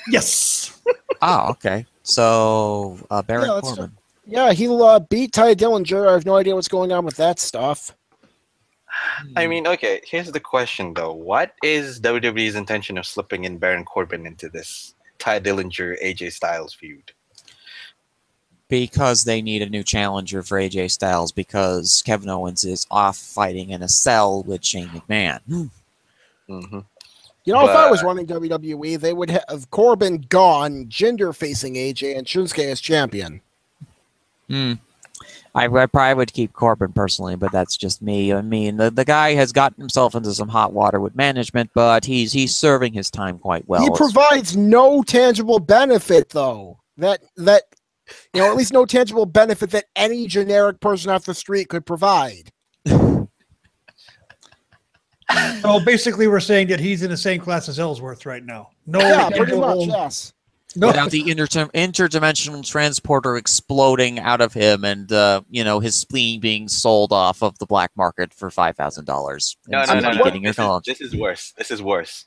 Yes. Oh, okay. So Baron Yeah, let's Corbin. Yeah, he'll beat Ty Dillinger. I have no idea what's going on with that stuff. I mean, okay, here's the question, though. What is WWE's intention of slipping in Baron Corbin into this Ty Dillinger, AJ Styles feud? Because they need a new challenger for AJ Styles because Kevin Owens is off fighting in a cell with Shane McMahon. Mm-hmm. If I But- was running WWE, they would have Corbin gone, Jinder facing AJ, and Shinsuke as champion. I probably would keep Corbin personally, but that's just me. I mean, the guy has gotten himself into some hot water with management, but he's serving his time quite well. He provides no tangible benefit, though. That at least no tangible benefit that any generic person off the street could provide. So basically, we're saying that he's in the same class as Ellsworth right now. No, Yeah, pretty no- much, yes. no- Without the interdimensional transporter exploding out of him and his spleen being sold off of the black market for $5,000. No. This is worse. This is worse.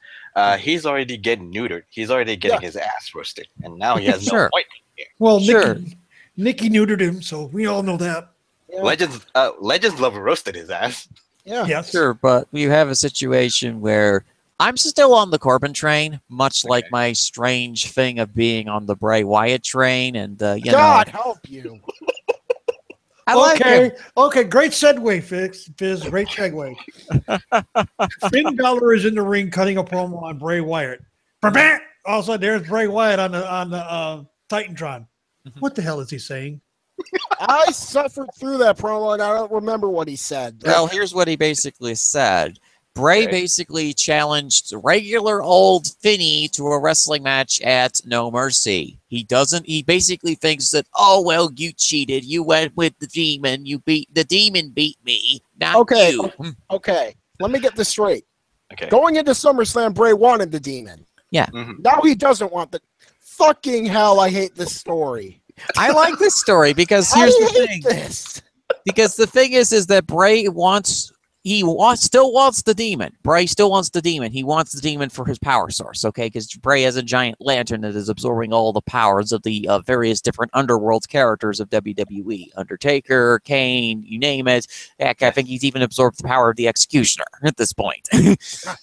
He's already getting neutered. He's already getting his ass roasted, and now he has Sure. no point. Well, Sure. Nikki neutered him, so we all know that. Yeah. Legends love roasted his ass. Yeah. Yes. Sure, but you have a situation where I'm still on the Corbin train, much like my strange thing of being on the Bray Wyatt train, and God help you. I like him. Okay. Great segue, Fizz. Great segue. Finn Balor is in the ring cutting a promo on Bray Wyatt. All of a sudden, there's Bray Wyatt on the Titantron. What the hell is he saying? I suffered through that promo, and I don't remember what he said. Well, here's what he basically said. Bray basically challenged regular old Finney to a wrestling match at No Mercy. He basically thinks that, oh, well, you cheated. You went with the demon. The demon beat me, not you. Okay, let me get this straight. Okay. Going into SummerSlam, Bray wanted the demon. Now he doesn't want the fucking hell. I hate this story. I like this story because I here's the hate thing. this. Because the thing is that Bray still wants the demon. Bray still wants the demon. He wants the demon for his power source, okay? Because Bray has a giant lantern that is absorbing all the powers of the various different underworld characters of WWE. Undertaker, Kane, you name it. Heck, I think he's even absorbed the power of the Executioner at this point.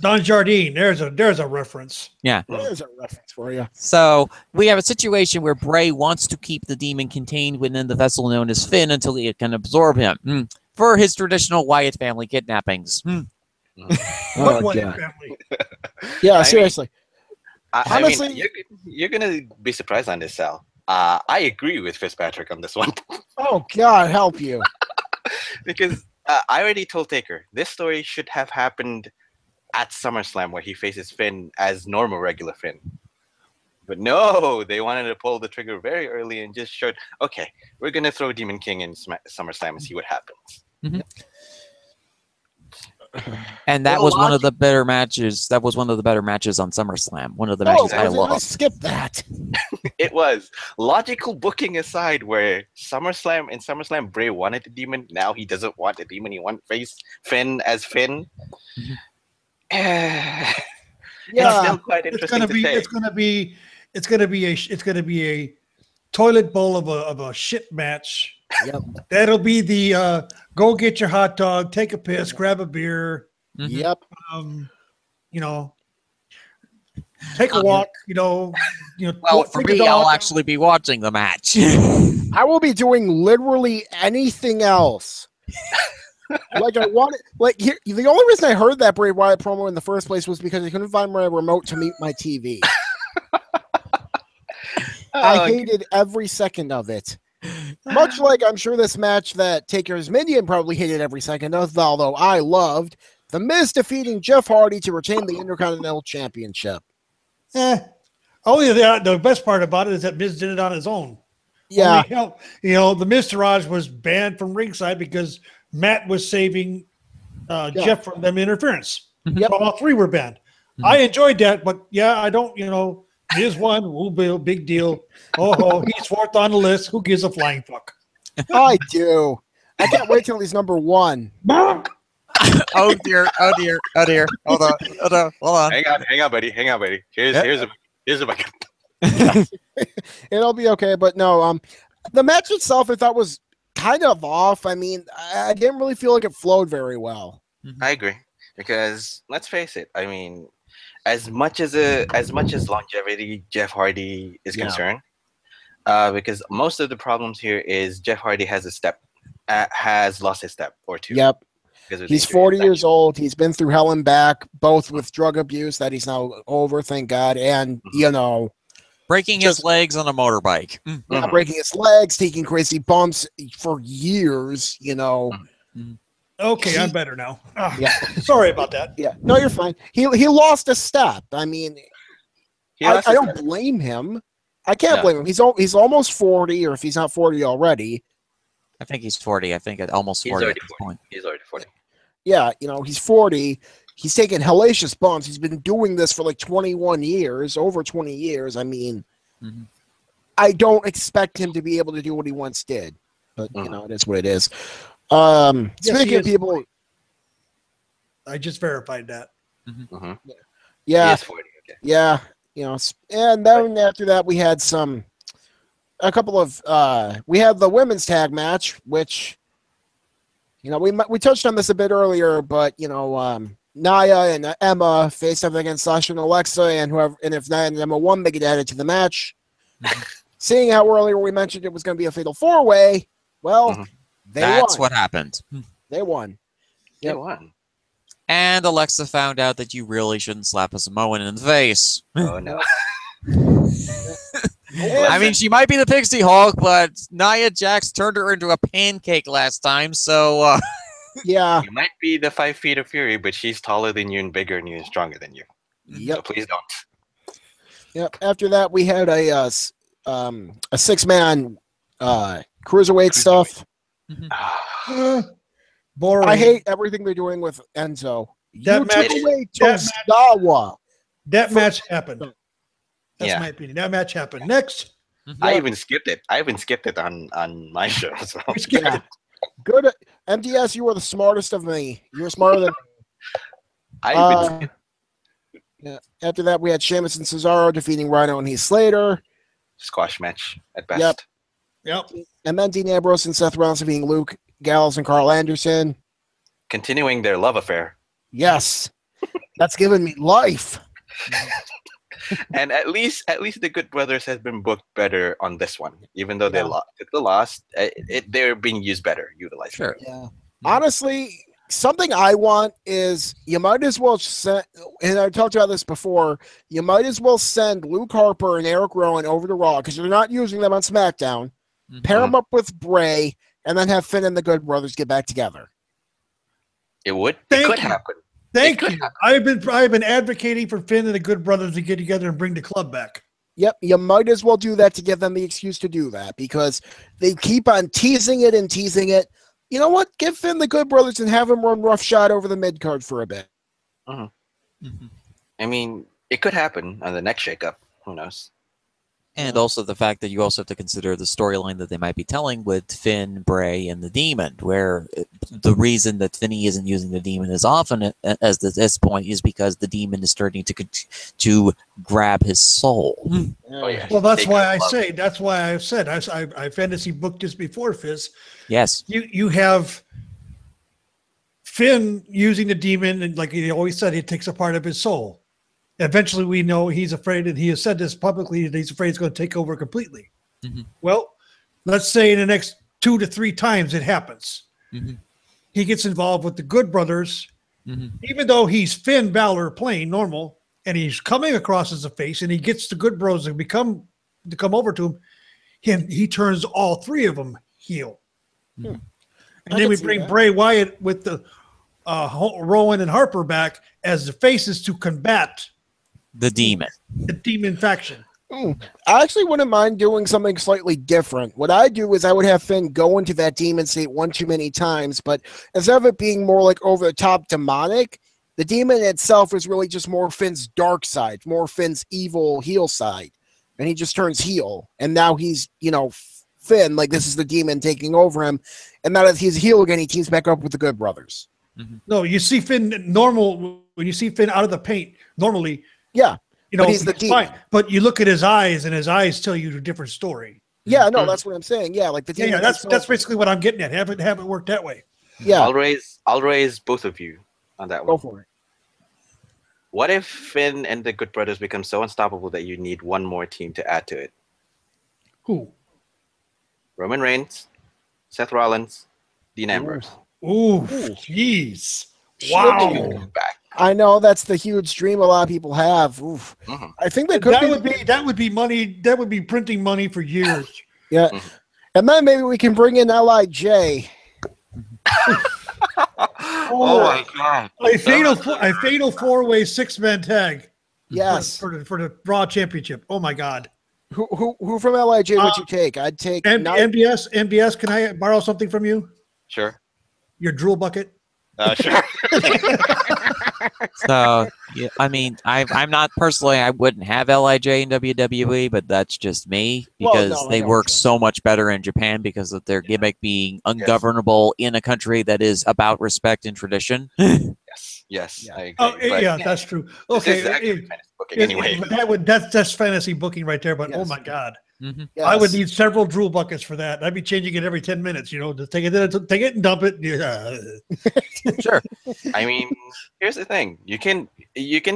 Don Jardine, there's a reference. Yeah. There's a reference for you. So we have a situation where Bray wants to keep the demon contained within the vessel known as Finn until it can absorb him. For his traditional Wyatt family kidnappings. What Wyatt family? Yeah, seriously. Honestly, you're gonna be surprised on this, Sal. I agree with Fizzpatrick on this one. Oh God, help you! Because I already told Taker this story should have happened at SummerSlam, where he faces Finn as normal, regular Finn. But no, they wanted to pull the trigger very early and just showed, okay, we're gonna throw Demon King in SummerSlam and see what happens. And that was one of the better matches. That was one of the better matches on SummerSlam. One of the matches I loved. I skipped that. It was logical booking aside, where SummerSlam, Bray wanted the demon. Now he doesn't want the demon. He wants face Finn as Finn. Yeah, It's still quite interesting to say. It's gonna be a toilet bowl of a shit match. Yep. That'll be the go get your hot dog, take a piss, grab a beer. Yep. You know, take a walk. Well, for me, I'll actually be watching the match. I will be doing literally anything else. Like I wanted, like here, the only reason I heard that Bray Wyatt promo in the first place was because I couldn't find my remote to mute my TV. I hated every second of it. Much like I'm sure this match that Taker's Minion probably hated every second of, although I loved The Miz defeating Jeff Hardy to retain the Intercontinental Championship. Only the best part about it is that Miz did it on his own. Yeah. The Miztourage was banned from ringside because Matt was saving Jeff from them interference. Yep. So all three were banned. I enjoyed that, but yeah, I don't, Miz won. Ooh, big deal. Oh, he's fourth on the list. Who gives a flying fuck? I do. I can't wait till he's number one. Oh dear. Hold on. Hang on, buddy. Here's a bucket. It'll be okay, but no, the match itself I thought was kind of off. I mean, I didn't really feel like it flowed very well. I agree, because let's face it. I mean, as much as longevity Jeff Hardy is concerned, because most of the problems here is Jeff Hardy has lost his step or two. Yep. He's 40 years old. He's been through hell and back, both with drug abuse that he's now over, thank God, and breaking his legs on a motorbike. Breaking his legs, taking crazy bumps for years. Okay, I'm better now. Yeah. Sorry about that. Yeah, no, you're fine. He lost a step. I mean, I don't blame him. I can't blame him. He's almost 40, or if he's not 40 already. I think he's 40. I think almost 40 at this point. He's already 40. Yeah, he's 40. He's taken hellacious bumps. He's been doing this for like 21 years, over 20 years. I mean, I don't expect him to be able to do what he once did. But, it is what it is. Speaking of people... I just verified that. Yeah. He is 40, okay. Yeah. And then after that, we had a couple of... we had the women's tag match, which... we touched on this a bit earlier, but, Nia and Emma faced up against Sasha and Alexa, and if Nia and Emma won, they get added to the match. Seeing how earlier we mentioned it was going to be a fatal four-way, well, That's what happened. They won. They won. And Alexa found out that you really shouldn't slap a Samoan in the face. Oh, no. I mean, she might be the Pixie Hulk, but Nia Jax turned her into a pancake last time, so... Yeah. You might be the 5 feet of Fury, but she's taller than you and bigger than you and stronger than you. Yep. So please don't. Yep. After that, we had a 6-man cruiserweight stuff. Boring. I hate everything they're doing with Enzo. That match happened. That's Yeah. my opinion. That match happened. Next. I even skipped it. I even skipped it on my show. So. We skipped Yeah. it. Good. MDS, you were the smartest of me. You were smarter than me. I even skipped. Yeah. After that, we had Sheamus and Cesaro defeating Rhino and Heath Slater. Squash match at best. Yep. Yep. And then Dean Ambrose and Seth Rollins defeating Luke Gallows and Carl Anderson. Continuing their love affair. Yes. That's given me life. And at least the Good Brothers has been booked better on this one, even though they Yeah. lost. They're being used better, utilized. Sure. Yeah. Honestly, something I want is you might as well send, and I talked about this before, you might as well send Luke Harper and Eric Rowan over to Raw because you're not using them on SmackDown. Mhm. Pair them up with Bray, and then have Finn and the Good Brothers get back together. It would. Thank It could you. happen. Thank could you. I've been advocating for Finn and the Good Brothers to get together and bring the club back. Yep, you might as well do that to give them the excuse to do that because they keep on teasing it and teasing it. You know what? Give Finn the Good Brothers and have him run roughshod over the mid card for a bit. Mhm. I mean, it could happen on the next shakeup. Who knows? And also the fact that you also have to consider the storyline that they might be telling with Finn, Bray, and the Demon, where the reason that Finney isn't using the Demon as often as this point is because the Demon is starting to grab his soul. Oh yeah. Well, that's Take why that I love. say. That's why I've said I fantasy booked this before, Fizz. Yes. You have Finn using the Demon, and like he always said, it takes a part of his soul. Eventually, we know he's afraid, and he has said this publicly, that he's afraid it's going to take over completely. Mhm. Well, let's say in the next 2 to 3 times it happens. Mhm. He gets involved with the Good Brothers, Mhm. even though he's Finn Balor playing normal, and he's coming across as a face, and he gets the Good Bros to come over to him. He turns all 3 of them heel. I And can then we see bring that. Bray Wyatt with the Rowan and Harper back as the faces to combat The Demon. the Demon faction. I actually wouldn't mind doing something slightly different. What I do is I would have Finn go into that demon state one too many times, but instead of it being more like over the top demonic, the demon itself is really just more Finn's dark side, more Finn's evil heel side. And he just turns heel. And now he's, Finn, like this is the demon taking over him. And now that he's heel again, he teams back up with the Good Brothers. No, you see Finn normal when you see Finn out of the paint normally. Yeah. But he's the it's fine. demon. But you look at his eyes, and his eyes tell you a different story. Yeah, no, that's what I'm saying. Yeah, like the demon. Yeah, that's himself- basically what I'm getting at. Have it work that way. Yeah, I'll raise both of you on that go one. for it. What if Finn and the Good Brothers become so unstoppable that you need one more team to add to it? Who? Roman Reigns, Seth Rollins, Dean Ambrose. Ooh, jeez. Wow. Shield back. I know that's the huge dream a lot of people have. Oof. Mhm. I think that could That would be money. That would be printing money for years. Yeah. And then maybe we can bring in LIJ. Oh my god! A fatal 4-way 6-man tag. Yes. For the Raw Championship. Oh my God. Who from LIJ would you take? I'd take MBS, can I borrow something from you? Sure. Your drool bucket. Sure. So, yeah, I mean, I'm not personally, I wouldn't have LIJ in WWE, but that's just me because Well, no, I they know work what you so much better in Japan because of their gimmick being ungovernable in a country that is about respect and tradition. Yes, Yeah. I agree. Oh, but yeah, that's true. this Okay. is actually fantasy booking anyway. But that's fantasy booking right there. But oh Yes. my God. Mhm. Yes. I would need several drool buckets for that. I'd be changing it every 10 minutes, to take it and dump it. Yeah. Sure. I mean, here's the thing: you can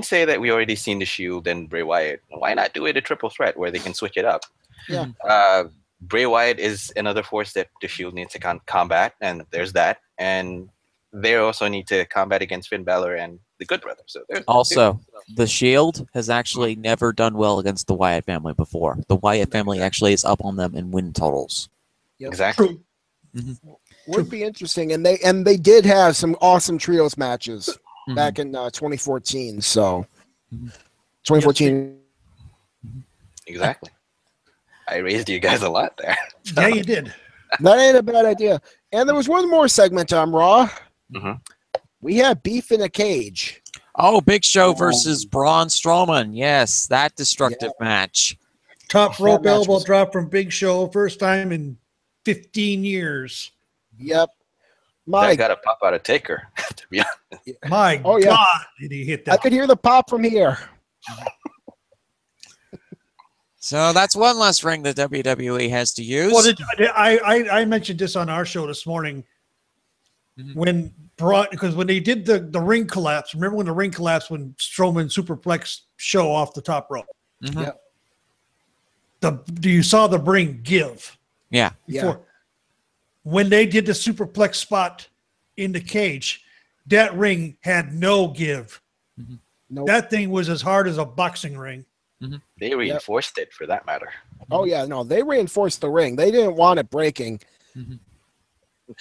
say that we already seen the Shield and Bray Wyatt. Why not do it a triple threat where they can switch it up? Yeah. Bray Wyatt is another force that the Shield needs to combat, and there's that, and they also need to combat against Finn Balor and the Good Brothers. So there's Also, the Shield has actually never done well against the Wyatt family before. The Wyatt family actually is up on them in win totals. Yep. exactly. True. Would be interesting, and they did have some awesome trios matches Mhm. back in 2014. So Mhm. 2014. Exactly. I raised you guys a lot there. Yeah, you did. That ain't a bad idea. And there was one more segment on Raw. Mhm. We had beef in a cage. Oh, Big Show versus Braun Strowman. Yes, that destructive match. Top That rope match elbow was- drop from Big Show, first time in 15 years. Yep. That My, got a pop out of Taker, to be honest. My Oh, yeah. God, did he hit I that? could hear the pop from here. So that's one less ring that WWE has to use. Well, I mentioned this on our show this morning when because when they did the ring collapse. Remember when the ring collapsed when Strowman superplexed Show off the top rope? Mhm. Yep. You saw the ring give Yeah. before. When they did the superplex spot in the cage, that ring had no give. Nope. That thing was as hard as a boxing ring. They reinforced it for that matter. Oh yeah, no, they reinforced the ring. They didn't want it breaking. Mhm.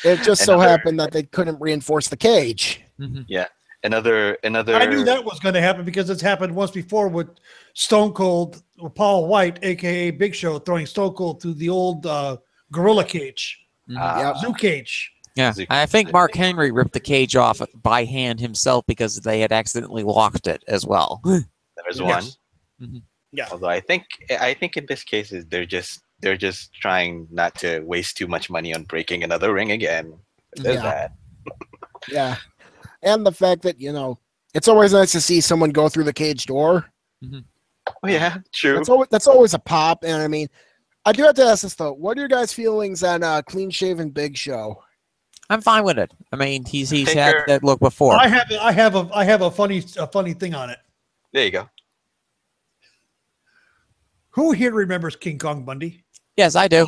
It just so Another- happened that they couldn't reinforce the cage. Yeah. Another. I knew that was going to happen because it's happened once before with Stone Cold or Paul White, aka Big Show, throwing Stone Cold through the old gorilla cage, Yep. zoo cage. Yeah. I think Mark Henry ripped the cage off by hand himself because they had accidentally locked it as well. There's Yes. one. Mhm. Yeah. Although I think in this case is they're just trying not to waste too much money on breaking another ring again. There's Yeah. that. Yeah. And the fact that, it's always nice to see someone go through the cage door. Oh yeah, true. That's always a pop. And I mean, I do have to ask this though. What are your guys' feelings on clean shaven Big Show? I'm fine with it. I mean, he's Taker- had that look before. I have a funny thing on it. There you go. Who here remembers King Kong Bundy? Yes, I do.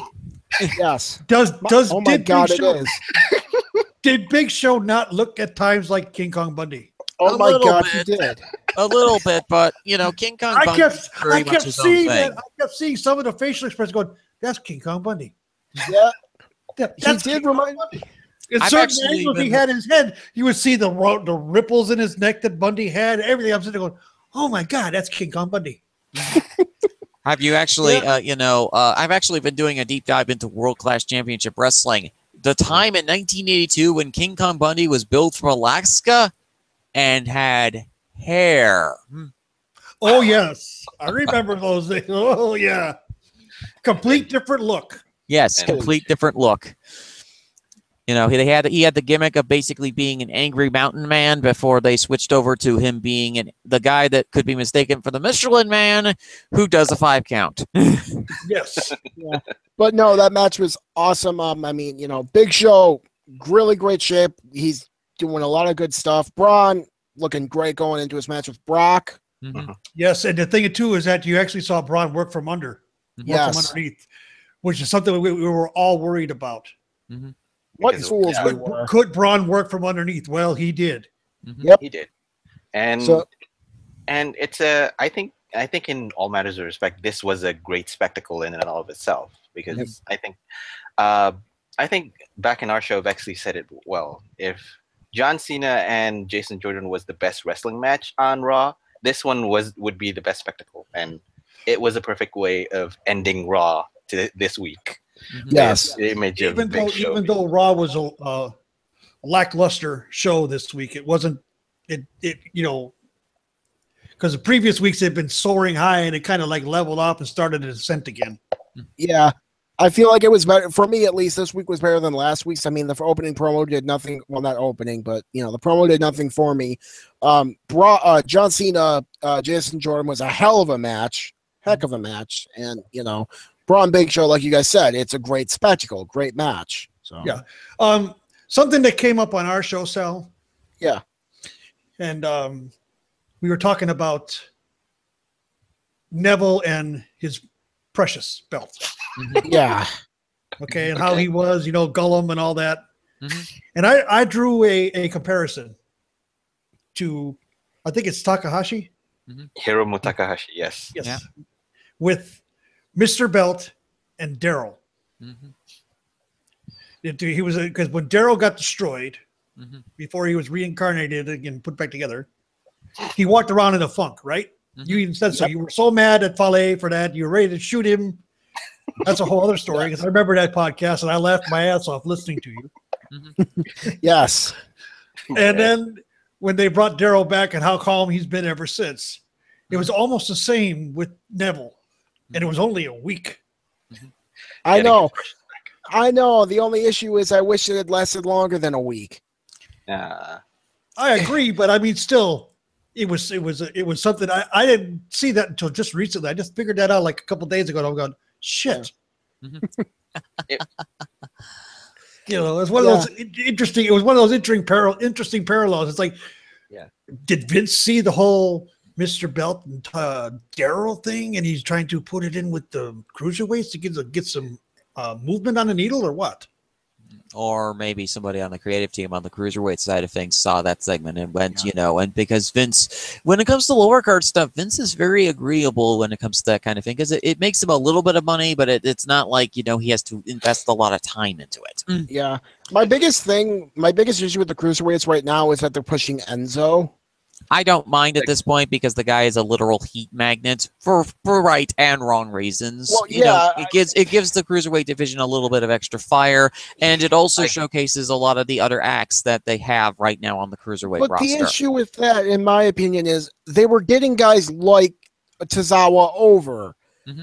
Yes. Oh my God, Big it Show, is. Did Big Show not look at times like King Kong Bundy? Oh A my little God, bit. he did. A little bit, but King Kong I Bundy is very kept much his own seeing thing. that. I kept seeing some of the facial expressions going, "That's King Kong Bundy." Yeah. That's He did King Kong remind- Bundy. In I've certain actually angles he been- had his head, you would see the ripples in his neck that Bundy had. Everything. I'm sitting there going, "Oh my God, that's King Kong Bundy." Have you actually, I've actually been doing a deep dive into World Class Championship Wrestling. The time in 1982 when King Kong Bundy was billed from Alaska and had hair. Oh yes, I remember those things. Oh yeah, complete different look. Yes, And- complete different look. He had the gimmick of basically being an angry mountain man before they switched over to him being the guy that could be mistaken for the Michelin Man who does a 5 count. Yes, But no, that match was awesome. I mean, Big Show, really great shape. He's doing a lot of good stuff. Braun looking great going into his match with Brock. Mhm. yes, and the thing too is that you actually saw Braun work from Mm-hmm. work from Yes. underneath, which is something we were all worried about. What Because- fools yeah. we were. Could Braun work from underneath? Well, he did. Yep. He did. And So- and it's I think in all matters of respect, this was a great spectacle in and of itself because I think back in our show, I've actually said it well. If John Cena and Jason Jordan was the best wrestling match on Raw, this one would be the best spectacle, and it was a perfect way of ending Raw this week. Yes. The image of Big Show. Even though Raw was a lackluster show this week, it wasn't. It because the previous weeks they've been soaring high and it kind of like leveled off and started to descent again. Yeah. I feel like it was better for me, at least. This week was better than last week's. I mean, the opening promo did nothing. Well, not opening, but the promo did nothing for me. John Cena, Jason Jordan was a hell of a match, heck of a match, and Braun Big Show, like you guys said, it's a great spectacle, great match. So Yeah. Something that came up on our show, Sal. Yeah. And we were talking about Neville and his precious belt. yeah, Okay, and how he was, Gollum and all that. Mhm. And I drew a comparison to, I think it's Takahashi. Hiromu Takahashi, yes. Yes. Yeah. With Mr. Belt and Daryl. Mhm. He was because when Daryl got destroyed Mhm. before he was reincarnated and put back together, he walked around in a funk, right? Mhm. You even said so. You were so mad at Fale for that. You were ready to shoot him. That's a whole other story because I remember that podcast and I laughed my ass off listening to you. Mhm. yes, And then when they brought Daryl back and how calm he's been ever since. It was almost the same with Neville, and it was only a week. I know. I know. The only issue is I wish it had lasted longer than a week. Uh, I agree, but I mean, still, it was something I didn't see that until just recently. I just figured that out like a couple days ago. And I'm going, shit. it, You know, it's one of those interesting. It was one of those interesting parallels. It's like, did Vince see the whole Mr. Belt and Daryl thing, and he's trying to put it in with the cruiserweights to get some movement on the needle, or what? Or maybe somebody on the creative team on the cruiserweight side of things saw that segment and went, and because Vince, when it comes to lower card stuff, Vince is very agreeable when it comes to that kind of thing because it makes him a little bit of money, but it's not like, he has to invest a lot of time into it. Yeah. My biggest issue with the cruiserweights right now is that they're pushing Enzo. I don't mind at this point because the guy is a literal heat magnet for right and wrong reasons. Well, it gives the cruiserweight division a little bit of extra fire, and it also showcases a lot of the other acts that they have right now on the cruiserweight roster. The issue with that, in my opinion, is they were getting guys like Tozawa over.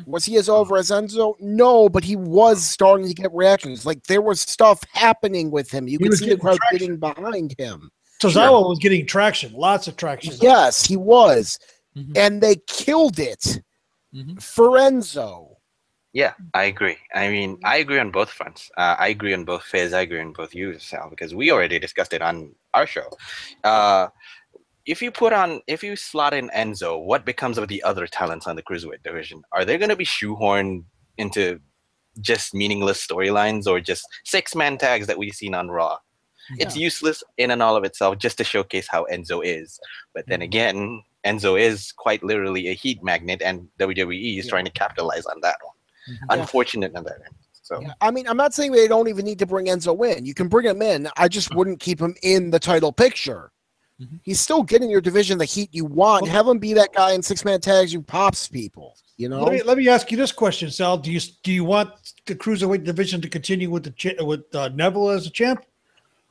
Was he as over as Enzo? No, but he was starting to get reactions. Like, there was stuff happening with him. You could see the crowd getting behind him. Tozawa was getting traction, lots of traction. Yes, he was. And they killed it for Enzo. Yeah, I agree. I mean, I agree on both fronts. I agree on both Fizz. I agree on both you, Sal, because we already discussed it on our show. If you slot in Enzo, what becomes of the other talents on the cruiserweight division? Are they going to be shoehorned into just meaningless storylines or just 6-man tags that we've seen on Raw? It's useless in and all of itself just to showcase how Enzo is. But then again, Enzo is quite literally a heat magnet, and WWE is trying to capitalize on that one. Unfortunate on that end. So I mean, I'm not saying they don't even need to bring Enzo in. You can bring him in. I just wouldn't keep him in the title picture. He's still getting your division the heat you want. Have him be that guy in 6-man tags who pops people. You know. Let me ask you this question, Sal. Do you want the cruiserweight division to continue with Neville as a champ?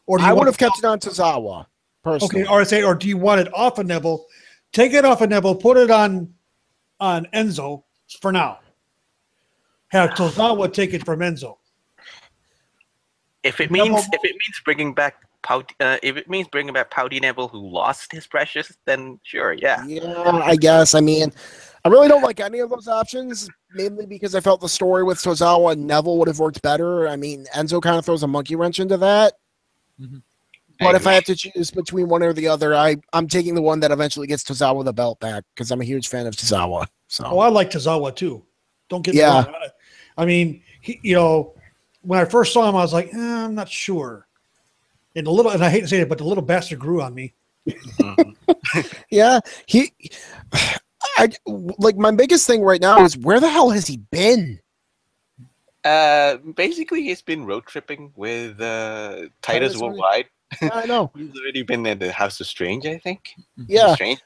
Or I would have kept it on Tozawa, personally. Okay, or do you want it off of Neville? Take it off of Neville, put it on Enzo for now. Have Tozawa take it from Enzo. If it means bringing back Pouty Neville, who lost his precious, then sure, yeah. Yeah, I guess. I mean, I really don't like any of those options, mainly because I felt the story with Tozawa and Neville would have worked better. I mean, Enzo kind of throws a monkey wrench into that. But if I have to choose between one or the other, I'm taking the one that eventually gets Tozawa the belt back because I'm a huge fan of Tozawa. So. Oh, I like Tozawa too. Don't get me wrong. I mean, when I first saw him, I was like, I'm not sure. And I hate to say it, but the little bastard grew on me. Yeah, my biggest thing right now is where the hell has he been? Basically, he's been road tripping with Titus Worldwide. Yeah, I know. He's already been at the House of Strange, I think. Yeah. Strange.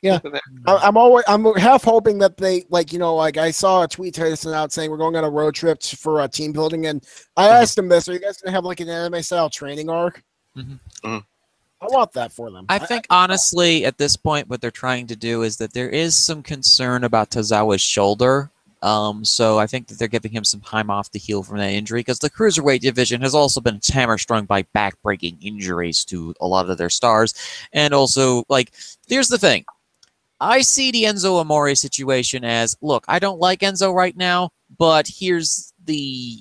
Yeah. I'm half hoping that they I saw a tweet Titus out saying we're going on a road trip for team building, and I asked him this: are you guys gonna have like an anime style training arc? I want that for them. I think honestly, at this point, what they're trying to do is that there is some concern about Tozawa's shoulder. So I think that they're giving him some time off to heal from that injury because the cruiserweight division has also been hammer-strung by back-breaking injuries to a lot of their stars. And also, here's the thing. I see the Enzo Amore situation as, look, I don't like Enzo right now, but here's the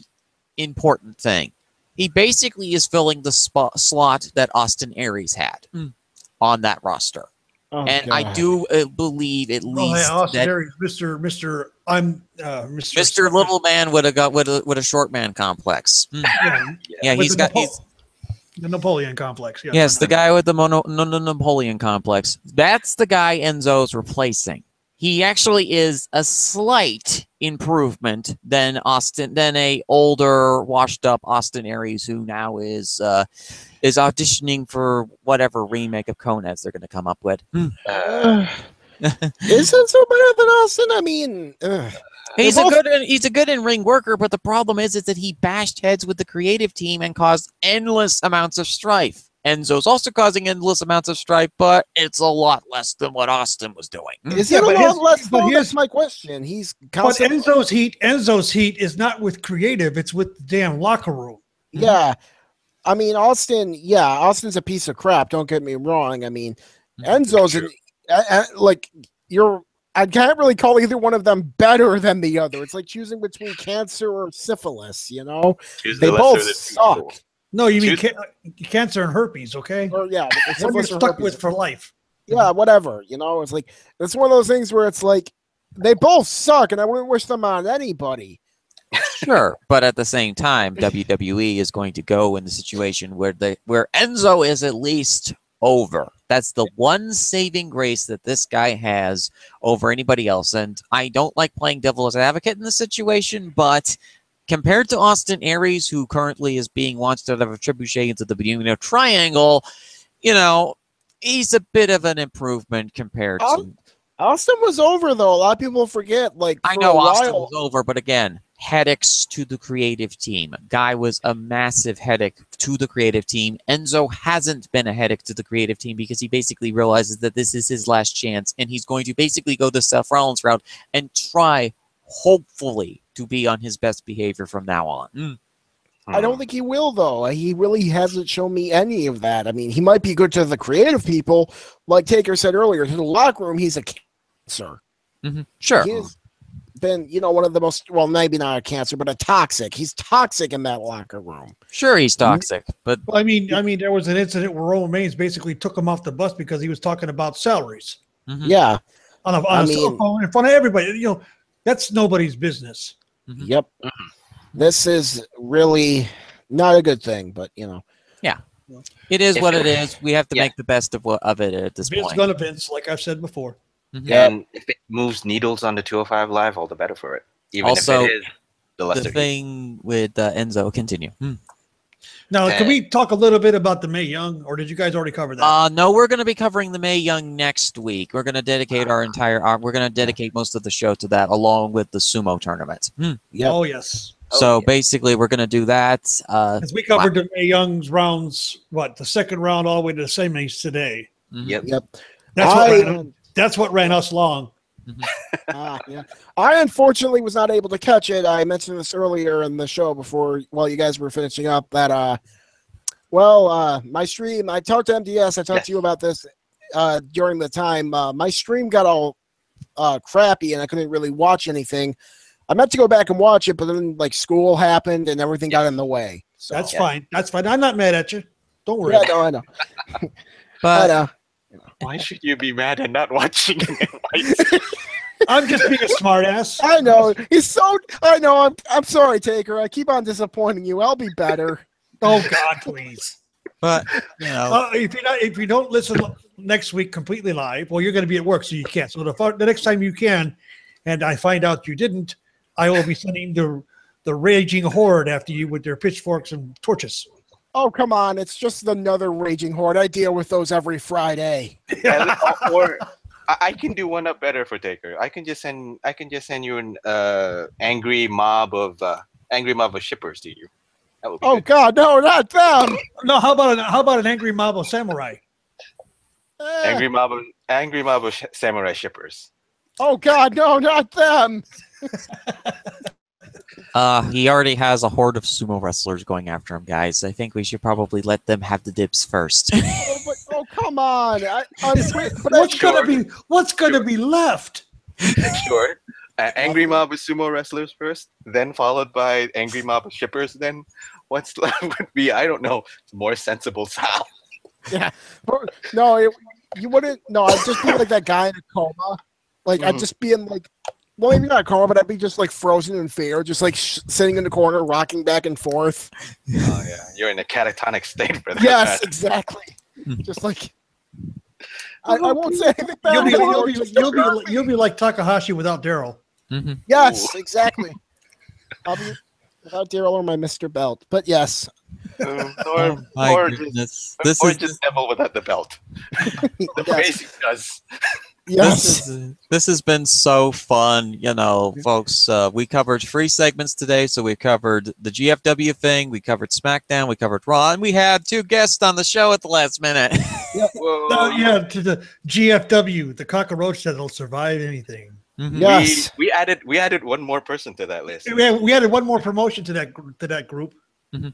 important thing. He basically is filling the slot that Austin Aries had on that roster. Oh, and God. I do believe at least Austin that Aries, Mr. Little Man would have got with a short man complex. Yeah, he's got the Napoleon complex. Yeah. Yes, the guy with the Napoleon complex. That's the guy Enzo's replacing. He actually is a slight improvement than a older, washed up Austin Aries, who now is auditioning for whatever remake of Coneheads they're going to come up with. Isn't so better than Austin? I mean, he's a good in-ring worker, but the problem is that he bashed heads with the creative team and caused endless amounts of strife. Enzo's also causing endless amounts of strife, but it's a lot less than what Austin was doing. Is it a lot less, though? That's my question. He's But constantly... Enzo's heat is not with creative, it's with the damn locker room. Yeah. I mean, Austin's a piece of crap, don't get me wrong. I mean, Enzo's I can't really call either one of them better than the other. It's like choosing between cancer or syphilis, you know? They both suck. No, you mean cancer and herpes, okay? Or, yeah, what you're stuck with for life. Yeah, whatever. You know, it's like, it's one of those things where it's like, they both suck, and I wouldn't wish them on anybody. Sure, but at the same time, WWE is going to go in the situation where Enzo is at least over. That's the one saving grace that this guy has over anybody else. And I don't like playing devil's advocate in this situation, but compared to Austin Aries, who currently is being launched out of a trebuchet into the Bermuda Triangle, you know, he's a bit of an improvement compared to... Austin was over, though. A lot of people forget. Like, I know Austin was over, but again, headaches to the creative team. Guy was a massive headache to the creative team. Enzo hasn't been a headache to the creative team because he basically realizes that this is his last chance, and he's going to basically go the Seth Rollins route and try, hopefully, to be on his best behavior from now on. I don't think he will, though. He really hasn't shown me any of that. I mean, he might be good to the creative people. Like Taker said earlier, to the locker room, he's a cancer. Sure. He's been, you know, one of the most, well, maybe not a cancer, but a toxic. He's toxic in that locker room. Sure, he's toxic, but... Well, I mean, there was an incident where Roman Reigns basically took him off the bus because he was talking about salaries. Yeah. On a cell phone in front of everybody. You know, that's nobody's business. Yep. This is really not a good thing, but, you know. Yeah. It is what it is. We have to make the best of it at this point. Vince gonna Vince, like I've said before. And if it moves needles on the 205 Live, all the better for it. Even also, if it is the lesser thing with Enzo, continue. Now, can we talk a little bit about the Mae Young, or did you guys already cover that? No, we're going to be covering the Mae Young next week. We're going to dedicate we're going to dedicate most of the show to that, along with the sumo tournament. Oh, yes. So basically, we're going to do that. As we covered the Mae Young's rounds, the second round all the way to the semis today. Yep. That's what ran us long. Yeah. I unfortunately was not able to catch it. I mentioned this earlier in the show while you guys were finishing up that my stream, I talked to MDS, I talked to you about this during the time. My stream got all crappy and I couldn't really watch anything. I meant to go back and watch it, but then like school happened and everything got in the way. So that's fine. That's fine. I'm not mad at you. Don't worry. Yeah, no, I know. But why should you be mad at not watching it? I'm just being a smartass. I know. I know. I'm sorry, Taker. I keep on disappointing you. I'll be better. Oh God, please. But you know, if you don't listen next week completely live, well, you're going to be at work, so you can't. So the next time you can, and I find out you didn't, I will be sending the raging horde after you with their pitchforks and torches. Oh, come on. It's just another raging horde. I deal with those every Friday. Or I can do one up better for Taker. I can just send you an angry mob of shippers to you. That would be good. God, no, not them. No, how about an angry mob of samurai? Angry mob of samurai shippers. Oh God, no, not them. He already has a horde of sumo wrestlers going after him, guys. I think we should probably let them have the dibs first. Oh, come on. What's gonna be left? Sure. Angry mob of sumo wrestlers first, then followed by angry mob of shippers. Then what's left would be, I don't know, more sensible Sal. Yeah. No, you wouldn't. No, I'd just be like that guy in a coma. Like, I'd just be in like, well, maybe not a coma, but I'd be just like frozen in fear, just like sitting in the corner, rocking back and forth. Oh yeah, you're in a catatonic state for that. Yes, exactly. Just like I won't say anything bad. You'll be like Takahashi without Daryl. Yes, exactly. I'll be without Daryl or my Mr. Belt, but yes. Or just Neville without the belt. The face he does. Yes. This has been so fun, you know, folks. We covered 3 segments today, so we covered the GFW thing, we covered SmackDown, we covered Raw, and we had 2 guests on the show at the last minute. Oh, yeah, to the GFW, the cockroach that'll survive anything. Yes. We added one more person to that list. We added one more promotion to that group. Mhm.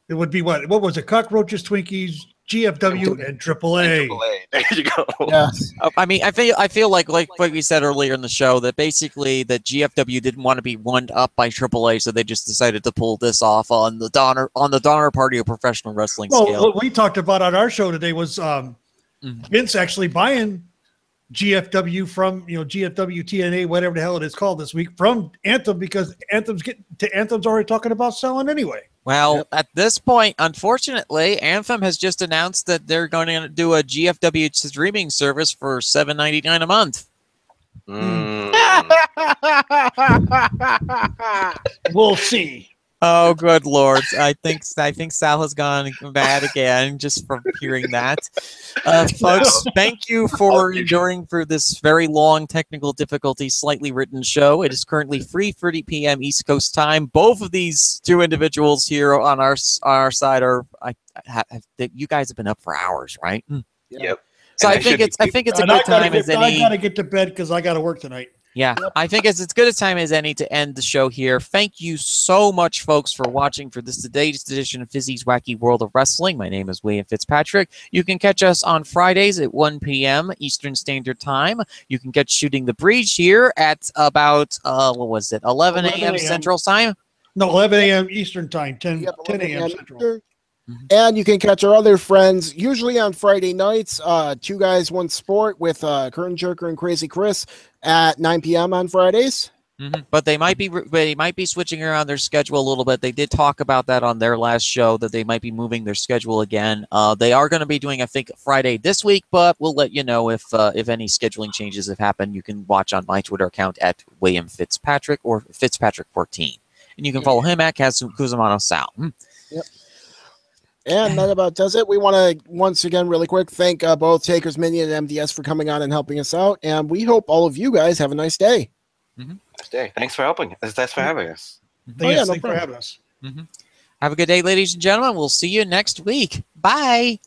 It would be what was it? Cockroaches, Twinkies, GFW, and AAA. There you go. Yes. I mean, I feel like we said earlier in the show that basically that GFW didn't want to be one up by AAA, so they just decided to pull this off on the Donner Party of professional wrestling Well, scale. what we talked about on our show today was Vince actually buying GFW from GFW TNA, whatever the hell it is called this week, from Anthem, because Anthem's already talking about selling anyway. Well, at this point, unfortunately, Anthem has just announced that they're going to do a GFW streaming service for $7.99 a month. We'll see. Oh, good lord! I think Sal has gone mad again just from hearing that. Folks, thank you for enduring through this very long technical difficulty, slightly written show. It is currently 3:30 p.m. East Coast time. Both of these 2 individuals here on our side are you guys have been up for hours, right? Yep. So I think it's a good time as any. I gotta get to bed because I gotta work tonight. Yeah, I think it's as good a time as any to end the show here. Thank you so much, folks, for watching for today's edition of Fizzy's Wacky World of Wrestling. My name is William Fitzpatrick. You can catch us on Fridays at 1 p.m. Eastern Standard Time. You can catch Shooting the Breach here at about, 11 a.m. Central Time? No, 11 a.m. Eastern Time, 10 a.m. Central. And you can catch our other friends usually on Friday nights, 2 Guys, 1 Sport with Curtain Jerker and Crazy Chris at 9 p.m. on Fridays. But they might be switching around their schedule a little bit. They did talk about that on their last show, that they might be moving their schedule again. They are going to be doing, I think, Friday this week, but we'll let you know if any scheduling changes have happened. You can watch on my Twitter account at William Fitzpatrick or Fitzpatrick14. And you can follow him at Cusmano Sal. Yep. And that about does it. We want to, once again, really quick, thank both Taker's Minion and MDS for coming on and helping us out. And we hope all of you guys have a nice day. Nice day. Thanks for helping. Thanks for having us. Thanks for having us. Have a good day, ladies and gentlemen. We'll see you next week. Bye.